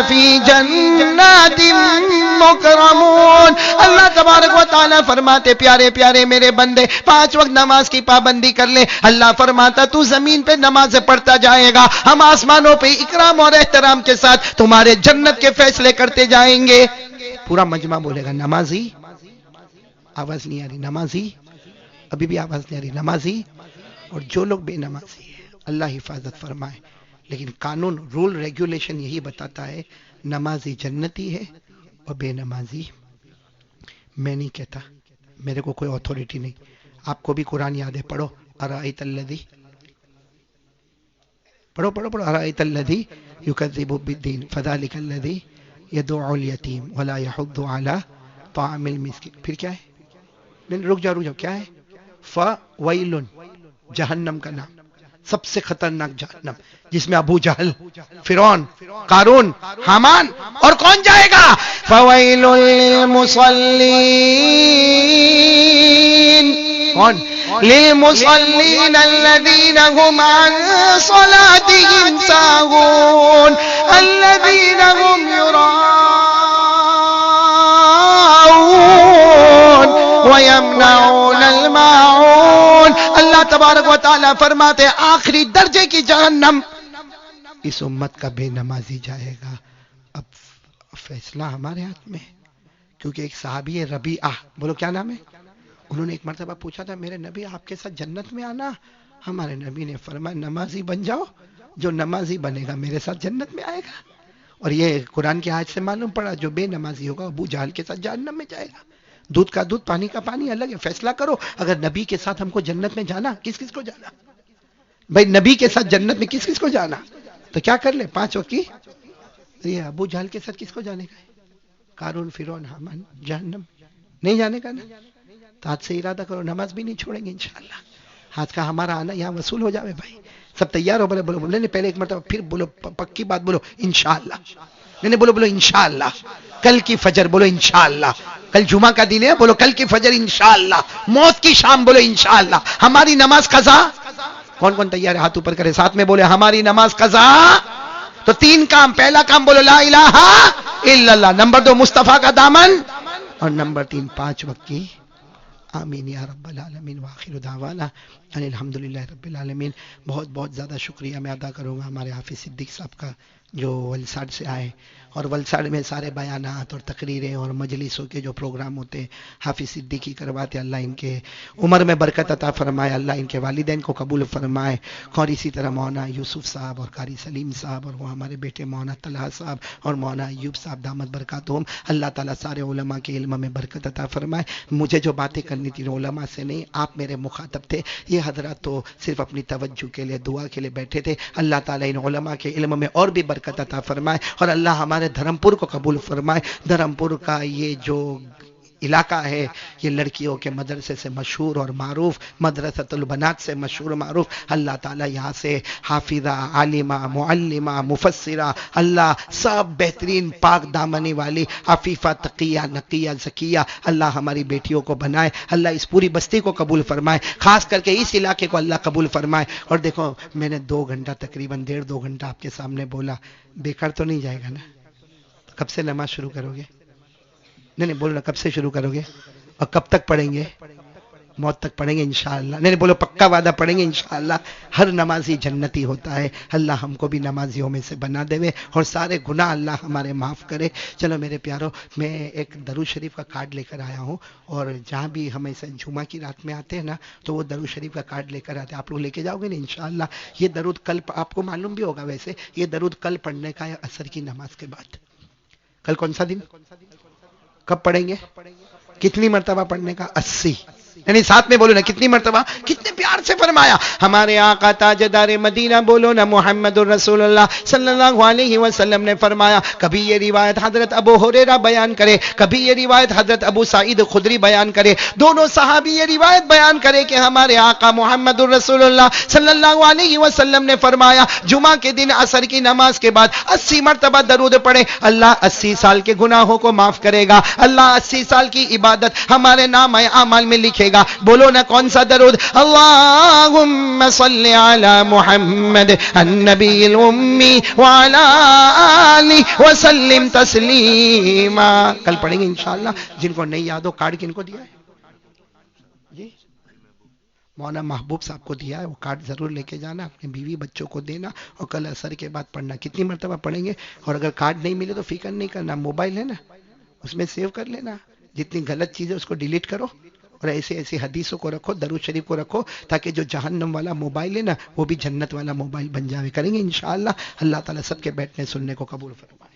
فی جنات مکرمون۔ اللہ تبارک و تعالیٰ فرماتے پیارے پیارے میرے بندے 5 وقت نماز کی پابندی کر لے۔ اللہ فرماتا تو زمین پہ نماز پڑھتا جائے گا، ہم آسمانوں پہ اکرام اور احترام کے ساتھ تمہارے جنت کے فیصلے کرتے جائیں گے۔ پورا مجمع بولے گا نمازی، آواز نہیں آ رہی، نمازی، ابھی بھی آواز نہیں آ رہی، نمازی، اور جو لوگ بے نمازی ہے اللہ حفاظت فرمائے۔ لیکن قانون، رول، ریگولیشن یہی بتاتا ہے نمازی جنتی ہے اور بے نمازی، میں نہیں کہتا، میرے کو کوئی اتھارٹی نہیں، آپ کو بھی قرآن یاد ہے، پڑھو ارائیت الذی، پڑھو پڑھو پڑھو، ارائیت الذی یکذب بالدین فذلک الذی یدعو الیتیم ولا یحض علی طعام المسکین۔ پھر کیا ہے؟ رک جاؤ کیا ہے؟ فویل، جہنم کا نام، سب سے خطرناک جہنم، جس میں ابو جہل، فرعون، قارون، حامان، اور کون جائے گا؟ فویل للمصلین، کون؟ للمصلین الذین هم عن صلاتهم ساہون الذین هم یراؤون وَيَمْنَعُونَ الْمَاعُونَ۔ اللہ تبارک و تعالیٰ فرماتے آخری درجے کی جہنم اس امت کا بے نمازی جائے گا۔ اب فیصلہ ہمارے ہاتھ میں، کیونکہ ایک صحابی ہے ربیعہ، بولو کیا نام ہے؟ انہوں نے ایک مرتبہ پوچھا تھا میرے نبی آپ کے ساتھ جنت میں آنا؟ ہمارے نبی نے فرمایا نمازی بن جاؤ، جو نمازی بنے گا میرے ساتھ جنت میں آئے گا۔ اور یہ قرآن کی آیت سے معلوم پڑا جو بے نمازی ہوگا ابو جہل کے ساتھ جہنم میں جائے گا۔ دودھ کا دودھ پانی کا پانی الگ ہے، فیصلہ کرو۔ اگر نبی کے ساتھ ہم کو جنت میں جانا، کس کس کو جانا بھائی؟ نبی کے ساتھ جنت میں کس کس کو جانا؟ تو کیا کر لے 5 وقت کی؟ یہ ابو جہل کے ساتھ کس کو جانے کا ہے؟ قارون، فرعون، حامان، جہنم نہیں جانے کا نا؟ تو آج سے ارادہ کرو نماز بھی نہیں چھوڑیں گے انشاءاللہ۔ آج کا ہمارا آنا یہاں وصول ہو جاوے بھائی، سب تیار ہو؟ بولو نہیں، پہلے ایک مرتبہ پھر بولو، پکی بات بولو انشاءاللہ، نہیں بولو انشاءاللہ، کل کی فجر بولو انشاءاللہ، کل جمعہ کا دن ہے بولو کل کی فجر انشاءاللہ، موت کی شام بولو انشاءاللہ، ہماری نماز قضا۔ کون کون تیار ہے؟ ہاتھ اوپر کرے، ساتھ میں بولے ہماری نماز قضا۔ تو 3 کام، پہلا کام بولو لا الہ الا اللہ، نمبر 2 مصطفیٰ کا دامن، اور نمبر 3 5 وقت کی آمین یا رب العالمین۔ وآخر دعوانا ان الحمدللہ رب العالمین۔ بہت بہت زیادہ شکریہ میں ادا کروں گا ہمارے حافظ صدیق صاحب کا جو ولساڈ سے آئے، اور ولساڈ میں سارے بیانات اور تقریریں اور مجلسوں کے جو پروگرام ہوتے ہیں حافظ صدیقی کرواتے۔ اللہ ان کے عمر میں برکت عطا فرمائے، اللہ ان کے والدین کو قبول فرمائے، اور اسی طرح مولانا یوسف صاحب اور قاری سلیم صاحب، اور وہ ہمارے بیٹے مولانا طلحہ صاحب اور مولانا ایوب صاحب دامت برکاتہم، اللہ تعالیٰ سارے علماء کے علم میں برکت عطا فرمائے۔ مجھے جو باتیں کرنی تھی علماء سے نہیں، آپ میرے مخاطب تھے، یہ حضرات تو صرف اپنی توجہ کے لیے دعا کے لیے بیٹھے تھے۔ اللہ تعالیٰ ان علماء کے علم میں اور بھی برکت عطا فرمائے، اور اللہ ہمارے دھرم پور کو قبول فرمائے۔ دھرم پور کا یہ جو علاقہ ہے، یہ لڑکیوں کے مدرسے سے مشہور اور معروف، مدرسۃ البنات سے مشہور و معروف. اللہ تعالیٰ یہاں سے حافظہ، عالمہ، معلمہ، مفسرہ، اللہ سب بہترین پاک دامنی والی عفیفہ، تقیہ، نقیہ، زکیہ اللہ ہماری بیٹیوں کو بنائے. اللہ اس پوری بستی کو قبول فرمائے، خاص کر کے اس علاقے کو اللہ قبول فرمائے. اور دیکھو میں نے 2 گھنٹہ تقریباً 1.5-2 گھنٹہ آپ کے سامنے بولا، بیکار تو نہیں جائے گا نا؟ کب سے نماز شروع کرو گے؟ نہیں بولو نا، کب سے شروع کرو گے اور کب تک پڑھیں گے؟ موت تک پڑھیں گے انشاءاللہ. نہیں بولو پکا وعدہ پڑھیں گے انشاءاللہ. ہر نمازی جنتی ہوتا ہے. اللہ ہم کو بھی نمازیوں میں سے بنا دے اور سارے گناہ اللہ ہمارے معاف کرے. چلو میرے پیارو، میں ایک درود شریف کا کارڈ لے کر آیا ہوں، اور جہاں بھی ہم ایسے جمعہ کی رات میں آتے ہیں نا تو وہ درود شریف کا کارڈ لے کر آتے ہیں. آپ لوگ لے کے جاؤ گے نا انشاءاللہ. یہ درود کل آپ کو معلوم بھی ہوگا، ویسے یہ درود کل پڑھنے کا ہے عصر کی نماز کے بعد. کل کون سا دن؟ کب پڑھیں گے؟ کتنی مرتبہ پڑھنے کا؟ 80. یعنی ساتھ میں بولو نا کتنی مرتبہ. کتنے پیار سے فرمایا ہمارے آقا تاجدار مدینہ، بولو نا محمد الرسول اللہ صلی اللہ علیہ وسلم نے فرمایا. کبھی یہ روایت حضرت ابو ہریرہ بیان کرے، کبھی یہ روایت حضرت ابو سعید خدری بیان کرے. دونوں صحابی یہ روایت بیان کرے کہ ہمارے آقا محمد الرسول اللہ صلی اللہ علیہ وسلم نے فرمایا جمعہ کے دن عصر کی نماز کے بعد 80 مرتبہ درود پڑھے، اللہ 80 سال کے گناہوں کو معاف کرے گا. اللہ 80 سال کی عبادت ہمارے نام اعمال میں لکھے گا. بولو نا کون سا درود؟ اللہم صلی علی محمد النبی الامی وعلی آلہ وسلم تسلیما. کل پڑھیں گے انشاءاللہ. جن کو نہیں یاد ہو کارڈ کن کو دیا ہے؟ جی مولانا محبوب صاحب کو دیا ہے. وہ کارڈ ضرور لے کے جانا، اپنے بیوی بچوں کو دینا، اور کل عصر کے بعد پڑھنا. کتنی مرتبہ پڑھیں گے؟ اور اگر کارڈ نہیں ملے تو فکر نہیں کرنا، موبائل ہے نا اس میں سیو کر لینا. جتنی غلط چیزیں اس کو ڈیلیٹ کرو، اور ایسے ایسی حدیثوں کو رکھو، درود شریف کو رکھو، تاکہ جو جہنم والا موبائل ہے نا وہ بھی جنت والا موبائل بن جاوے. کریں گے انشاءاللہ. اللہ تعالیٰ سب کے بیٹھنے سننے کو قبول فرمائے.